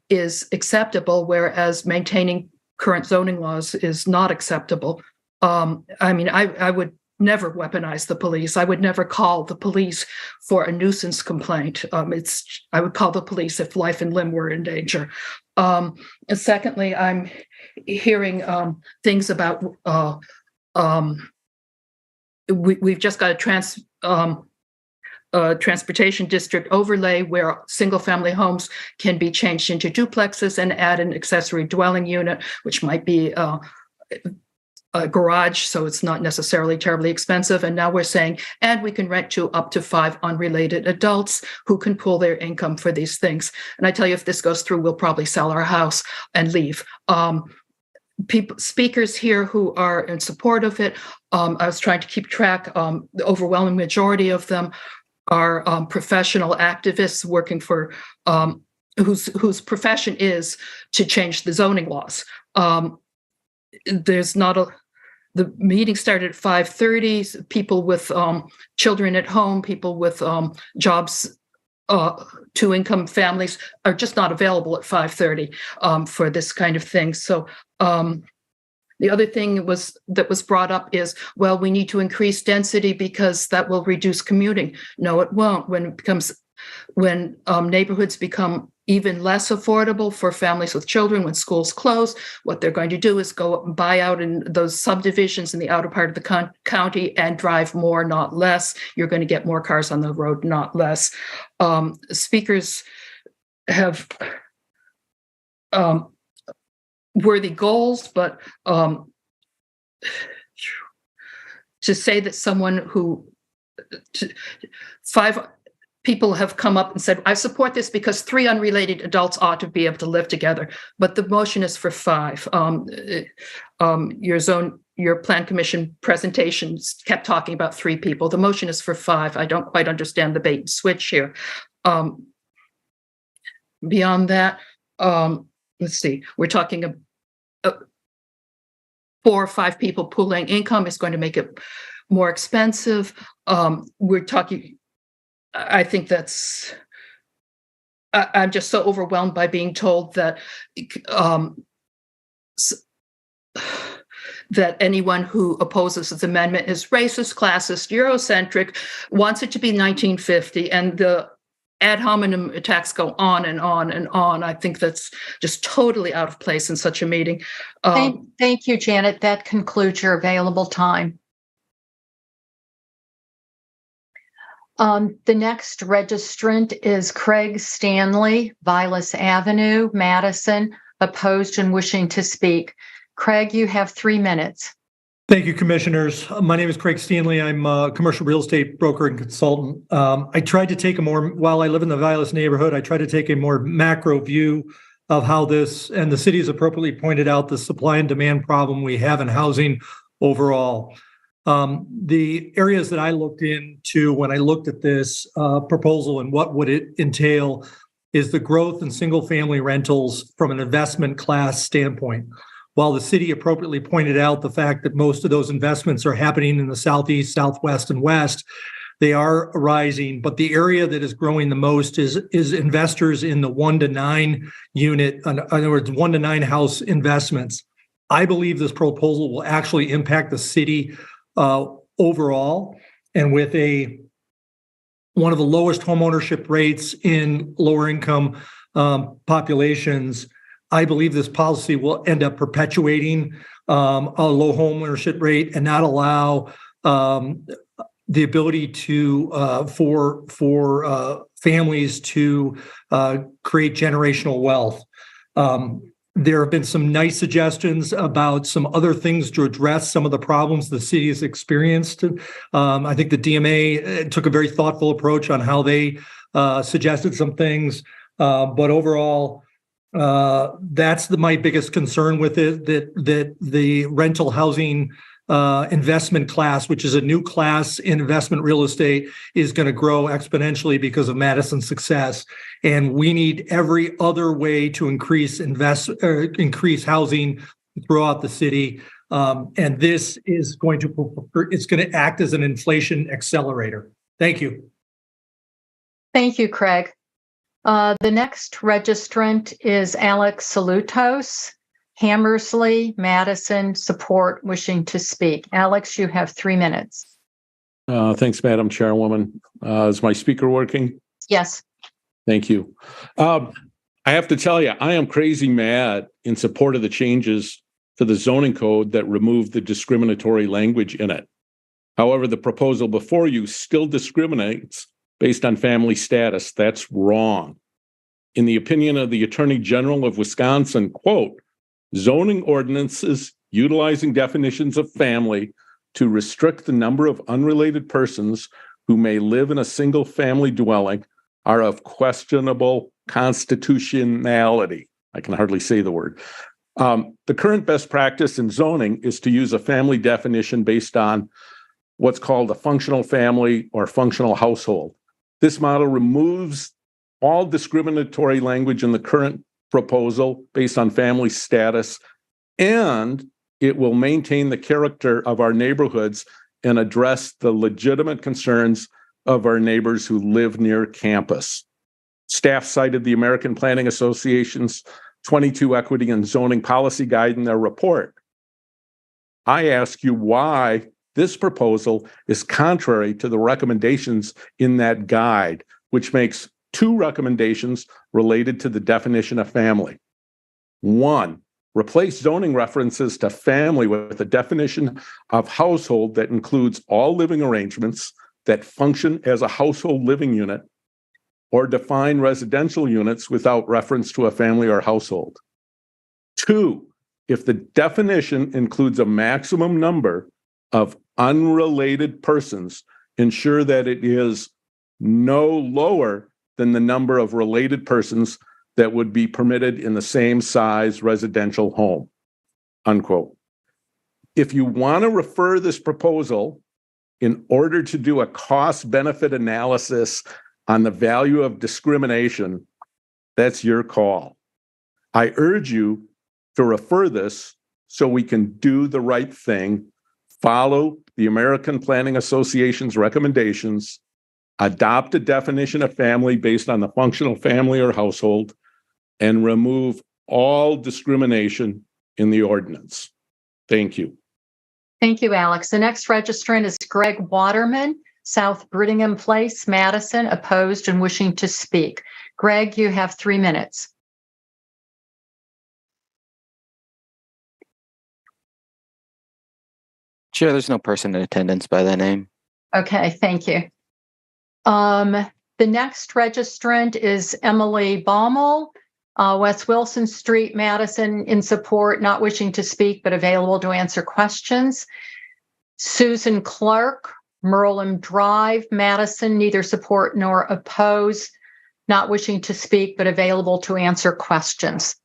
is acceptable, whereas maintaining current zoning laws is not acceptable. I mean, I would never weaponize the police. I would never call the police for a nuisance complaint. I would call the police if life and limb were in danger. And secondly, I'm hearing things about we've just got a transportation district overlay where single-family homes can be changed into duplexes and add an accessory dwelling unit, which might be a garage, so it's not necessarily terribly expensive. And now we're saying, and we can rent to up to 5 unrelated adults who can pool their income for these things. And I tell you, if this goes through, we'll probably sell our house and leave. Speakers here who are in support of it, I was trying to keep track, the overwhelming majority of them are professional activists working for, whose profession is to change the zoning laws. There's not the meeting started at 5:30. People with children at home, people with jobs, 2-income families are just not available at 5:30 for this kind of thing. So the other thing that was brought up is, well, we need to increase density because that will reduce commuting. No, it won't. When neighborhoods become even less affordable for families with children when schools close. What they're going to do is go and buy out in those subdivisions in the outer part of the county and drive more, not less. You're going to get more cars on the road, not less. Speakers have worthy goals, but to say that someone who 5 people have come up and said, I support this because 3 unrelated adults ought to be able to live together, but the motion is for 5. Your plan commission presentations kept talking about 3 people. The motion is for 5. I don't quite understand the bait and switch here. Beyond that, let's see, we're talking 4 or 5 people pooling income is going to make it more expensive. We're talking, I think that's, I'm just so overwhelmed by being told that that anyone who opposes this amendment is racist, classist, Eurocentric, wants it to be 1950, and the ad hominem attacks go on and on and on. I think that's just totally out of place in such a meeting. Thank you, Janet. That concludes your available time. The next registrant is Craig Stanley, Vilas Avenue, Madison, opposed and wishing to speak. Craig, you have 3 minutes. Thank you, commissioners. My name is Craig Stanley. I'm a commercial real estate broker and consultant. I tried to take while I live in the Vilas neighborhood, I tried to take a more macro view of how this, and the city has appropriately pointed out the supply and demand problem we have in housing overall. The areas that I looked into when I looked at this proposal and what would it entail is the growth in single family rentals from an investment class standpoint. While the city appropriately pointed out the fact that most of those investments are happening in the Southeast, Southwest, and West, they are rising, but the area that is growing the most is investors in the 1 to 9 unit, in other words, 1 to 9 house investments. I believe this proposal will actually impact the city overall, and with one of the lowest homeownership rates in lower income populations, I believe this policy will end up perpetuating a low homeownership rate and not allow the ability to for families to create generational wealth. There have been some nice suggestions about some other things to address some of the problems the city has experienced. I think the DMA took a very thoughtful approach on how they suggested some things, but overall, that's my biggest concern with it, that the rental housing investment class, which is a new class in investment real estate, is going to grow exponentially because of Madison's success. And we need every other way to increase housing throughout the city. And this is going to act as an inflation accelerator. Thank you. Thank you, Craig. The next registrant is Alex Salutos, Hammersley, Madison, support, wishing to speak. Alex, you have 3 minutes. Thanks, Madam Chairwoman. Is my speaker working? Yes. Thank you. I have to tell you, I am crazy mad in support of the changes to the zoning code that remove the discriminatory language in it. However, the proposal before you still discriminates based on family status. That's wrong. In the opinion of the Attorney General of Wisconsin, quote, zoning ordinances utilizing definitions of family to restrict the number of unrelated persons who may live in a single family dwelling are of questionable constitutionality. I can hardly say the word. The current best practice in zoning is to use a family definition based on what's called a functional family or functional household. This model removes all discriminatory language in the current proposal based on family status, and it will maintain the character of our neighborhoods and address the legitimate concerns of our neighbors who live near campus. Staff cited the American Planning Association's 22 Equity and Zoning Policy Guide in their report. I ask you why this proposal is contrary to the recommendations in that guide, which makes two recommendations related to the definition of family. One, replace zoning references to family with a definition of household that includes all living arrangements that function as a household living unit, or define residential units without reference to a family or household. Two, if the definition includes a maximum number of unrelated persons, ensure that it is no lower than the number of related persons that would be permitted in the same size residential home, unquote. If you want to refer this proposal in order to do a cost-benefit analysis on the value of discrimination, that's your call. I urge you to refer this so we can do the right thing, follow the American Planning Association's recommendations, adopt a definition of family based on the functional family or household, and remove all discrimination in the ordinance. Thank you. Thank you, Alex. The next registrant is Greg Waterman, South Brittingham Place, Madison, opposed and wishing to speak. Greg, you have 3 minutes. Chair, there's no person in attendance by that name. Okay, thank you. The next registrant is Emily Baumel, West Wilson Street, Madison, in support, not wishing to speak, but available to answer questions. Susan Clark, Merlin Drive, Madison, neither support nor oppose, not wishing to speak, but available to answer questions.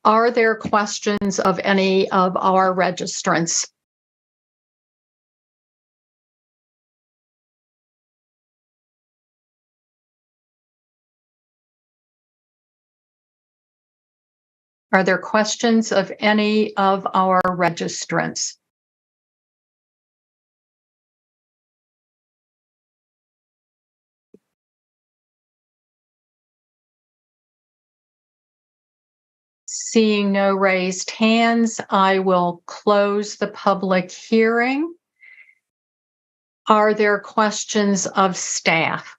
Are there questions of any of our registrants? Are there questions of any of our registrants? Seeing no raised hands, I will close the public hearing. Are there questions of staff?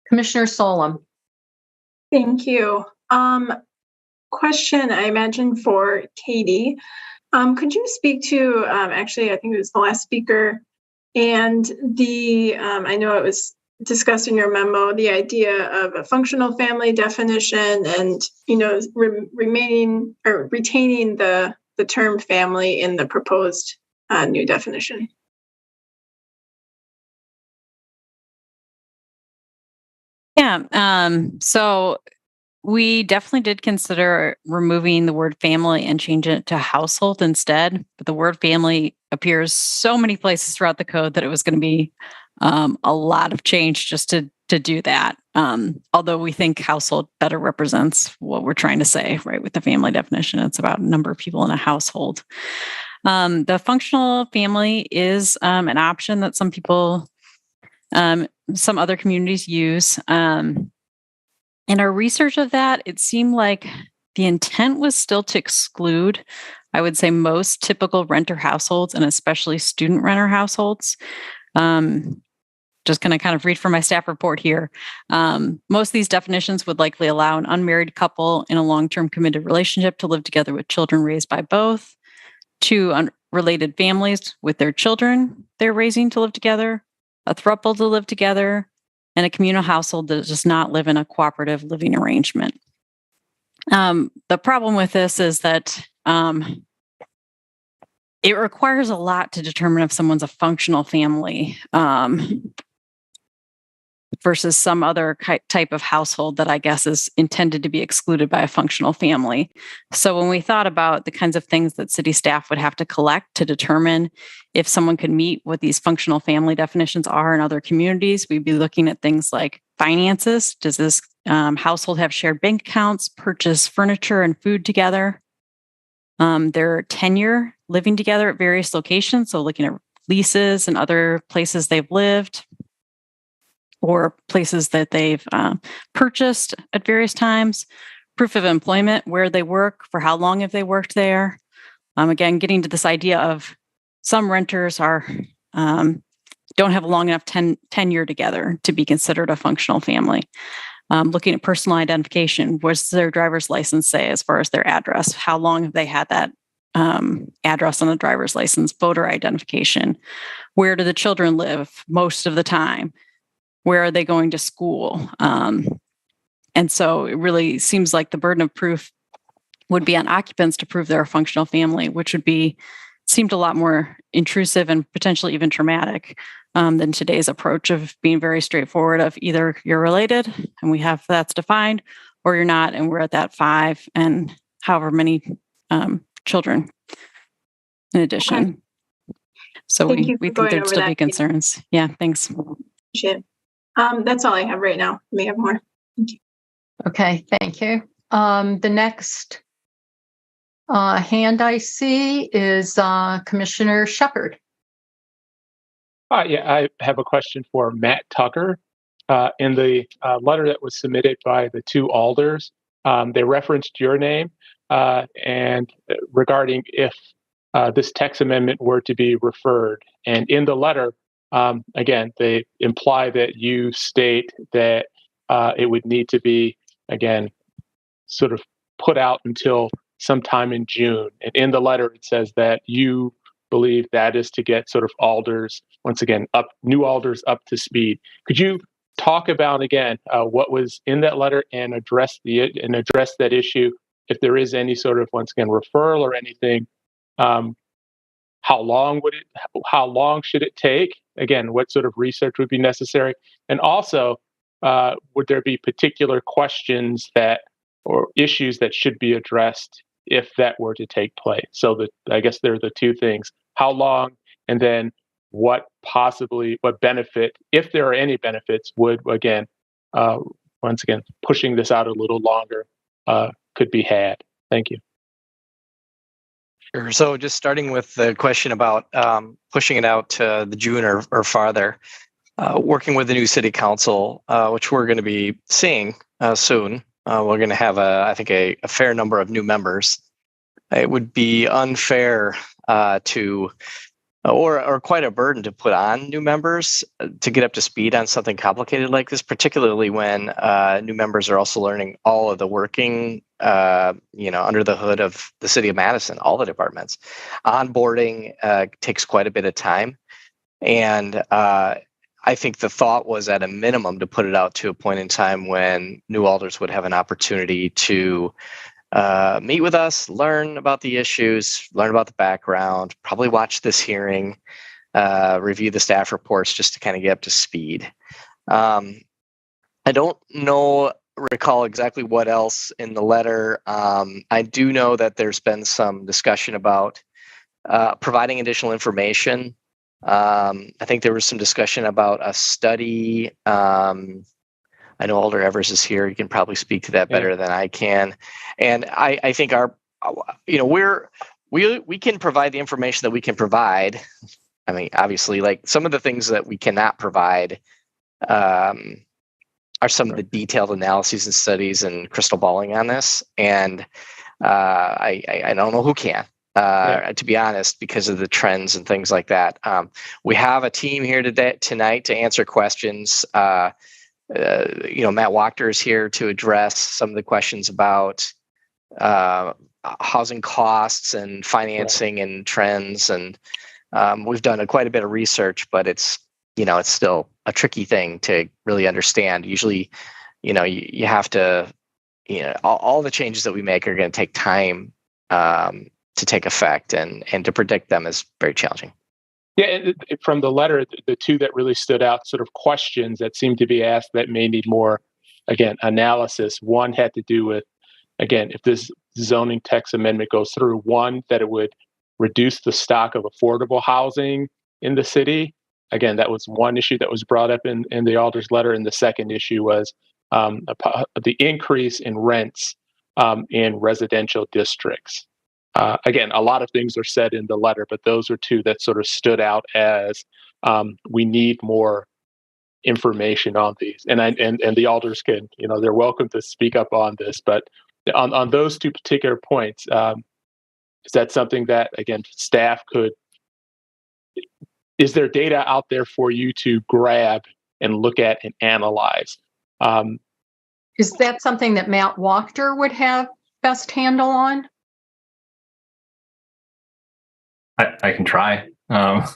Commissioner Solem. Thank you. Question, I imagine, for Katie. Could you speak to, actually, I think it was the last speaker, and the, I know it was discussed in your memo, the idea of a functional family definition and, you know, retaining the term family in the proposed new definition. Yeah, so we definitely did consider removing the word family and change it to household instead. But the word family appears so many places throughout the code that it was going to be a lot of change just to do that. Although we think household better represents what we're trying to say, right? With the family definition, it's about a number of people in a household. The functional family is an option that some people, some other communities use. In our research of that, it seemed like the intent was still to exclude, I would say, most typical renter households and especially student renter households. Just going to kind of read from my staff report here. Most of these definitions would likely allow an unmarried couple in a long-term committed relationship to live together with children raised by both, two unrelated families with their children they're raising to live together, a throuple to live together, and a communal household that does not live in a cooperative living arrangement. The problem with this is that it requires a lot to determine if someone's a functional family versus some other type of household that I guess is intended to be excluded by a functional family. So when we thought about the kinds of things that city staff would have to collect to determine if someone could meet what these functional family definitions are in other communities, we'd be looking at things like finances. Does this household have shared bank accounts, purchase furniture and food together? Their tenure living together at various locations, so looking at leases and other places they've lived. or places that they've purchased at various times, proof of employment, where they work, for how long have they worked there. Again, getting to this idea of some renters are don't have a long enough tenure together to be considered a functional family. Looking at personal identification, what does their driver's license say as far as their address? How long have they had that address on the driver's license? Voter identification. Where do the children live most of the time? Where are they going to school? And so it really seems like the burden of proof would be on occupants to prove they're a functional family, which seemed a lot more intrusive and potentially even traumatic than today's approach of being very straightforward of either you're related and we have that's defined, or you're not and we're at that 5 and however many children in addition. Okay. So we think there'd still be concerns. Yeah, thanks. Appreciate it. That's all I have right now. We have more. Thank you. Okay, thank you. The next hand I see is Commissioner Shepard. Yeah, I have a question for Matt Tucker. In the letter that was submitted by the 2 alders, they referenced your name and regarding if this text amendment were to be referred. And in the letter, again, they imply that you state that it would need to be, again, sort of put out until sometime in June. And in the letter, it says that you believe that is to get sort of alders, once again, new alders up to speed. Could you talk about, again, what was in that letter and address that issue? If there is any sort of, once again, referral or anything, how long should it take? Again, what sort of research would be necessary? And also, would there be particular questions or issues that should be addressed if that were to take place? So I guess there are the 2 things: how long, and then what benefit, if there are any benefits, would once again pushing this out a little longer could be had. Thank you. Sure. So just starting with the question about pushing it out to the June or farther, working with the new city council, which we're going to be seeing soon. We're going to have, I think, a fair number of new members. It would be unfair or quite a burden to put on new members to get up to speed on something complicated like this, particularly when new members are also learning all of the working, under the hood of the city of Madison, all the departments. Onboarding takes quite a bit of time. And I think the thought was at a minimum to put it out to a point in time when new alders would have an opportunity to meet with us, learn about the issues, learn about the background, probably watch this hearing, review the staff reports just to kind of get up to speed. I don't recall exactly what else in the letter. I do know that there's been some discussion about providing additional information. I think there was some discussion about a study. I know Alder Evers is here. You can probably speak to that better than I can. And I think we can provide the information that we can provide. I mean, obviously, like some of the things that we cannot provide are some of the detailed analyses and studies and crystal balling on this. And I don't know who can. To be honest, because of the trends and things like that. We have a team here tonight to answer questions. Matt Wachter is here to address some of the questions about housing costs and financing and trends. And we've done quite a bit of research, but it's still a tricky thing to really understand. Usually, you have to, all the changes that we make are going to take time to take effect, and to predict them is very challenging. Yeah, from the letter, the 2 that really stood out, sort of questions that seem to be asked that may need more, again, analysis. One had to do with, again, if this zoning text amendment goes through, one, that it would reduce the stock of affordable housing in the city. Again, that was one issue that was brought up in the alder's letter. And the second issue was the increase in rents in residential districts. Again, a lot of things are said in the letter, but those are 2 that sort of stood out as we need more information on these. And the alders can, they're welcome to speak up on this. But on those two particular points, is that something that, again, staff could? Is there data out there for you to grab and look at and analyze? Is that something that Matt Wachter would have best handle on? I can try. I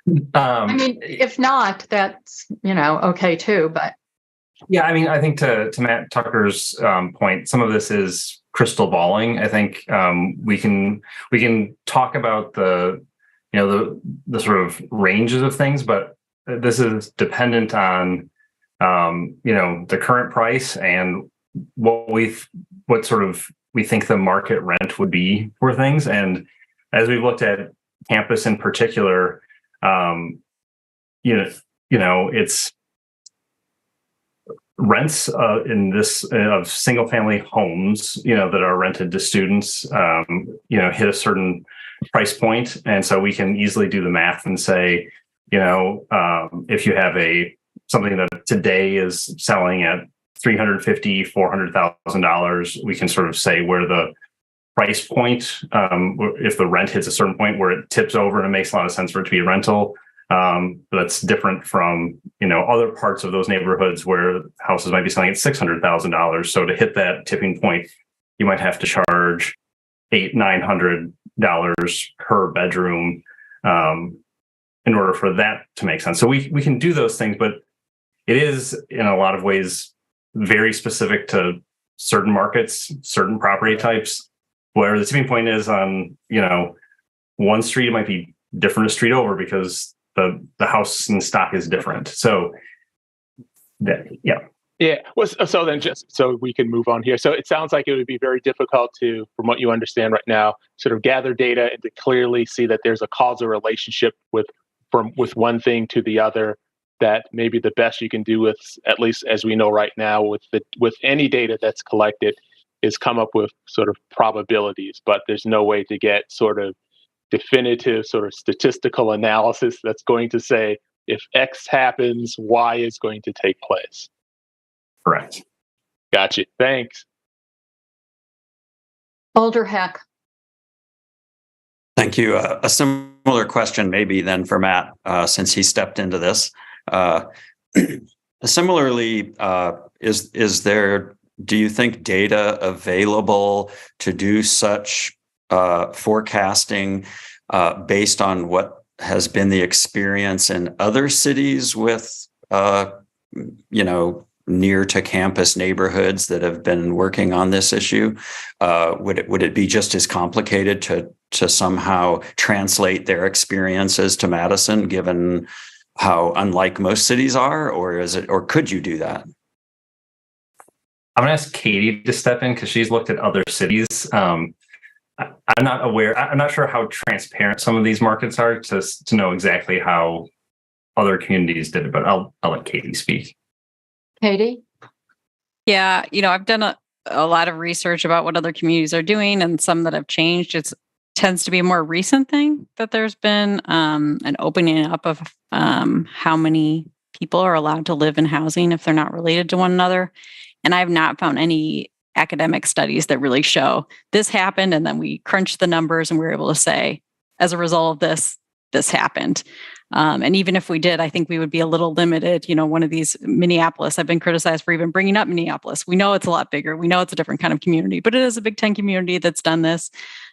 mean, if not, that's, okay too, but. Yeah, I mean, I think to Matt Tucker's point, some of this is crystal balling. I think we can talk about the sort of ranges of things, but this is dependent on the current price and what we think the market rent would be for things. And as we've looked at campus in particular, it's rents in this of single family homes, that are rented to students, hit a certain price point. And so we can easily do the math and say, if you have something that today is selling at $350,000, $400,000, we can sort of say where the price point, if the rent hits a certain point where it tips over and it makes a lot of sense for it to be a rental. But that's different from, other parts of those neighborhoods where houses might be selling at $600,000. So to hit that tipping point, you might have to charge $800-900 per bedroom in order for that to make sense. So we can do those things, but it is in a lot of ways very specific to certain markets, certain property types, where the tipping point is on, one street, it might be different a street over because the house in stock is different. So yeah. Yeah. Well, so then just so we can move on here. So it sounds like it would be very difficult to, from what you understand right now, sort of gather data and to clearly see that there's a causal relationship with one thing to the other. That maybe the best you can do with, at least as we know right now, with any data that's collected, is come up with sort of probabilities. But there's no way to get sort of definitive sort of statistical analysis that's going to say if X happens, Y is going to take place. Correct. Gotcha. Thanks. Alder Heck. Thank you. A similar question maybe then for Matt, since he stepped into this. Similarly, is there, do you think, data available to do such forecasting based on what has been the experience in other cities with, near to campus neighborhoods that have been working on this issue? Would it be just as complicated to somehow translate their experiences to Madison, given how unlike most cities are, or could you do that? I'm going to ask Katie to step in because she's looked at other cities. I'm not aware. I'm not sure how transparent some of these markets are to know exactly how other communities did it, but I'll let Katie speak. Katie? Yeah, I've done a lot of research about what other communities are doing, and some that have changed. It tends to be a more recent thing that there's been an opening up of how many people are allowed to live in housing if they're not related to one another. And I have not found any academic studies that really show this happened, and then we crunched the numbers and we were able to say, as a result of this happened. And even if we did, I think we would be a little limited. One of these, Minneapolis, I've been criticized for even bringing up Minneapolis. We know it's a lot bigger. We know it's a different kind of community, but it is a Big Ten community that's done this.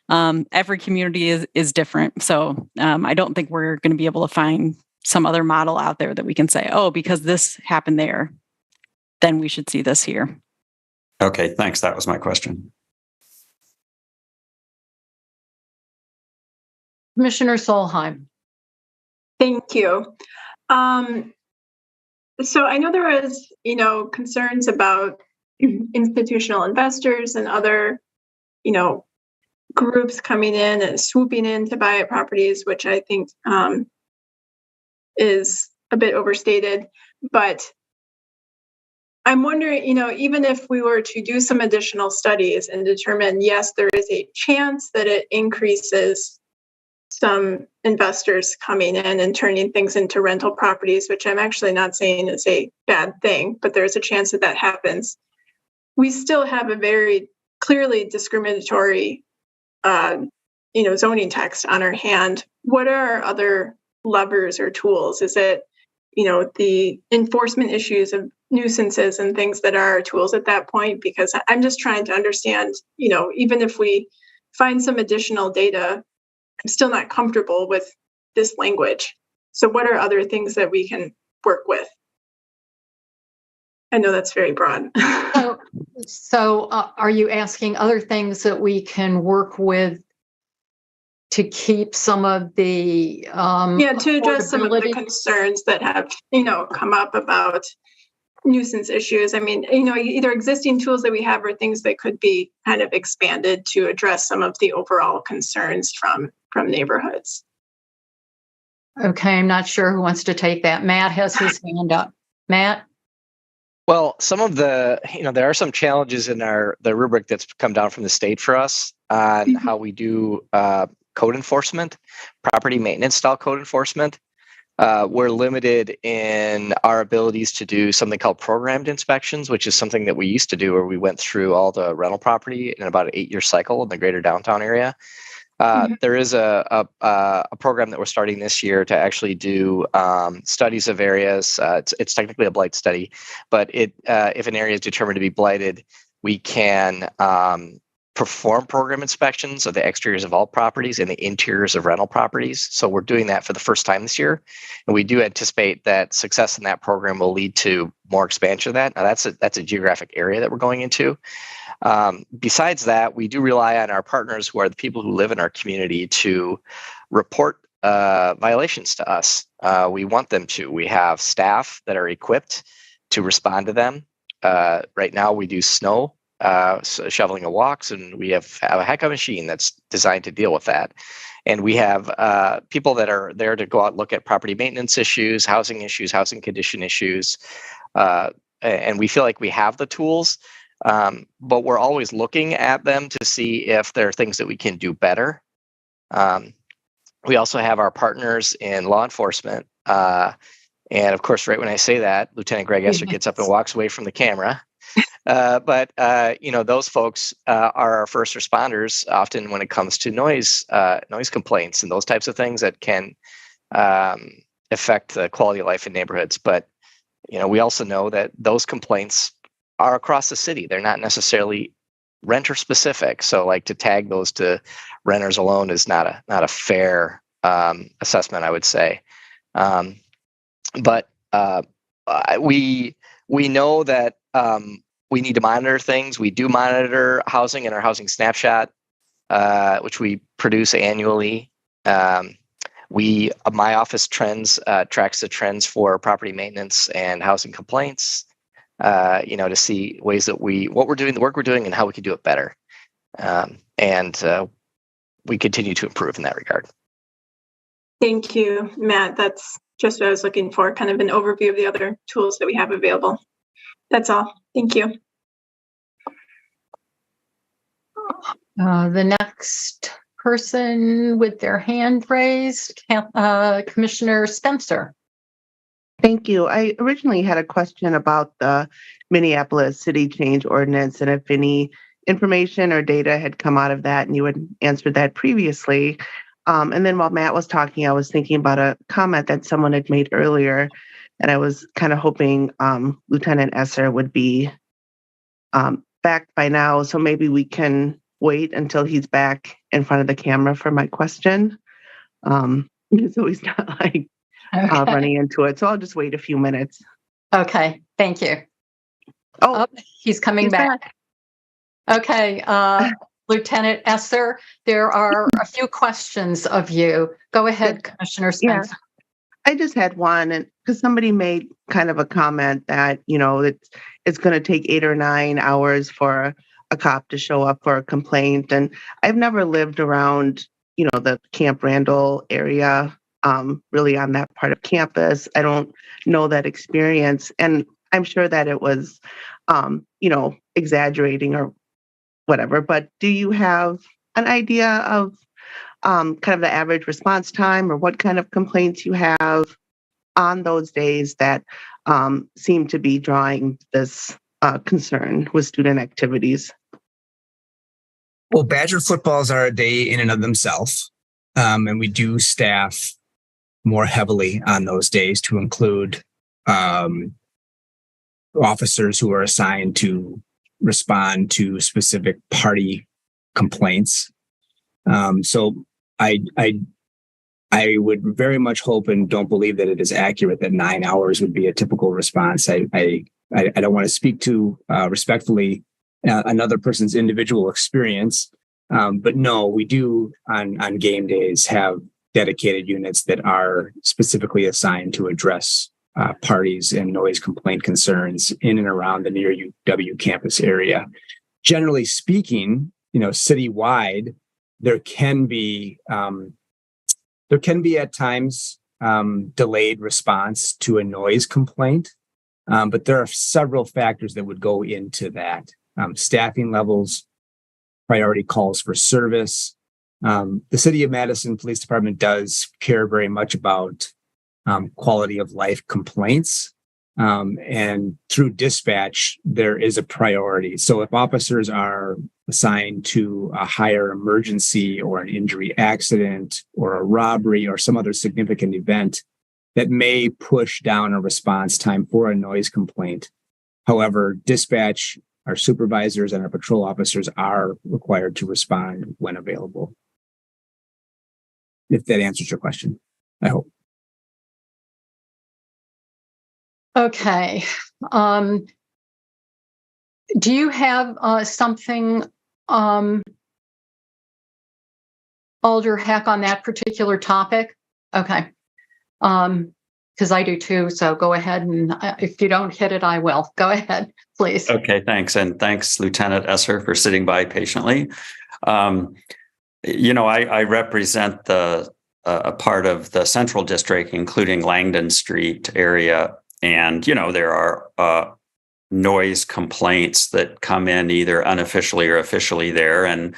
Every community is different. So I don't think we're going to be able to find some other model out there that we can say, oh, because this happened there, then we should see this here. Okay, thanks. That was my question. Commissioner Solheim. Thank you. So I know there is, concerns about institutional investors and other, groups coming in and swooping in to buy properties, which I think is a bit overstated. But I'm wondering, even if we were to do some additional studies and determine, yes, there is a chance that it increases some investors coming in and turning things into rental properties, which I'm actually not saying is a bad thing, but there's a chance that that happens. We still have a very clearly discriminatory, zoning text on our hand. What are our other levers or tools? Is it, the enforcement issues of nuisances and things that are our tools at that point? Because I'm just trying to understand, even if we find some additional data, I'm still not comfortable with this language. So what are other things that we can work with? I know that's very broad. So are you asking other things that we can work with to keep some of the to address some of the concerns that have come up about nuisance issues? I mean, either existing tools that we have or things that could be kind of expanded to address some of the overall concerns from neighborhoods. Okay, I'm not sure who wants to take that. Matt has his hand up. Matt? Well, some of the, there are some challenges in the rubric that's come down from the state for us on how we do code enforcement, property maintenance style code enforcement. We're limited in our abilities to do something called programmed inspections, which is something that we used to do where we went through all the rental property in about an 8-year cycle in the greater downtown area. There is a program that we're starting this year to actually do studies of areas. It's technically a blight study, but if an area is determined to be blighted, we can perform program inspections of the exteriors of all properties and the interiors of rental properties. So we're doing that for the first time this year, and we do anticipate that success in that program will lead to more expansion of that. Now that's a geographic area that we're going into. Besides that, we do rely on our partners, who are the people who live in our community, to report violations to us. We want them to. We have staff that are equipped to respond to them. Right now, we do snow shoveling of walks, and we have a heck of a machine that's designed to deal with that. And we have people that are there to go out and look at property maintenance issues, housing condition issues, and we feel like we have the tools. But we're always looking at them to see if there are things that we can do better. We also have our partners in law enforcement. And of course, right when I say that, Lieutenant Greg Esser gets up and walks away from the camera. But those folks are our first responders often when it comes to noise complaints and those types of things that can affect the quality of life in neighborhoods. But, we also know that those complaints are across the city. They're not necessarily renter specific. So like to tag those to renters alone is not a fair assessment, I would say. But we know that we need to monitor things. We do monitor housing in our housing snapshot, which we produce annually. My office tracks the trends for property maintenance and housing complaints. To see ways that what we're doing, the work we're doing, and how we can do it better. And we continue to improve in that regard. Thank you, Matt. That's just what I was looking for, kind of an overview of the other tools that we have available. That's all. Thank you. The next person with their hand raised, Commissioner Spencer. Thank you. I originally had a question about the Minneapolis city change ordinance and if any information or data had come out of that, and you had answered that previously. And then while Matt was talking, I was thinking about a comment that someone had made earlier, and I was kind of hoping Lieutenant Esser would be back by now. So maybe we can wait until he's back in front of the camera for my question. So he's not like running into it. So I'll just wait a few minutes. Okay, thank you. Oh, he's coming back. Okay, Lieutenant Esser, there are a few questions of you. Go ahead, Commissioner Spencer. I just had one, and because somebody made kind of a comment that, it's going to take 8 or 9 hours for a cop to show up for a complaint. And I've never lived around, the Camp Randall area, really on that part of campus. I don't know that experience. And I'm sure that it was, exaggerating or whatever. But do you have an idea of kind of the average response time or what kind of complaints you have on those days that seem to be drawing this concern with student activities? Well, Badger footballs are a day in and of themselves. And we do staff more heavily on those days to include officers who are assigned to respond to specific party complaints. So I would very much hope and don't believe that it is accurate that 9 hours would be a typical response. I don't want to speak to respectfully another person's individual experience, but no, we do on game days have dedicated units that are specifically assigned to address parties and noise complaint concerns in and around the near UW campus area. Generally speaking, citywide, there can be at times delayed response to a noise complaint, but there are several factors that would go into that. Staffing levels, priority calls for service. The City of Madison Police Department does care very much about quality of life complaints. And through dispatch, there is a priority. So if officers are assigned to a higher emergency or an injury accident or a robbery or some other significant event, that may push down a response time for a noise complaint. However, dispatch, our supervisors and our patrol officers are required to respond when available. If that answers your question, I hope. Okay. Do you have something, Alder Heck, on that particular topic? Okay. Because I do too. So go ahead, and if you don't hit it, I will. Go ahead, please. Okay, thanks. And thanks, Lieutenant Esser, for sitting by patiently. I represent a part of the Central District, including Langdon Street area. And, there are noise complaints that come in either unofficially or officially there. And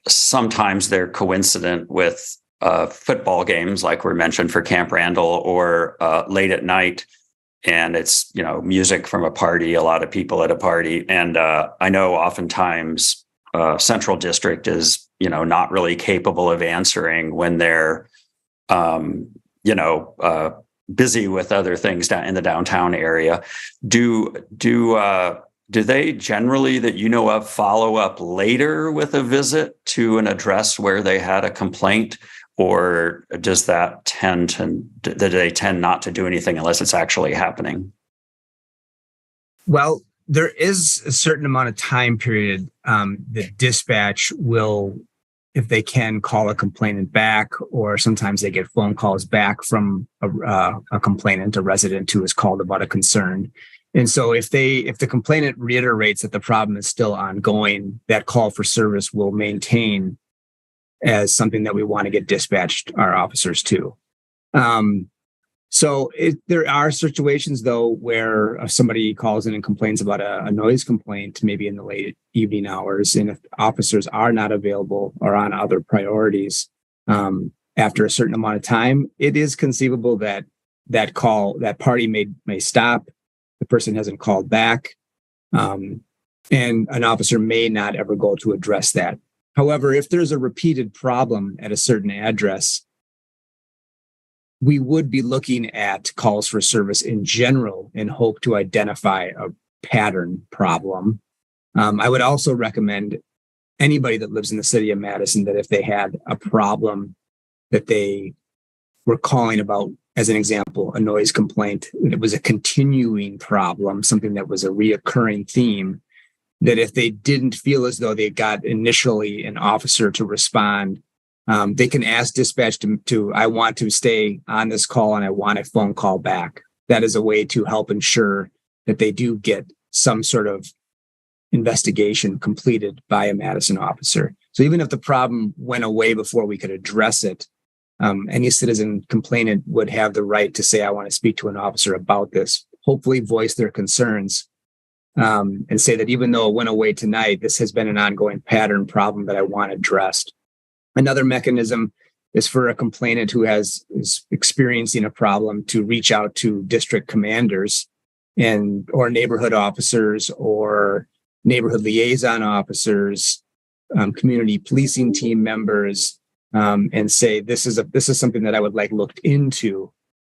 sometimes they're coincident with football games, like we mentioned for Camp Randall, or late at night. And it's, music from a party, a lot of people at a party. And I know oftentimes Central District is, not really capable of answering when they're, busy with other things down in the downtown area. Do they generally, that you know of, follow up later with a visit to an address where they had a complaint, or does that do they tend not to do anything unless it's actually happening? Well, there is a certain amount of time period that dispatch will, if they can, call a complainant back, or sometimes they get phone calls back from a complainant, a resident who is called about a concern. And so if the complainant reiterates that the problem is still ongoing, that call for service will maintain as something that we want to get dispatched our officers to. There are situations, though, where if somebody calls in and complains about a noise complaint, maybe in the late evening hours, and if officers are not available or on other priorities after a certain amount of time, it is conceivable that that party may stop. The person hasn't called back, and an officer may not ever go to address that. However, if there's a repeated problem at a certain address, we would be looking at calls for service in general and hope to identify a pattern problem. I would also recommend anybody that lives in the city of Madison that if they had a problem that they were calling about, as an example, a noise complaint, and it was a continuing problem, something that was a reoccurring theme, that if they didn't feel as though they got initially an officer to respond, they can ask dispatch to, I want to stay on this call and I want a phone call back. That is a way to help ensure that they do get some sort of investigation completed by a Madison officer. So even if the problem went away before we could address it, any citizen complainant would have the right to say, I want to speak to an officer about this, hopefully voice their concerns, and say that even though it went away tonight, this has been an ongoing pattern problem that I want addressed. Another mechanism is for a complainant who is experiencing a problem to reach out to district commanders or neighborhood officers or neighborhood liaison officers, community policing team members, and say, this is something that I would like looked into.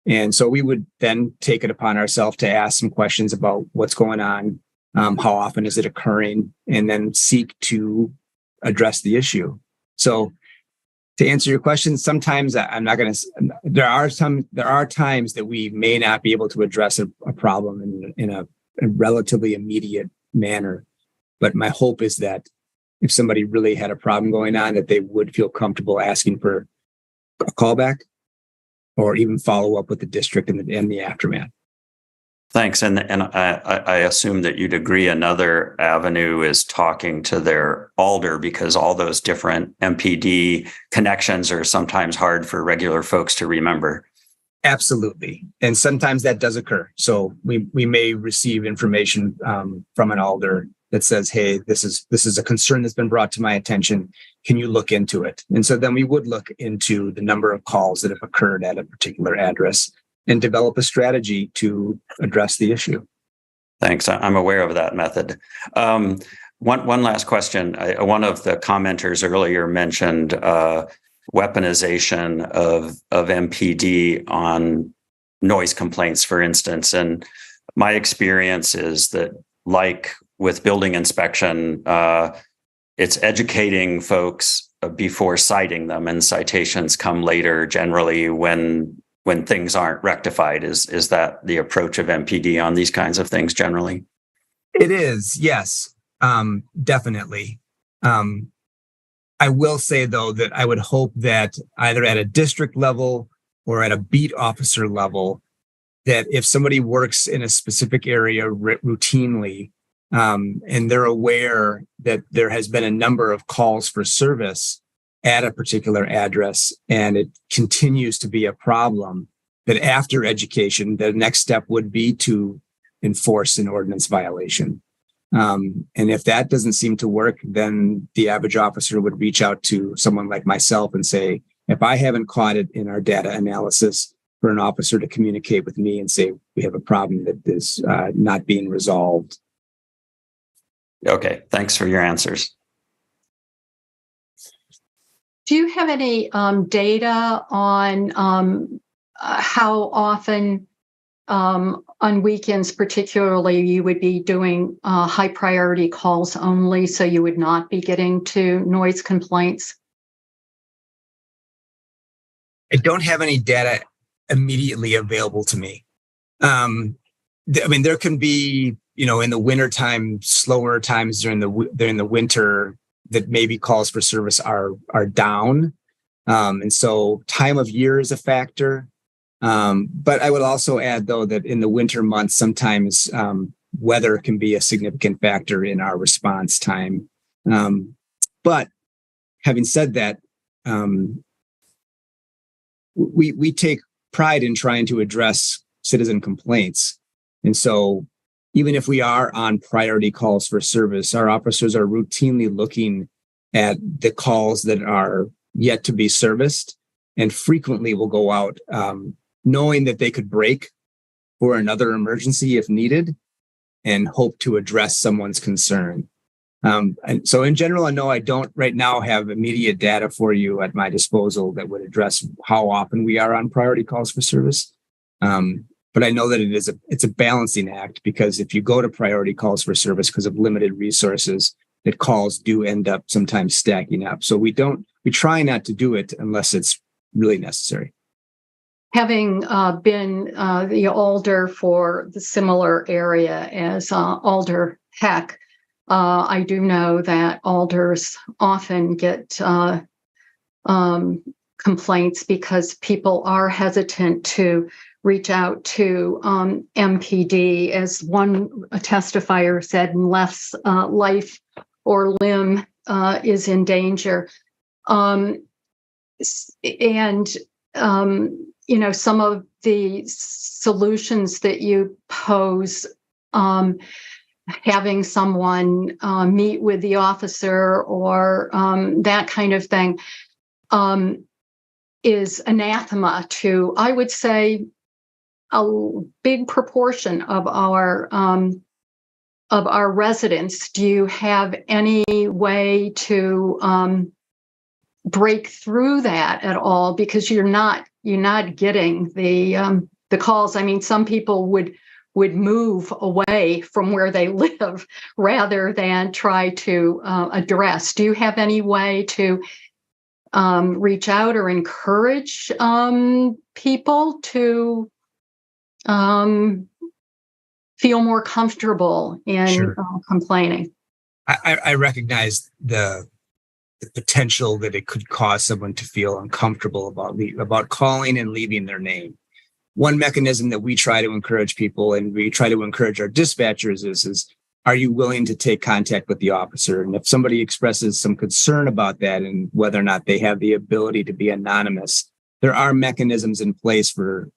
And so we would then take it upon ourselves to ask some questions about what's going on, how often is it occurring, and then seek to address the issue. So to answer your question, sometimes there are times that we may not be able to address a problem in a relatively immediate manner. But my hope is that if somebody really had a problem going on, that they would feel comfortable asking for a callback or even follow up with the district in the aftermath. Thanks. And I assume that you'd agree another avenue is talking to their alder, because all those different MPD connections are sometimes hard for regular folks to remember. Absolutely. And sometimes that does occur. So we may receive information from an alder that says, hey, this is a concern that's been brought to my attention. Can you look into it? And so then we would look into the number of calls that have occurred at a particular address and develop a strategy to address the issue. Thanks. I'm aware of that method. One last question. One of the commenters earlier mentioned weaponization of MPD on noise complaints, for instance. And my experience is that, like with building inspection, it's educating folks before citing them, and citations come later, generally when things aren't rectified. Is that the approach of MPD on these kinds of things generally? It is, yes, definitely. I will say, though, that I would hope that either at a district level or at a beat officer level, that if somebody works in a specific area routinely, and they're aware that there has been a number of calls for service at a particular address, and it continues to be a problem, that after education, the next step would be to enforce an ordinance violation. And if that doesn't seem to work, then the average officer would reach out to someone like myself and say, if I haven't caught it in our data analysis, for an officer to communicate with me and say, we have a problem that is not being resolved. Okay, thanks for your answers. Do you have any data on how often on weekends, particularly, you would be doing high priority calls only, so you would not be getting to noise complaints? I don't have any data immediately available to me. I mean, there can be, in the wintertime, slower times during the winter that maybe calls for service are down. And so time of year is a factor. But I would also add, though, that in the winter months, sometimes weather can be a significant factor in our response time. But having said that, we take pride in trying to address citizen complaints. And so even if we are on priority calls for service, our officers are routinely looking at the calls that are yet to be serviced, and frequently will go out knowing that they could break for another emergency if needed and hope to address someone's concern. And so in general, I know I don't right now have immediate data for you at my disposal that would address how often we are on priority calls for service. But I know that it's a balancing act, because if you go to priority calls for service because of limited resources, that calls do end up sometimes stacking up. So we try not to do it unless it's really necessary. Having been the alder for the similar area as Alder Heck, I do know that alders often get complaints because people are hesitant to reach out to MPD, as one testifier said, unless life or limb is in danger. And some of the solutions that you pose, having someone meet with the officer or that kind of thing, is anathema to, I would say, a big proportion of our residents. Do you have any way to break through that at all? Because you're not getting the calls. I mean, some people would move away from where they live rather than try to address. Do you have any way to reach out or encourage people to feel more comfortable in complaining? I recognize the potential that it could cause someone to feel uncomfortable about calling and leaving their name. One mechanism that we try to encourage people, and we try to encourage our dispatchers, is are you willing to take contact with the officer? And if somebody expresses some concern about that and whether or not they have the ability to be anonymous, there are mechanisms in place for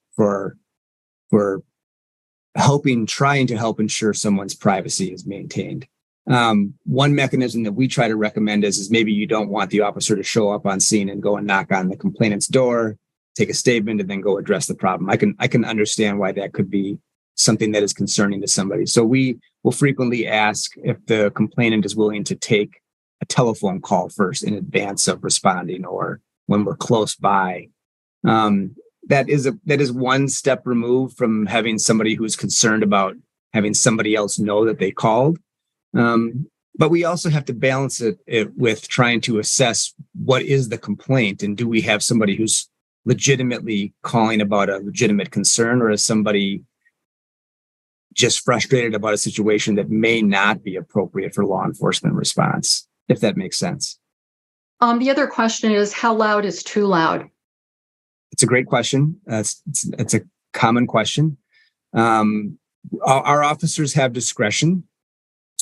trying to help ensure someone's privacy is maintained. One mechanism that we try to recommend is maybe you don't want the officer to show up on scene and go and knock on the complainant's door, take a statement, and then go address the problem. I can understand why that could be something that is concerning to somebody. So we will frequently ask if the complainant is willing to take a telephone call first in advance of responding, or when we're close by. That is one step removed from having somebody who's concerned about having somebody else know that they called. But we also have to balance it with trying to assess what is the complaint, and do we have somebody who's legitimately calling about a legitimate concern, or is somebody just frustrated about a situation that may not be appropriate for law enforcement response, if that makes sense. The other question is, how loud is too loud? It's a great question. It's a common question. Our officers have discretion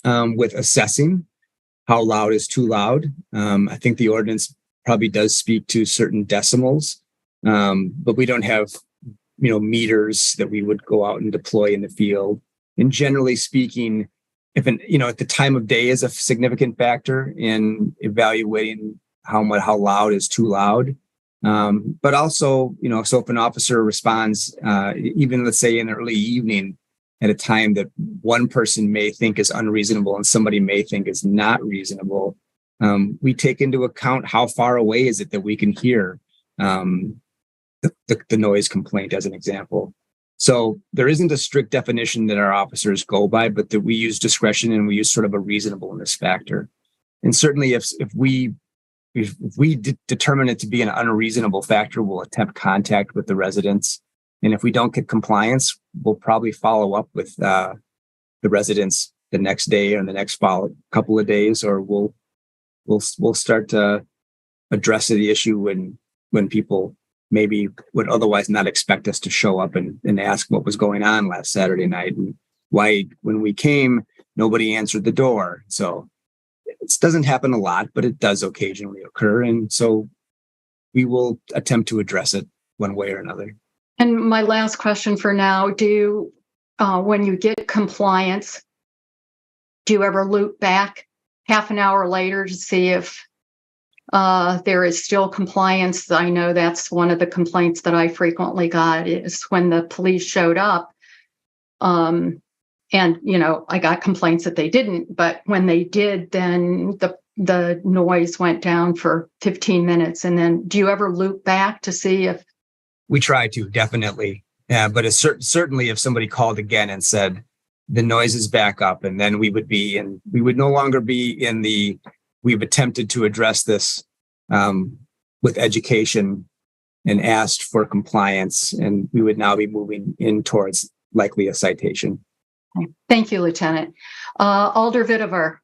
with assessing how loud is too loud. I think the ordinance probably does speak to certain decimals, but we don't have, meters that we would go out and deploy in the field. And generally speaking, at the time of day is a significant factor in evaluating how loud is too loud. But also, so if an officer responds, even let's say in the early evening at a time that one person may think is unreasonable and somebody may think is not reasonable, we take into account how far away is it that we can hear the noise complaint, as an example. So there isn't a strict definition that our officers go by, but that we use discretion and we use sort of a reasonableness factor. And certainly if we determine it to be an unreasonable factor, we'll attempt contact with the residents. And if we don't get compliance, we'll probably follow up with the residents the next day or the next couple of days, or we'll start to address the issue when people maybe would otherwise not expect us to show up and ask what was going on last Saturday night and why, when we came, nobody answered the door. So it doesn't happen a lot, but it does occasionally occur. And so we will attempt to address it one way or another. And my last question for now, when you get compliance, do you ever loop back half an hour later to see if there is still compliance? I know that's one of the complaints that I frequently got, is when the police showed up. And, I got complaints that they didn't, but when they did, then the noise went down for 15 minutes. And then do you ever loop back to see if? We try to, definitely. Yeah, but it's certainly if somebody called again and said the noise is back up, and then we would no longer be in we've attempted to address this with education and asked for compliance, and we would now be moving in towards likely a citation. Thank you, Lieutenant. Alder Vitiver.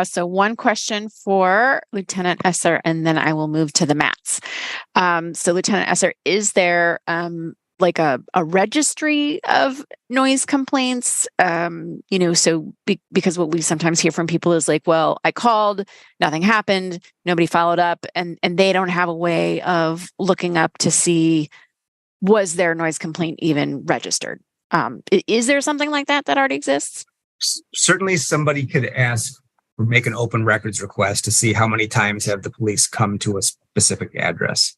So one question for Lieutenant Esser, and then I will move to the mats. So Lieutenant Esser, is there like a registry of noise complaints? Because what we sometimes hear from people is like, well, I called, nothing happened, nobody followed up, and they don't have a way of looking up to see, was their noise complaint even registered? Is there something like that already exists? Certainly somebody could ask make an open records request to see how many times have the police come to a specific address.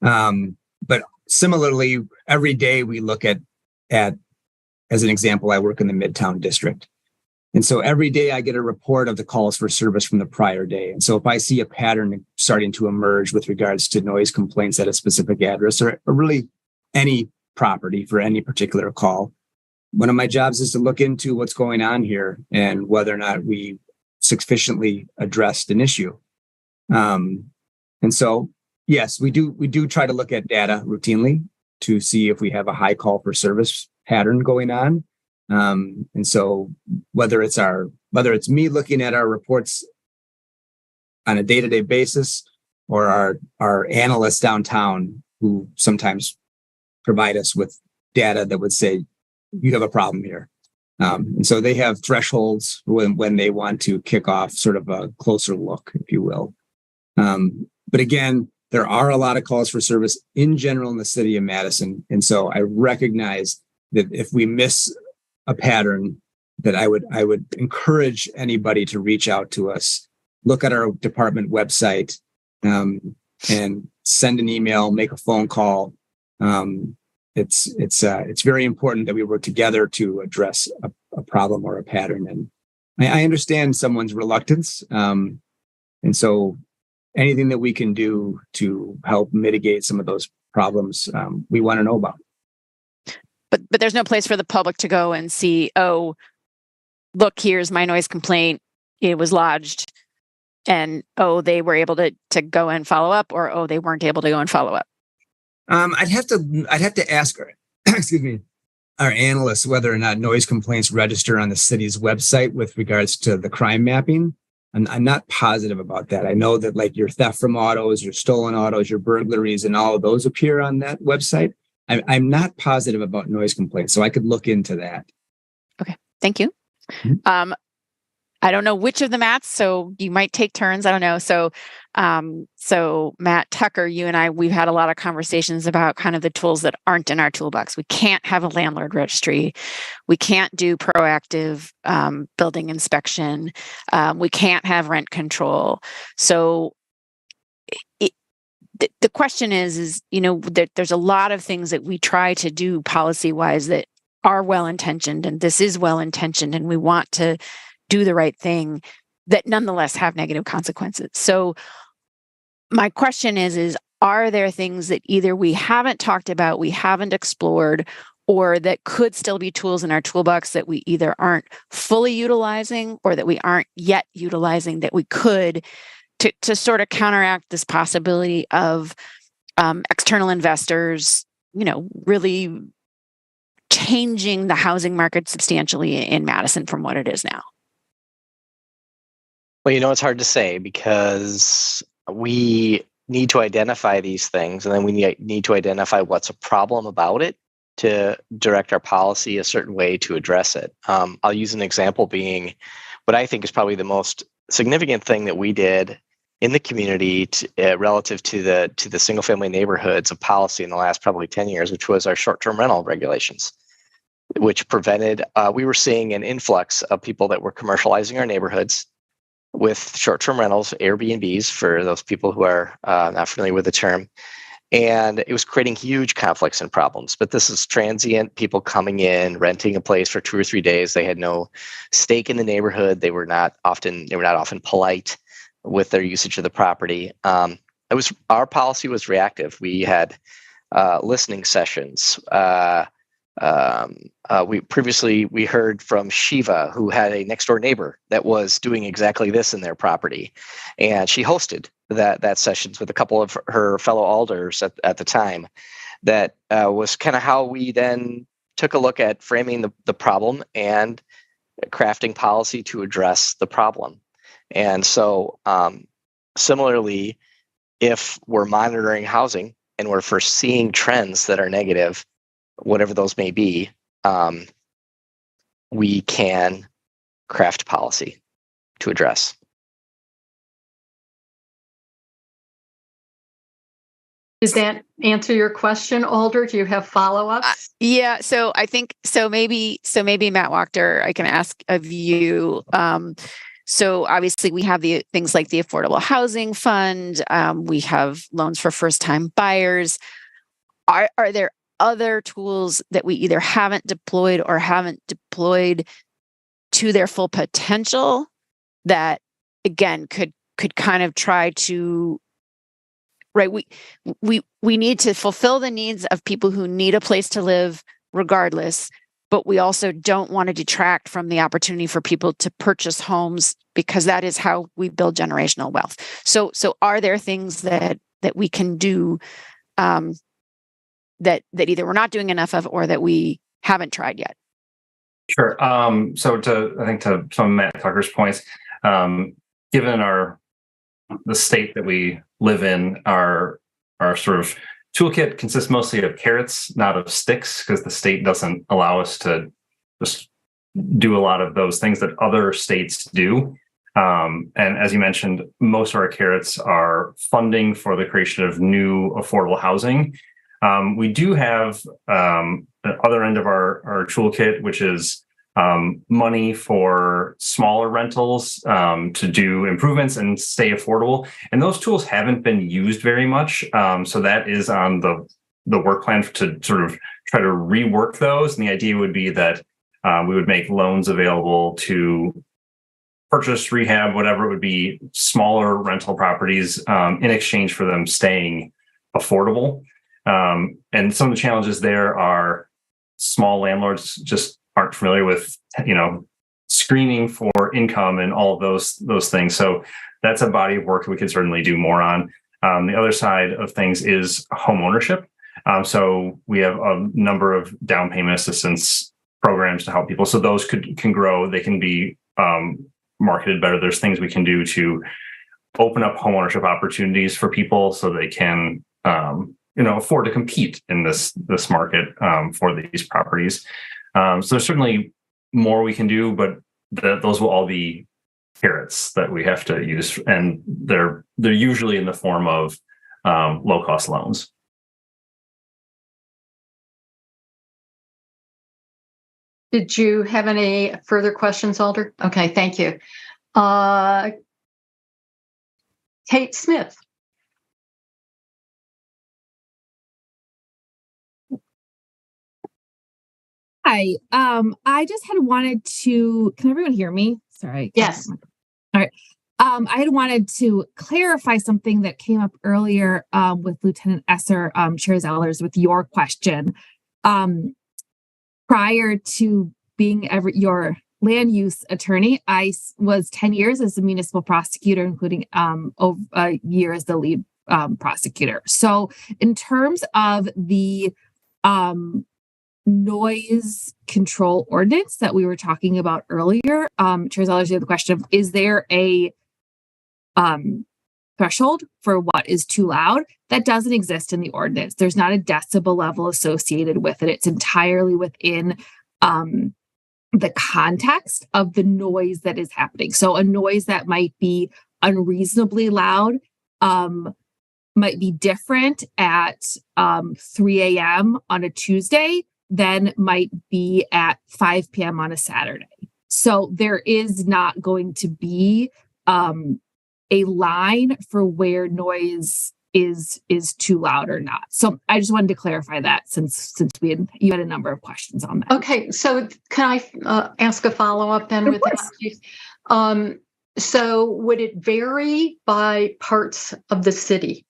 But similarly, every day we look at, as an example, I work in the Midtown district. And so every day I get a report of the calls for service from the prior day. And so if I see a pattern starting to emerge with regards to noise complaints at a specific address or really any property for any particular call, one of my jobs is to look into what's going on here and whether or not we sufficiently addressed an issue. And so, yes, we do try to look at data routinely to see if we have a high call for service pattern going on. And so whether it's me looking at our reports on a day-to-day basis or our analysts downtown who sometimes provide us with data that would say, you have a problem here. And so they have thresholds when they want to kick off sort of a closer look, if you will. But again, there are a lot of calls for service in general in the city of Madison. And so I recognize that if we miss a pattern, that I would encourage anybody to reach out to us, look at our department website, and send an email, make a phone call. It's very important that we work together to address a problem or a pattern. And I understand someone's reluctance. And so anything that we can do to help mitigate some of those problems, we want to know about. But there's no place for the public to go and see, oh, look, here's my noise complaint. It was lodged. And, oh, they were able to go and follow up, or, oh, they weren't able to go and follow up. I'd have to ask our analysts whether or not noise complaints register on the city's website with regards to the crime mapping. And I'm not positive about that. I know that like your theft from autos, your stolen autos, your burglaries, and all of those appear on that website. I'm not positive about noise complaints, so I could look into that. Okay, thank you. Mm-hmm. I don't know which of the Matts, so you might take turns. I don't know. So Matt Tucker, you and I, we've had a lot of conversations about kind of the tools that aren't in our toolbox. We can't have a landlord registry. We can't do proactive building inspection. We can't have rent control. So the question is, there's a lot of things that we try to do policy-wise that are well-intentioned, and this is well-intentioned, and we want to do the right thing that nonetheless have negative consequences. So my question is are there things that either we haven't talked about, we haven't explored, or that could still be tools in our toolbox that we either aren't fully utilizing or that we aren't yet utilizing that we could to sort of counteract this possibility of external investors, really changing the housing market substantially in Madison from what it is now? Well, it's hard to say because we need to identify these things, and then we need to identify what's a problem about it to direct our policy a certain way to address it. I'll use an example being what I think is probably the most significant thing that we did in the community relative to the single family neighborhoods of policy in the last probably 10 years, which was our short-term rental regulations, which prevented, we were seeing an influx of people that were commercializing our neighborhoods with short-term rentals, Airbnbs, for those people who are not familiar with the term. And it was creating huge conflicts and problems. But this is transient people coming in, renting a place for 2 or 3 days. They had no stake in the neighborhood. They were not often polite with their usage of the property. Our policy was reactive. We had listening sessions. We heard from Shiva, who had a next door neighbor that was doing exactly this in their property, and she hosted that sessions with a couple of her fellow alders at the time. That was kind of how we then took a look at framing the problem and crafting policy to address the problem. And so, similarly, if we're monitoring housing and we're first seeing trends that are negative, whatever those may be, we can craft policy to address. Does that answer your question, Alder? Do you have follow-ups? Yeah. So I think maybe Matt Wachter, I can ask of you. So obviously we have the things like the Affordable Housing Fund. We have loans for first-time buyers. Are there other tools that we either haven't deployed or haven't deployed to their full potential that, again, could kind of try to, right? We need to fulfill the needs of people who need a place to live regardless, but we also don't want to detract from the opportunity for people to purchase homes, because that is how we build generational wealth. So are there things that we can do that either we're not doing enough of or that we haven't tried yet? Sure. So I think to some of Matt Tucker's points, given the state that we live in, our sort of toolkit consists mostly of carrots, not of sticks, because the state doesn't allow us to just do a lot of those things that other states do. And as you mentioned, most of our carrots are funding for the creation of new affordable housing. We do have the other end of our toolkit, which is money for smaller rentals to do improvements and stay affordable. And those tools haven't been used very much. So that is on the work plan to sort of try to rework those. And the idea would be that we would make loans available to purchase, rehab, whatever it would be, smaller rental properties in exchange for them staying affordable. And some of the challenges there are small landlords just aren't familiar with, screening for income and all of those things. So that's a body of work we could certainly do more on. The other side of things is home ownership. So we have a number of down payment assistance programs to help people. So those can grow. They can be marketed better. There's things we can do to open up home ownership opportunities for people so they can afford to compete in this market for these properties. So there's certainly more we can do, but those will all be carrots that we have to use, and they're usually in the form of low cost loans. Did you have any further questions, Alder? Okay, thank you. Kate Smith. Hi. I just had wanted to, can everyone hear me? Sorry. Yes. All right. I had wanted to clarify something that came up earlier with Lieutenant Esser, Chair Zellers, with your question. Prior to being your land use attorney, I was 10 years as a municipal prosecutor, including a year as the lead prosecutor. So in terms of the noise control ordinance that we were talking about earlier, Chair Zellers, you had the question of, is there a threshold for what is too loud? That doesn't exist in the ordinance. There's not a decibel level associated with it. It's entirely within the context of the noise that is happening. So a noise that might be unreasonably loud might be different at 3 a.m. on a Tuesday than might be at 5 p.m. on a Saturday. So there is not going to be a line for where noise is too loud or not. So I just wanted to clarify that since you had a number of questions on that. Okay, so can I ask a follow-up then with that? So would it vary by parts of the city?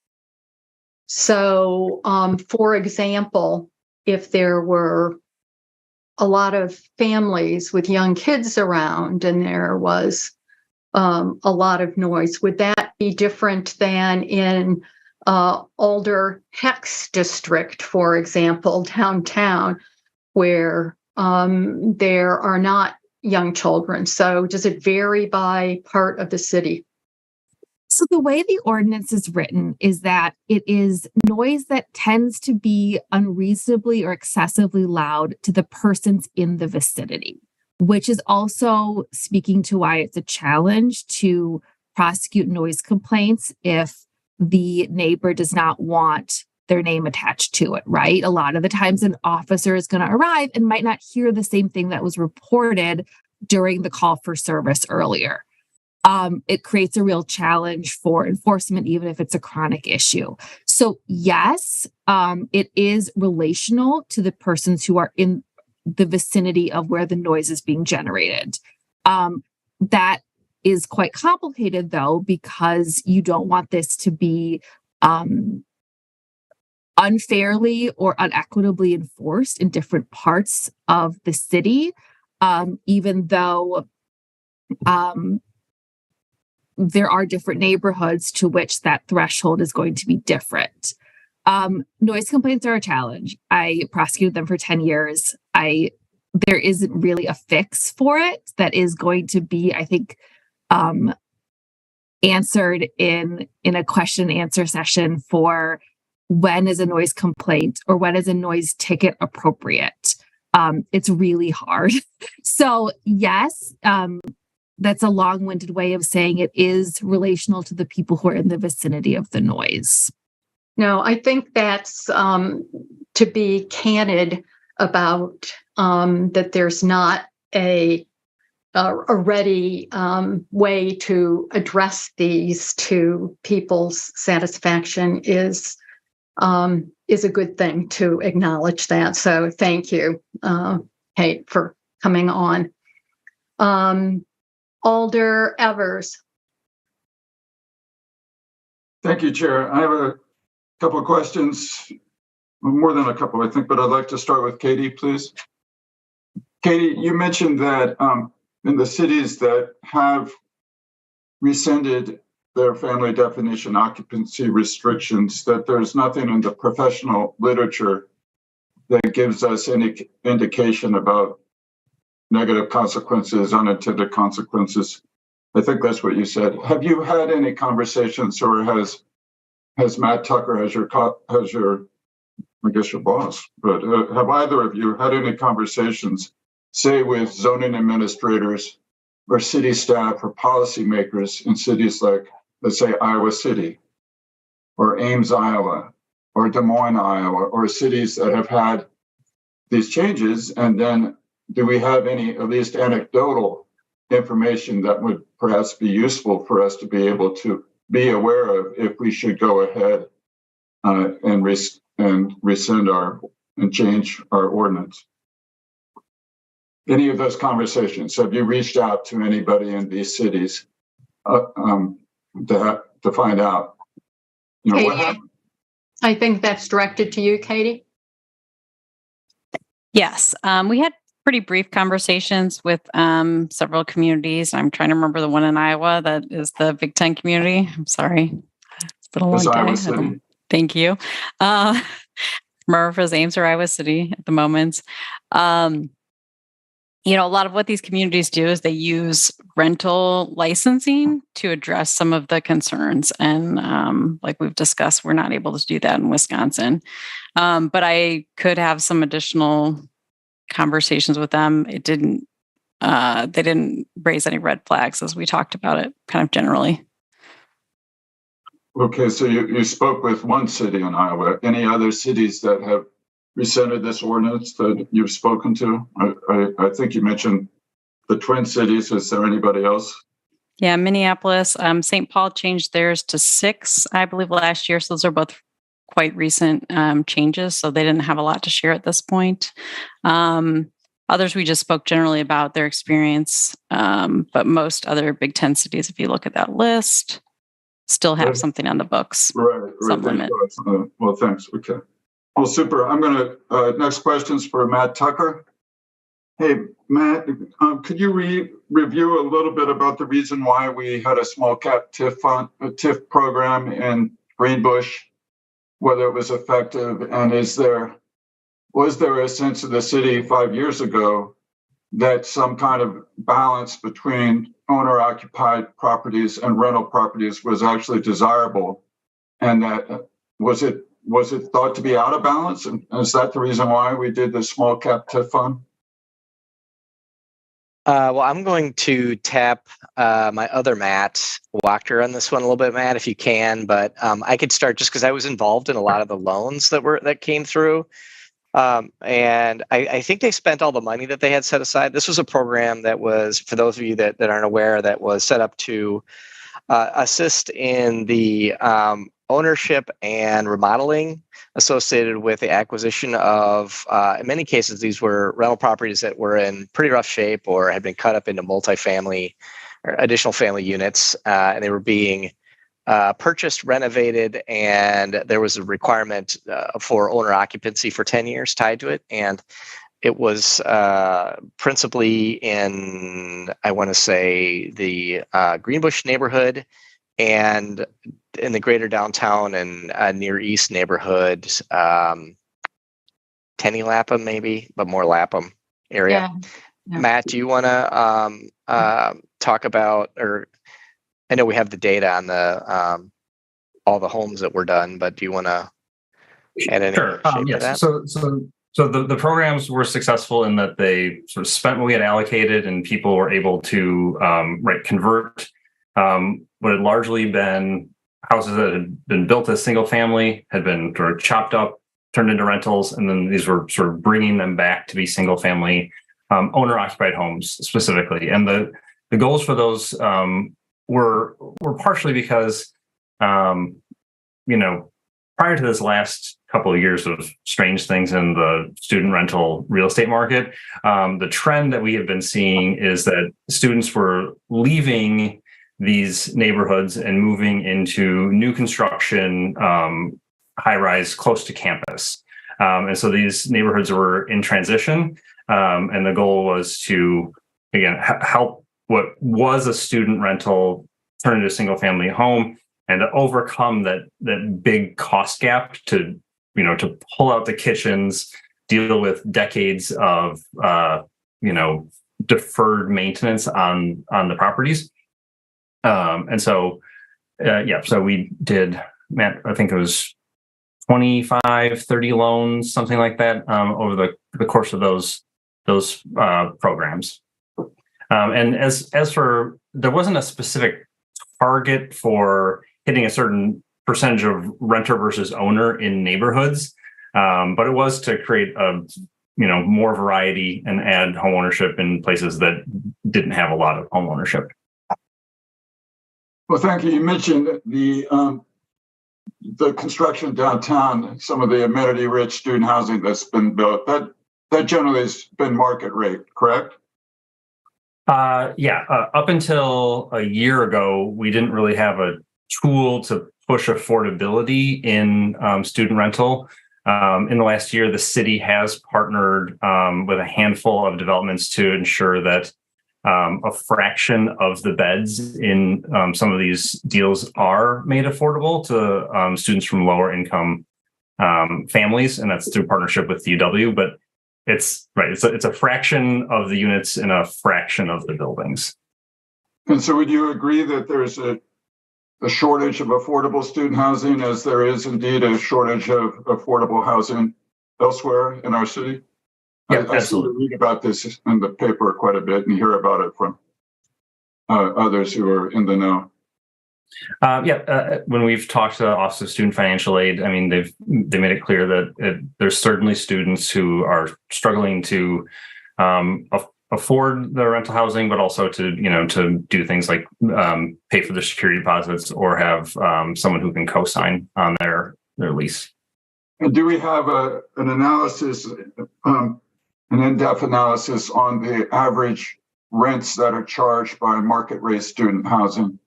So, for example, if there were a lot of families with young kids around and there was a lot of noise, would that be different than in Alder Hex District, for example, downtown, where there are not young children? So does it vary by part of the city? So the way the ordinance is written is that it is noise that tends to be unreasonably or excessively loud to the persons in the vicinity, which is also speaking to why it's a challenge to prosecute noise complaints if the neighbor does not want their name attached to it, right? A lot of the times an officer is going to arrive and might not hear the same thing that was reported during the call for service earlier. it creates a real challenge for enforcement, even if it's a chronic issue. So yes, it is relational to the persons who are in the vicinity of where the noise is being generated. That is quite complicated, though, because you don't want this to be unfairly or unequitably enforced in different parts of the city, even though there are different neighborhoods to which that threshold is going to be different. Noise complaints are a challenge. I prosecuted them for 10 years. There isn't really a fix for it that is going to be, I think, answered in a question and answer session for when is a noise complaint or when is a noise ticket appropriate. It's really hard. So yes, that's a long-winded way of saying it is relational to the people who are in the vicinity of the noise. No, I think that's to be candid about that there's not a ready way to address these to people's satisfaction is a good thing to acknowledge that. So thank you, Kate, for coming on. Alder Evers. Thank you, Chair. I have a couple of questions, more than a couple, I think, but I'd like to start with Katie, please. Katie, you mentioned that in the cities that have rescinded their family definition occupancy restrictions, that there's nothing in the professional literature that gives us any indication about negative consequences, unintended consequences. I think that's what you said. Have you had any conversations, or has Matt Tucker, has your I guess your boss, but have either of you had any conversations, say with zoning administrators or city staff or policymakers in cities like, let's say, Iowa City or Ames, Iowa, or Des Moines, Iowa, or cities that have had these changes? And then do we have any, at least anecdotal information that would perhaps be useful for us to be able to be aware of if we should go ahead and rescind and change our ordinance? Any of those conversations, have you reached out to anybody in these cities to find out, what happened? I think that's directed to you, Katie. Yes, we had pretty brief conversations with several communities. I'm trying to remember the one in Iowa that is the Big Ten community. I'm sorry. It's been a long day. Iowa City. Thank you. Remember if it was Ames or Iowa City at the moment. A lot of what these communities do is they use rental licensing to address some of the concerns. And like we've discussed, we're not able to do that in Wisconsin. But I could have some additional conversations with them. They didn't raise any red flags as we talked about it kind of generally. Okay, so you spoke with one city in Iowa. Any other cities that have rescinded this ordinance that you've spoken to? I think you mentioned the Twin Cities. Is there anybody else? Yeah, Minneapolis. St. Paul changed theirs to 6, I believe, last year. So those are both quite recent changes. So they didn't have a lot to share at this point. Others, we just spoke generally about their experience. But most other Big Ten cities, if you look at that list, still have something on the books. Right. Some limit. Well, thanks. Okay. Well, super. I'm going to, next question's for Matt Tucker. Hey, Matt, could you review a little bit about the reason why we had a small cap TIF program in Greenbush, whether it was effective, and was there a sense of the city 5 years ago that some kind of balance between owner-occupied properties and rental properties was actually desirable, and that was it thought to be out of balance? And is that the reason why we did the small cap TIF fund? Well, I'm going to tap my other Matt Wachter on this one a little bit, Matt, if you can. But I could start just because I was involved in a lot of the loans that came through. And I think they spent all the money that they had set aside. This was a program that was, for those of you that aren't aware, that was set up to assist in the ownership and remodeling associated with the acquisition of, in many cases, these were rental properties that were in pretty rough shape or had been cut up into multifamily or additional family units, and they were being purchased, renovated, and there was a requirement for owner occupancy for 10 years tied to it. And it was principally in, I want to say, the Greenbush neighborhood and in the greater downtown and Near East neighborhood, Tenny Lapham maybe, but more Lapham area. Yeah. Matt, do you want to talk about, or I know we have the data on the all the homes that were done, but do you want to add any shape to that? So the programs were successful in that they sort of spent what we had allocated, and people were able to convert what had largely been houses that had been built as single family, had been sort of chopped up, turned into rentals, and then these were sort of bringing them back to be single family owner occupied homes specifically. And the goals for those were partially because prior to this last couple of years of strange things in the student rental real estate market, the trend that we have been seeing is that students were leaving these neighborhoods and moving into new construction, high-rise close to campus. And so these neighborhoods were in transition. And the goal was to, again, help what was a student rental turn into a single family home, and to overcome that big cost gap to pull out the kitchens, deal with decades of deferred maintenance on the properties. So we did, Matt, I think it was 25, 30 loans, something like that, over the course of those programs. And as for, there wasn't a specific target for hitting a certain percentage of renter versus owner in neighborhoods, but it was to create more variety and add home ownership in places that didn't have a lot of home ownership. Well, thank you. You mentioned the construction downtown, some of the amenity-rich student housing that's been built. That generally has been market rate, correct? Up until a year ago, we didn't really have a tool to push affordability in student rental. In the last year, the city has partnered with a handful of developments to ensure that a fraction of the beds in some of these deals are made affordable to students from lower income families, and that's through partnership with UW. But it's a fraction of the units in a fraction of the buildings. And so, would you agree that there's a shortage of affordable student housing, as there is indeed a shortage of affordable housing elsewhere in our city? Yeah, I sort of read about this in the paper quite a bit and hear about it from others who are in the know. When we've talked to the Office of Student Financial Aid, I mean, they made it clear that there's certainly students who are struggling to afford the rental housing, but also to do things like pay for their security deposits or have someone who can co-sign on their lease. And do we have an analysis, an in-depth analysis on the average rents that are charged by market rate student housing?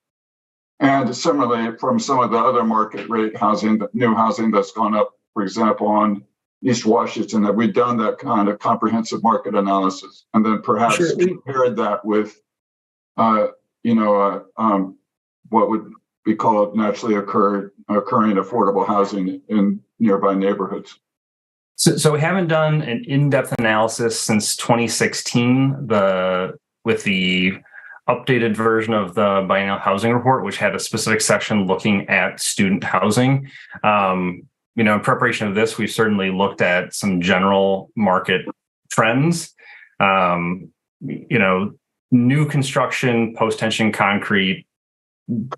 And similarly, from some of the other market rate housing, the new housing that's gone up, for example, on East Washington, have we done that kind of comprehensive market analysis? And then perhaps compared that with, what would be called naturally occurring affordable housing in nearby neighborhoods? So we haven't done an in-depth analysis since 2016, with the updated version of the Biennial Housing Report, which had a specific section looking at student housing. In preparation of this, we've certainly looked at some general market trends. New construction, post-tension concrete,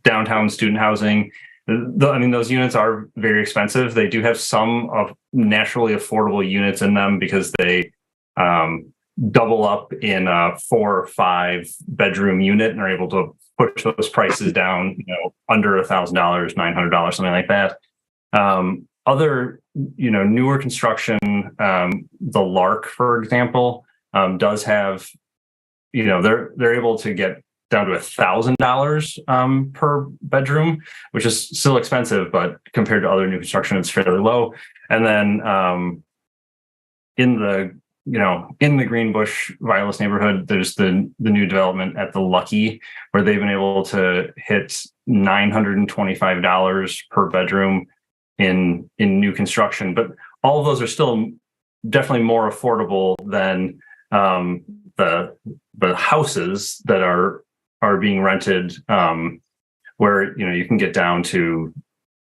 downtown student housing those units are very expensive. They do have some of naturally affordable units in them because they double up in a 4 or 5 bedroom unit and are able to push those prices down, under $1,000, $900, something like that. Other, newer construction, the Lark, for example, does have, they're able to get down to $1,000 per bedroom, which is still expensive, but compared to other new construction, it's fairly low. And then in the Greenbush Violas neighborhood, there's the new development at the Lucky, where they've been able to hit $925 per bedroom in new construction. But all of those are still definitely more affordable than the houses that are being rented, where you can get down to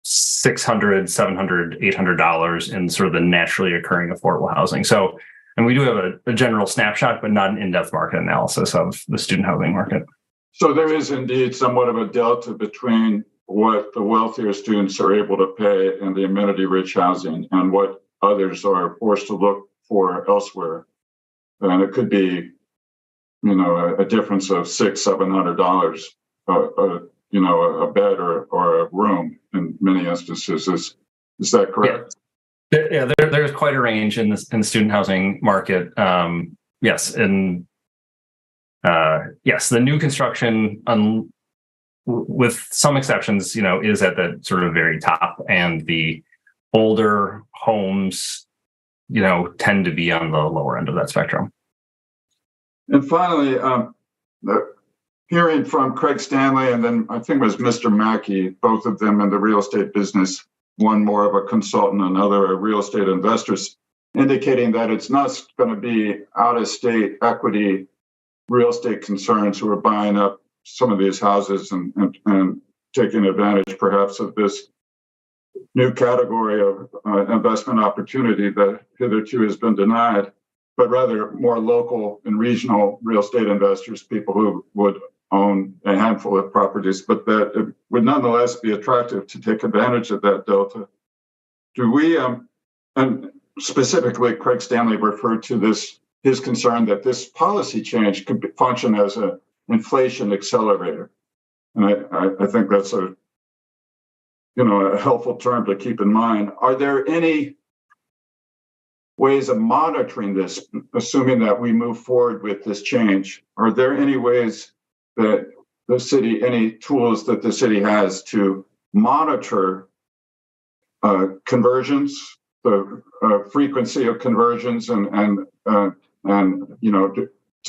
$600, $700, $800 in sort of the naturally occurring affordable housing. So, and we do have a general snapshot, but not an in-depth market analysis of the student housing market. So there is indeed somewhat of a delta between what the wealthier students are able to pay in the amenity-rich housing and what others are forced to look for elsewhere. And it could be, a difference of $600-$700, a bed or a room in many instances. Is that correct? Yeah, there's quite a range in the student housing market. Yes, and yes, the new construction, with some exceptions, is at the sort of very top, and the older homes, tend to be on the lower end of that spectrum. And finally, hearing from Craig Stanley, and then I think it was Mr. Mackey, both of them in the real estate business, one more of a consultant, another a real estate investors, indicating that it's not going to be out-of-state equity real estate concerns who are buying up some of these houses and taking advantage perhaps of this new category of investment opportunity that hitherto has been denied, but rather more local and regional real estate investors, people who would own a handful of properties, but that it would nonetheless be attractive to take advantage of that delta. Do we, and specifically Craig Stanley referred to his concern that this policy change could function as an inflation accelerator. And I think that's a helpful term to keep in mind. Are there any ways of monitoring this, assuming that we move forward with this change? Are there any ways that any tools that the city has to monitor conversions, the frequency of conversions, and to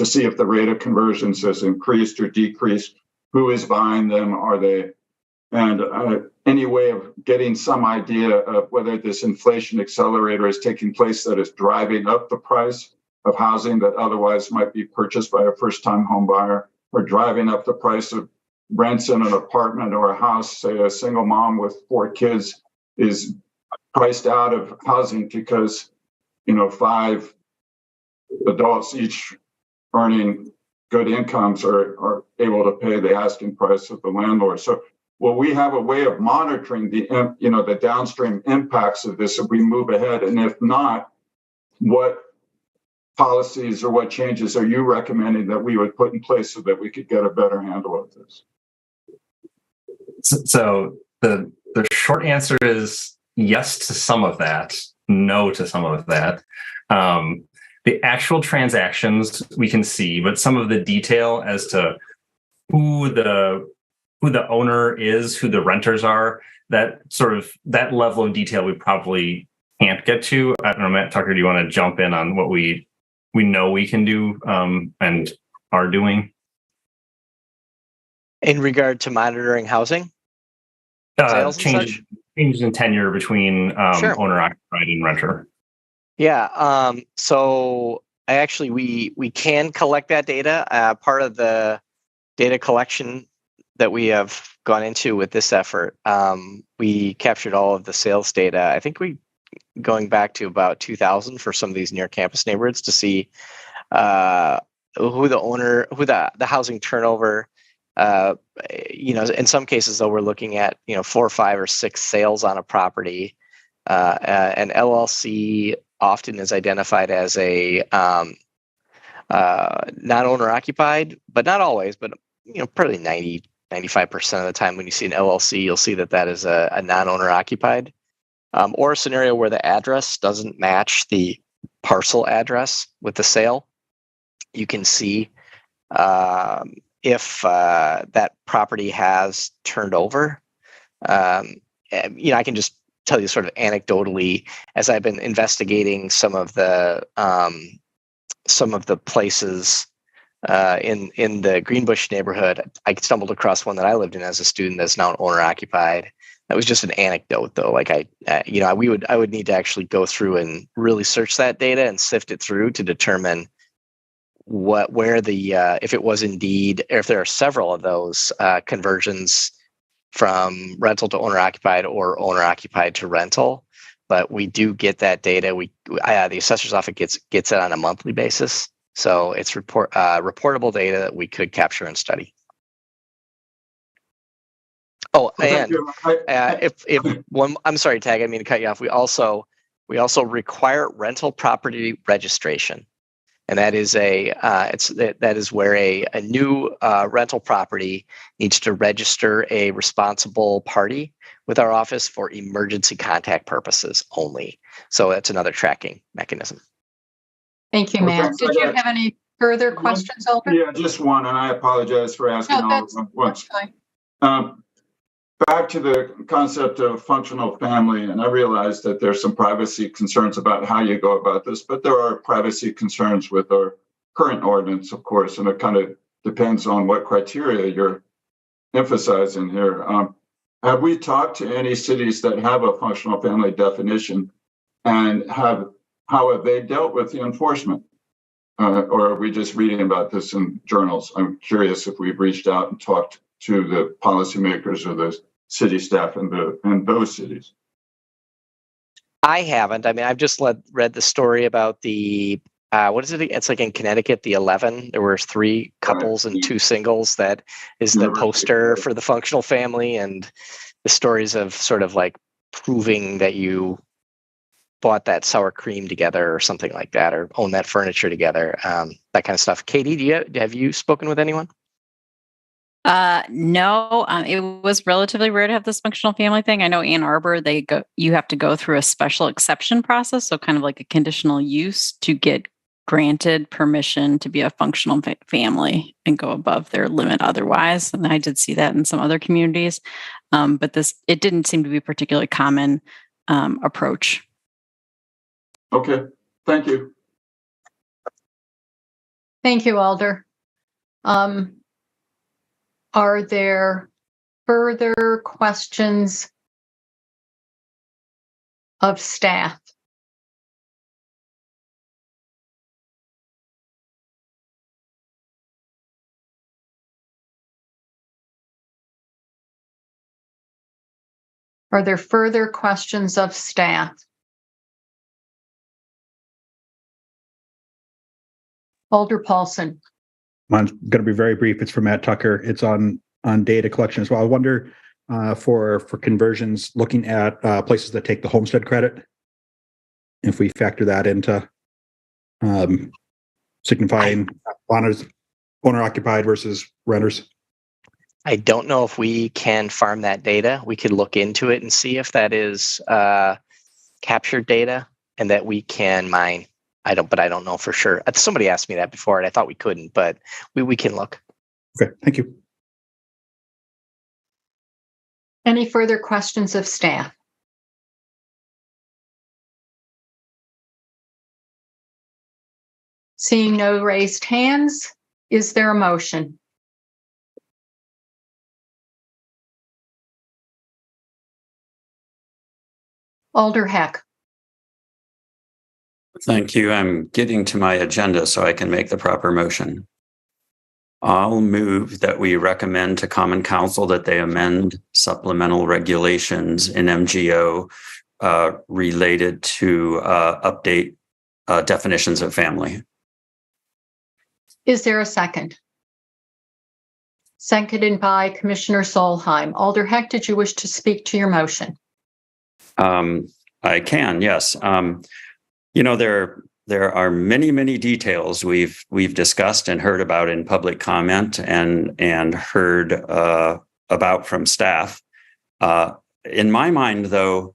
see if the rate of conversions has increased or decreased? Who is buying them? Are they? And any way of getting some idea of whether this inflation accelerator is taking place that is driving up the price of housing that otherwise might be purchased by a first-time home buyer, or driving up the price of rents in an apartment or a house. Say a single mom with 4 kids is priced out of housing because 5 adults each earning good incomes are able to pay the asking price of the landlord. So will we have a way of monitoring the downstream impacts of this if we move ahead? And if not, what policies or what changes are you recommending that we would put in place so that we could get a better handle of this? So the short answer is yes to some of that, no to some of that. The actual transactions we can see, but some of the detail as to who the owner is, who the renters are, that level of detail we probably can't get to. I don't know, Matt Tucker, do you want to jump in on what we know we can do and are doing? In regard to monitoring housing? Changes in tenure between Sure. owner-occupied and renter. Yeah. So we can collect that data. Part of the data collection that we have gone into with this effort, we captured all of the sales data. I think going back to about 2000 for some of these near campus neighborhoods to see who the housing turnover in some cases, though, we're looking at 4 or 5 or 6 sales on a property. An LLC often is identified as a non-owner occupied, but not always, but probably 95% of the time when you see an LLC, you'll see that is a non-owner occupied, or a scenario where the address doesn't match the parcel address with the sale. You can see if that property has turned over. I can just tell you sort of anecdotally, as I've been investigating some of the places in the Greenbush neighborhood, I stumbled across one that I lived in as a student that's now owner occupied. That was just an anecdote, though. Like I would need to actually go through and really search that data and sift it through to determine if it was indeed, or if there are several of those conversions from rental to owner occupied or owner occupied to rental. But we do get that data. The assessor's office gets it on a monthly basis, so it's reportable data that we could capture and study. Oh, and I'm sorry, Tag, I didn't mean to cut you off. We also require rental property registration, and that is that is where a new rental property needs to register a responsible party with our office for emergency contact purposes only. So that's another tracking mechanism. Thank you, Matt. Did you have any further questions, Alder? Yeah, just one, and I apologize for asking all of them at once. Back to the concept of functional family, and I realize that there's some privacy concerns about how you go about this, but there are privacy concerns with our current ordinance, of course, and it kind of depends on what criteria you're emphasizing here. Have we talked to any cities that have a functional family definition, and how have they dealt with the enforcement? Or are we just reading about this in journals? I'm curious if we've reached out and talked to the policymakers or the city staff in those cities. I haven't. I mean, I've just read the story about the what is it? It's like in Connecticut, the 11. There were 3 couples and 2 singles. That is the poster for the functional family, and the stories of sort of like proving that you bought that sour cream together or something like that, or own that furniture together, that kind of stuff. Katie, have you spoken with anyone? No, it was relatively rare to have this functional family thing. I know Ann Arbor, you have to go through a special exception process. So kind of like a conditional use to get granted permission to be a functional family and go above their limit otherwise. And I did see that in some other communities. But it didn't seem to be a particularly common approach. Okay, thank you. Thank you, Alder. Are there further questions of staff? Are there further questions of staff? Alder Paulson. Mine's going to be very brief. It's for Matt Tucker. It's on data collection as well. I wonder for conversions, looking at places that take the homestead credit, if we factor that into signifying owner occupied versus renters. I don't know if we can farm that data. We could look into it and see if that is captured data and that we can mine. I don't know for sure. Somebody asked me that before, and I thought we couldn't, but we can look. Okay, thank you. Any further questions of staff? Seeing no raised hands, is there a motion? Alder Heck. Thank you. I'm getting to my agenda so I can make the proper motion. I'll move that we recommend to Common Council that they amend supplemental regulations in MGO related to update definitions of family. Is there a second? seconded by Commissioner Solheim. Alder Heck, did you wish to speak to your motion? I can, yes. There are many details we've discussed and heard about in public comment and heard about from staff. In my mind, though,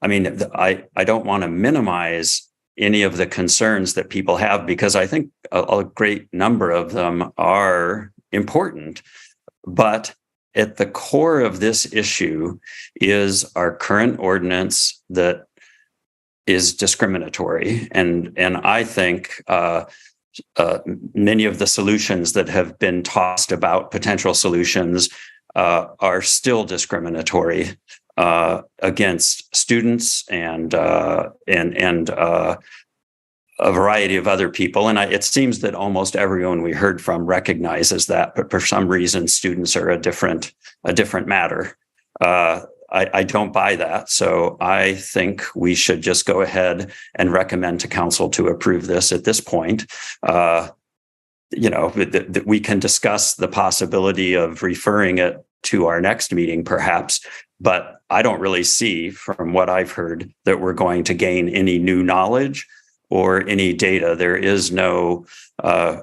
I mean, I don't want to minimize any of the concerns that people have, because I think a great number of them are important. But at the core of this issue is our current ordinance that is discriminatory. And I think many of the solutions that have been tossed about, potential solutions, are still discriminatory against students and a variety of other people. And it seems that almost everyone we heard from recognizes that, but for some reason, students are a different matter. I don't buy that. So I think we should just go ahead and recommend to council to approve this at this point. We can discuss the possibility of referring it to our next meeting, perhaps, but I don't really see from what I've heard that we're going to gain any new knowledge or any data. There is no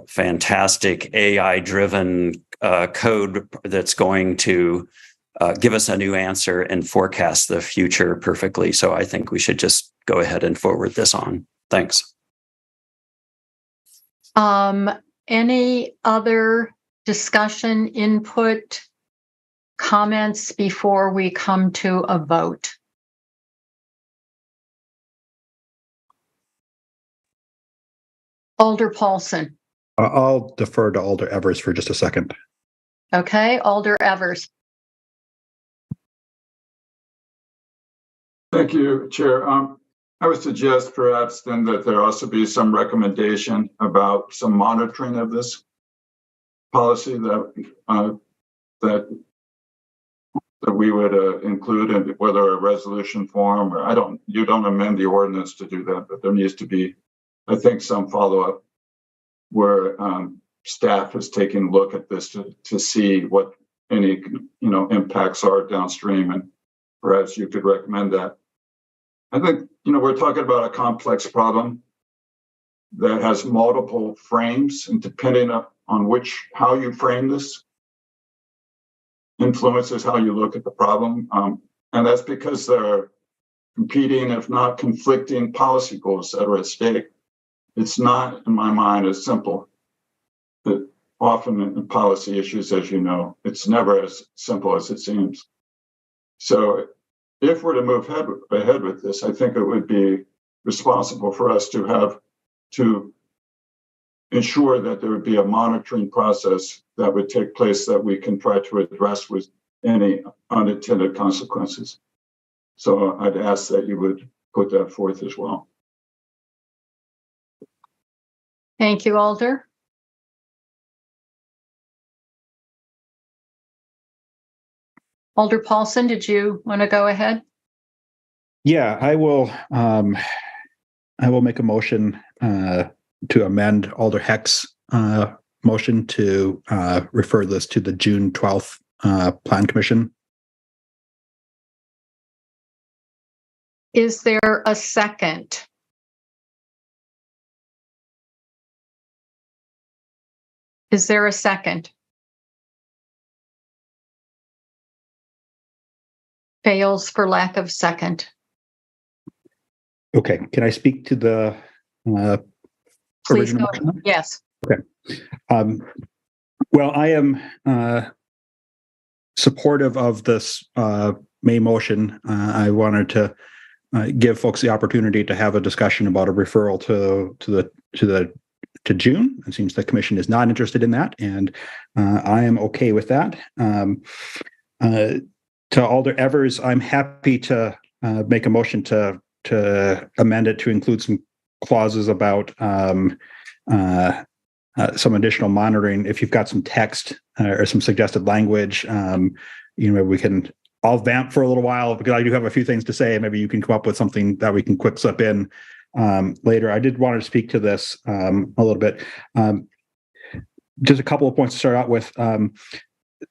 fantastic AI-driven code that's going to give us a new answer and forecast the future perfectly. So I think we should just go ahead and forward this on. Thanks. Any other discussion, input, comments before we come to a vote? Alder Paulson. I'll defer to Alder Evers for just a second. Okay, Alder Evers. Thank you, Chair. I would suggest perhaps then that there also be some recommendation about some monitoring of this policy that we would include in whether a resolution form or you don't amend the ordinance to do that, but there needs to be, I think, some follow-up where staff is taking a look at this to see what any impacts are downstream, and perhaps you could recommend that. I think we're talking about a complex problem that has multiple frames, and depending on how you frame this influences how you look at the problem. And that's because there are competing, if not conflicting, policy goals that are at stake. It's not, in my mind, as simple. That often in policy issues, as you know, it's never as simple as it seems. So if we're to move ahead with this, I think it would be responsible for us to ensure that there would be a monitoring process that would take place that we can try to address with any unintended consequences. So I'd ask that you would put that forth as well. Thank you, Alder. Alder Paulson, did you want to go ahead? Yeah, I will make a motion to amend Alder Heck's motion to refer this to the June 12th Plan Commission. Is there a second? Is there a second? Fails for lack of second. Okay, can I speak to the Please original go. motion? Yes. Okay. Well, I am supportive of this May motion. I wanted to give folks the opportunity to have a discussion about a referral to June. It seems the commission is not interested in that, and I am okay with that. To Alder Evers, I'm happy to make a motion to amend it to include some clauses about some additional monitoring. If you've got some text or some suggested language, we can. I'll vamp for a little while because I do have a few things to say. Maybe you can come up with something that we can quick slip in later. I did want to speak to this a little bit. Just a couple of points to start out with.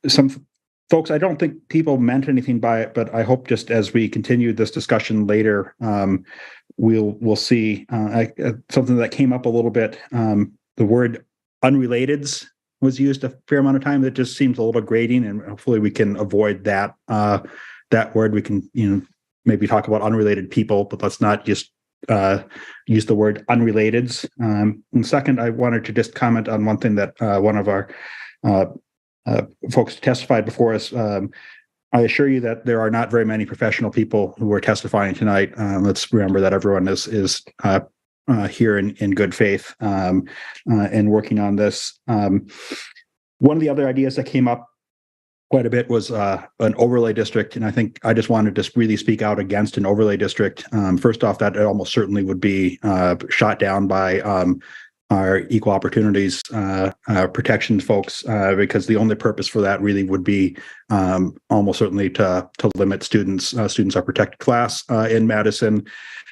some folks, I don't think people meant anything by it, but I hope just as we continue this discussion later, we'll see something that came up a little bit. The word unrelateds was used a fair amount of time. That just seems a little grating, and hopefully we can avoid that that word. We can maybe talk about unrelated people, but let's not just use the word unrelateds. And second, I wanted to just comment on one thing that one of our folks testified before us. I assure you that there are not very many professional people who are testifying tonight. Let's remember that everyone is here in good faith and working on this. One of the other ideas that came up quite a bit was an overlay district, and I think I just wanted to really speak out against an overlay district. First off, that it almost certainly would be shot down by our equal opportunities protection folks, because the only purpose for that really would be almost certainly to limit students. Students are protected class in Madison,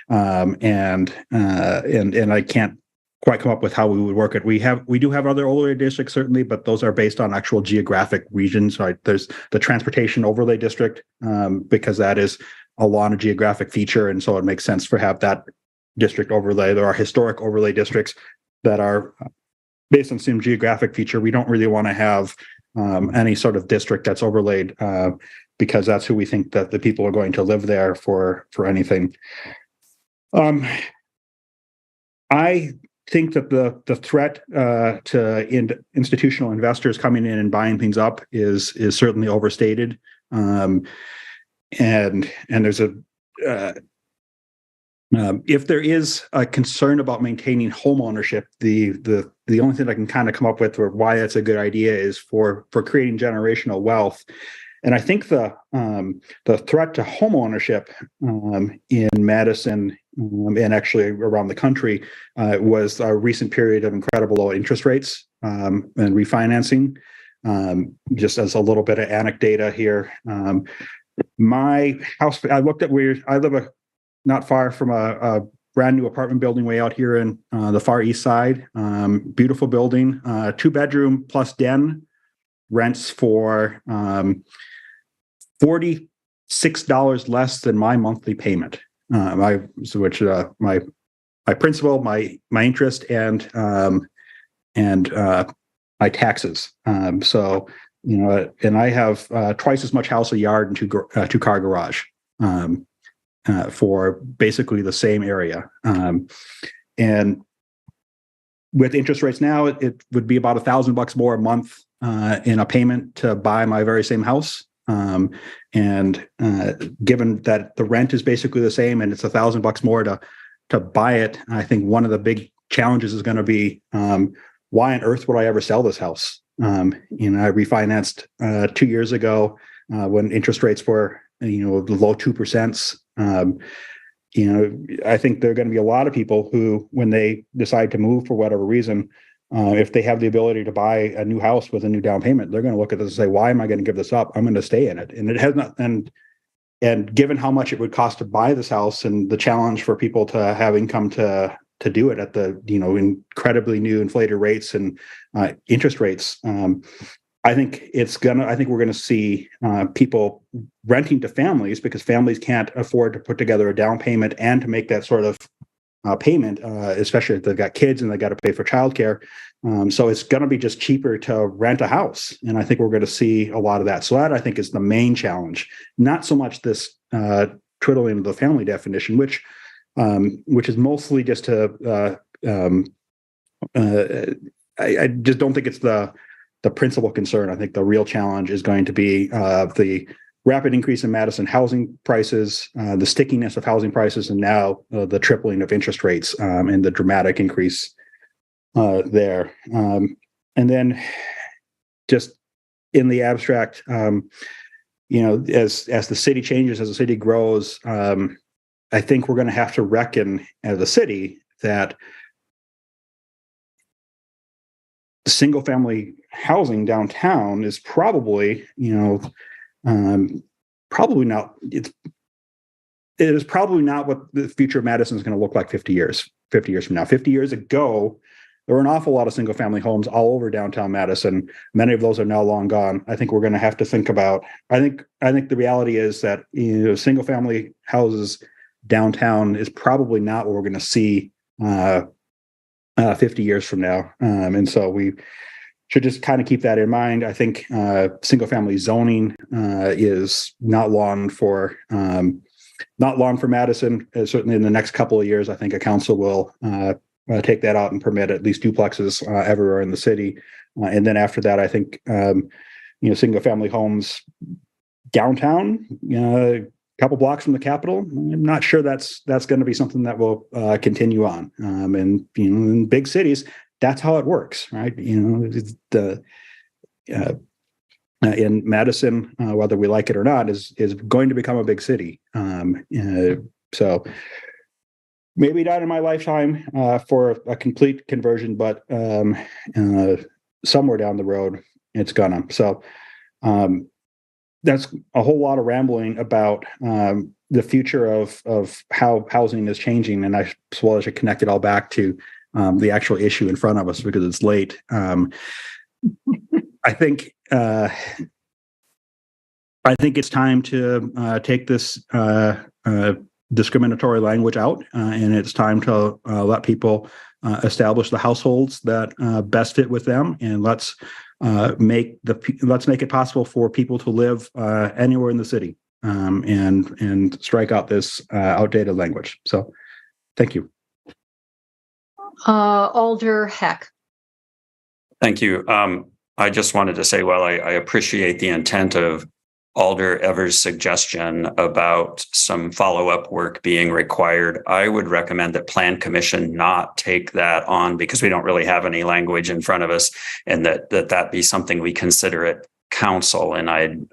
and I can't quite come up with how we would work it. We do have other overlay districts certainly, but those are based on actual geographic regions. Right? There's the transportation overlay district because that is along a geographic feature, and so it makes sense to have that district overlay. There are historic overlay districts that are based on some geographic feature. We don't really want to have any sort of district that's overlaid because that's who we think that the people are going to live there for anything. I think that the threat to institutional investors coming in and buying things up is certainly overstated, and there's a if there is a concern about maintaining home ownership, the only thing I can kind of come up with for why that's a good idea is for creating generational wealth. And I think the threat to home ownership in Madison and actually around the country was a recent period of incredible low interest rates and refinancing. Just as a little bit of anecdata here, my house, I looked at where I live not far from a brand new apartment building way out here in the far east side. Beautiful building, 2-bedroom plus den, rents for $46 less than my monthly payment. My principal, my interest, and my taxes. So and I have twice as much house, a yard, and two-car garage. For basically the same area. And with interest rates now, it would be about $1,000 more a month in a payment to buy my very same house. And given that the rent is basically the same and it's $1,000 more to buy it, I think one of the big challenges is going to be why on earth would I ever sell this house? I refinanced 2 years ago when interest rates were the low 2%. I think there are going to be a lot of people who, when they decide to move for whatever reason, if they have the ability to buy a new house with a new down payment, they're going to look at this and say, why am I going to give this up? I'm going to stay in it. And it has not, and given how much it would cost to buy this house and the challenge for people to have income to do it at the, incredibly new inflated rates and interest rates, I think we're going to see people renting to families because families can't afford to put together a down payment and to make that sort of payment, especially if they've got kids and they got to pay for childcare. So it's going to be just cheaper to rent a house. And I think we're going to see a lot of that. So that, I think, is the main challenge, not so much this twiddling of the family definition, which is mostly just to, I just don't think it's the principal concern. I think the real challenge is going to be the rapid increase in Madison housing prices, the stickiness of housing prices, and now the tripling of interest rates and the dramatic increase there. And then just in the abstract, as the city changes, as the city grows, I think we're going to have to reckon as a city that single-family housing downtown is probably, probably not. It is probably not what the future of Madison is going to look like 50 years from now. 50 years ago, there were an awful lot of single family homes all over downtown Madison. Many of those are now long gone. I think we're going to have to think about, I think the reality is that, single family houses downtown is probably not what we're going to see 50 years from now. And so we should just kind of keep that in mind. I think single family zoning is not long for Madison. Certainly in the next couple of years, I think a council will take that out and permit at least duplexes everywhere in the city. And then after that, I think, single family homes downtown, a couple blocks from the Capitol, I'm not sure that's going to be something that will continue on. And, in big cities, that's how it works, right? In Madison, whether we like it or not, is going to become a big city. So maybe not in my lifetime for a complete conversion, but somewhere down the road, it's gonna. So that's a whole lot of rambling about the future of how housing is changing, and I should connect it all back to the actual issue in front of us because it's late. I think it's time to take this discriminatory language out, and it's time to let people establish the households that best fit with them, and let's make it possible for people to live anywhere in the city, and strike out this outdated language. So, thank you. Alder Heck. Thank you. I just wanted to say, I appreciate the intent of Alder Evers' suggestion about some follow-up work being required. I would recommend that Plan Commission not take that on because we don't really have any language in front of us, and that be something we consider at council. And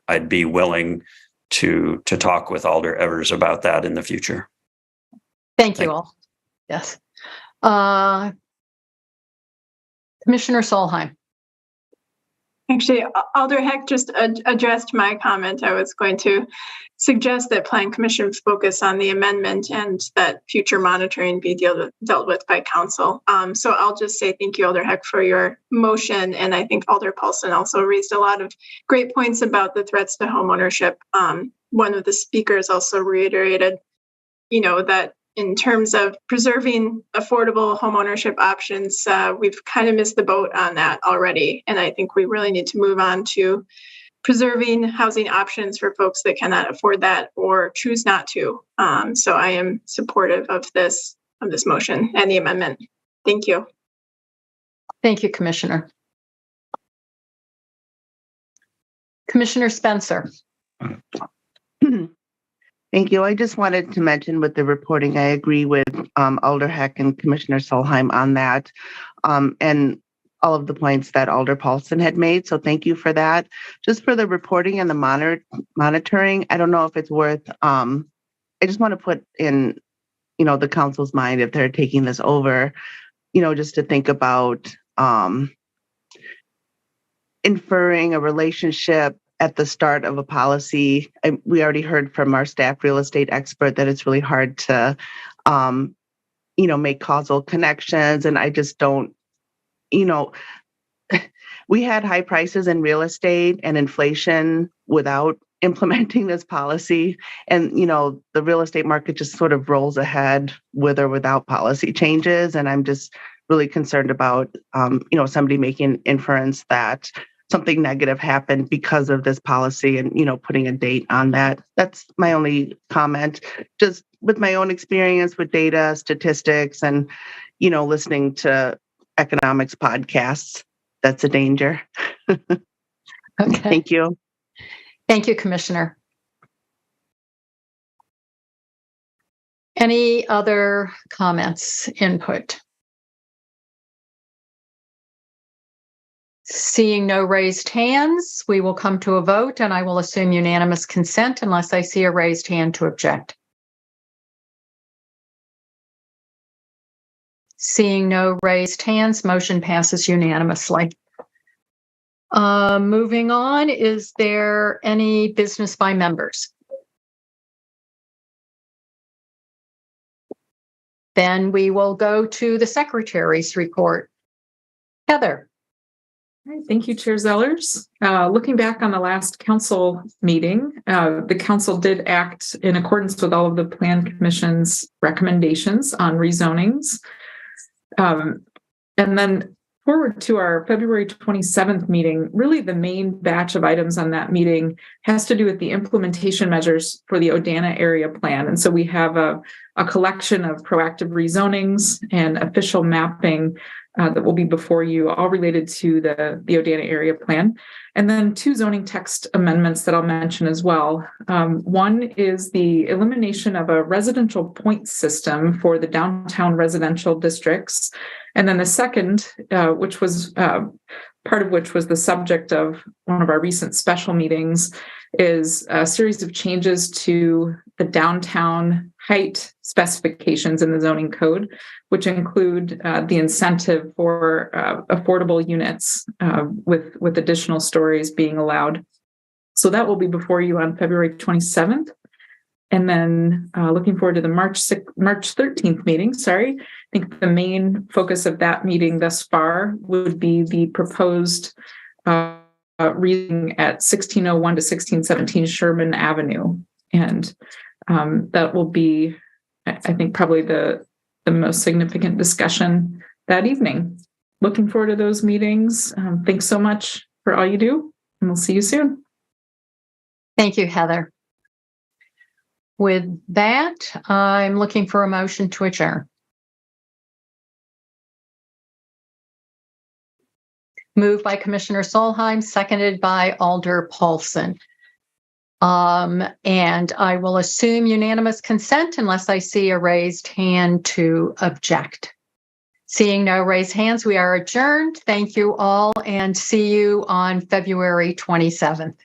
I'd be willing to talk with Alder Evers about that in the future. Thank you all. Yes. Commissioner Solheim. Actually, Alder Heck just addressed my comment. I was going to suggest that Plan Commission focus on the amendment and that future monitoring be dealt with by council. So I'll just say thank you, Alder Heck, for your motion. And I think Alder Paulson also raised a lot of great points about the threats to homeownership. One of the speakers also reiterated, that in terms of preserving affordable homeownership options, we've kind of missed the boat on that already. And I think we really need to move on to preserving housing options for folks that cannot afford that or choose not to. So I am supportive of this motion and the amendment. Thank you. Thank you, Commissioner. Commissioner Spencer. Thank you. I just wanted to mention with the reporting, I agree with Alder Heck and Commissioner Solheim on that, and all of the points that Alder Paulson had made. So thank you for that. Just for the reporting and the monitoring, I don't know if it's worth, I just want to put in, the council's mind if they're taking this over, just to think about inferring a relationship at the start of a policy. We already heard from our staff real estate expert that it's really hard to, make causal connections. And I just don't, we had high prices in real estate and inflation without implementing this policy. And, the real estate market just sort of rolls ahead with or without policy changes. And I'm just really concerned about, somebody making inference that something negative happened because of this policy and, putting a date on that. That's my only comment. Just with my own experience with data, statistics, and, listening to economics podcasts, that's a danger. Okay. Thank you. Thank you, Commissioner. Any other comments, input? Seeing no raised hands, we will come to a vote, and I will assume unanimous consent unless I see a raised hand to object. Seeing no raised hands, motion passes unanimously. Moving on, is there any business by members? Then we will go to the secretary's report. Heather. All right, thank you, Chair Zellers. Looking back on the last council meeting, the council did act in accordance with all of the Plan Commission's recommendations on rezonings. And then forward to our February 27th meeting, really the main batch of items on that meeting has to do with the implementation measures for the Odana area plan. And so we have a collection of proactive rezonings and official mapping that will be before you, all related to the Odana area plan. And then 2 zoning text amendments that I'll mention as well. One is the elimination of a residential point system for the downtown residential districts. And then the second, which was part of which was the subject of one of our recent special meetings, is a series of changes to the downtown height specifications in the zoning code, which include the incentive for affordable units with additional stories being allowed. So that will be before you on February 27th. And then looking forward to the March 13th meeting. I think the main focus of that meeting thus far would be the proposed reading at 1601 to 1617 Sherman Avenue. And that will be, I think, probably the most significant discussion that evening. Looking forward to those meetings. Thanks so much for all you do, and we'll see you soon. Thank you, Heather. With that, I'm looking for a motion to adjourn. Moved by Commissioner Solheim, seconded by Alder Paulson. And I will assume unanimous consent unless I see a raised hand to object. Seeing no raised hands, we are adjourned. Thank you all, and see you on February 27th.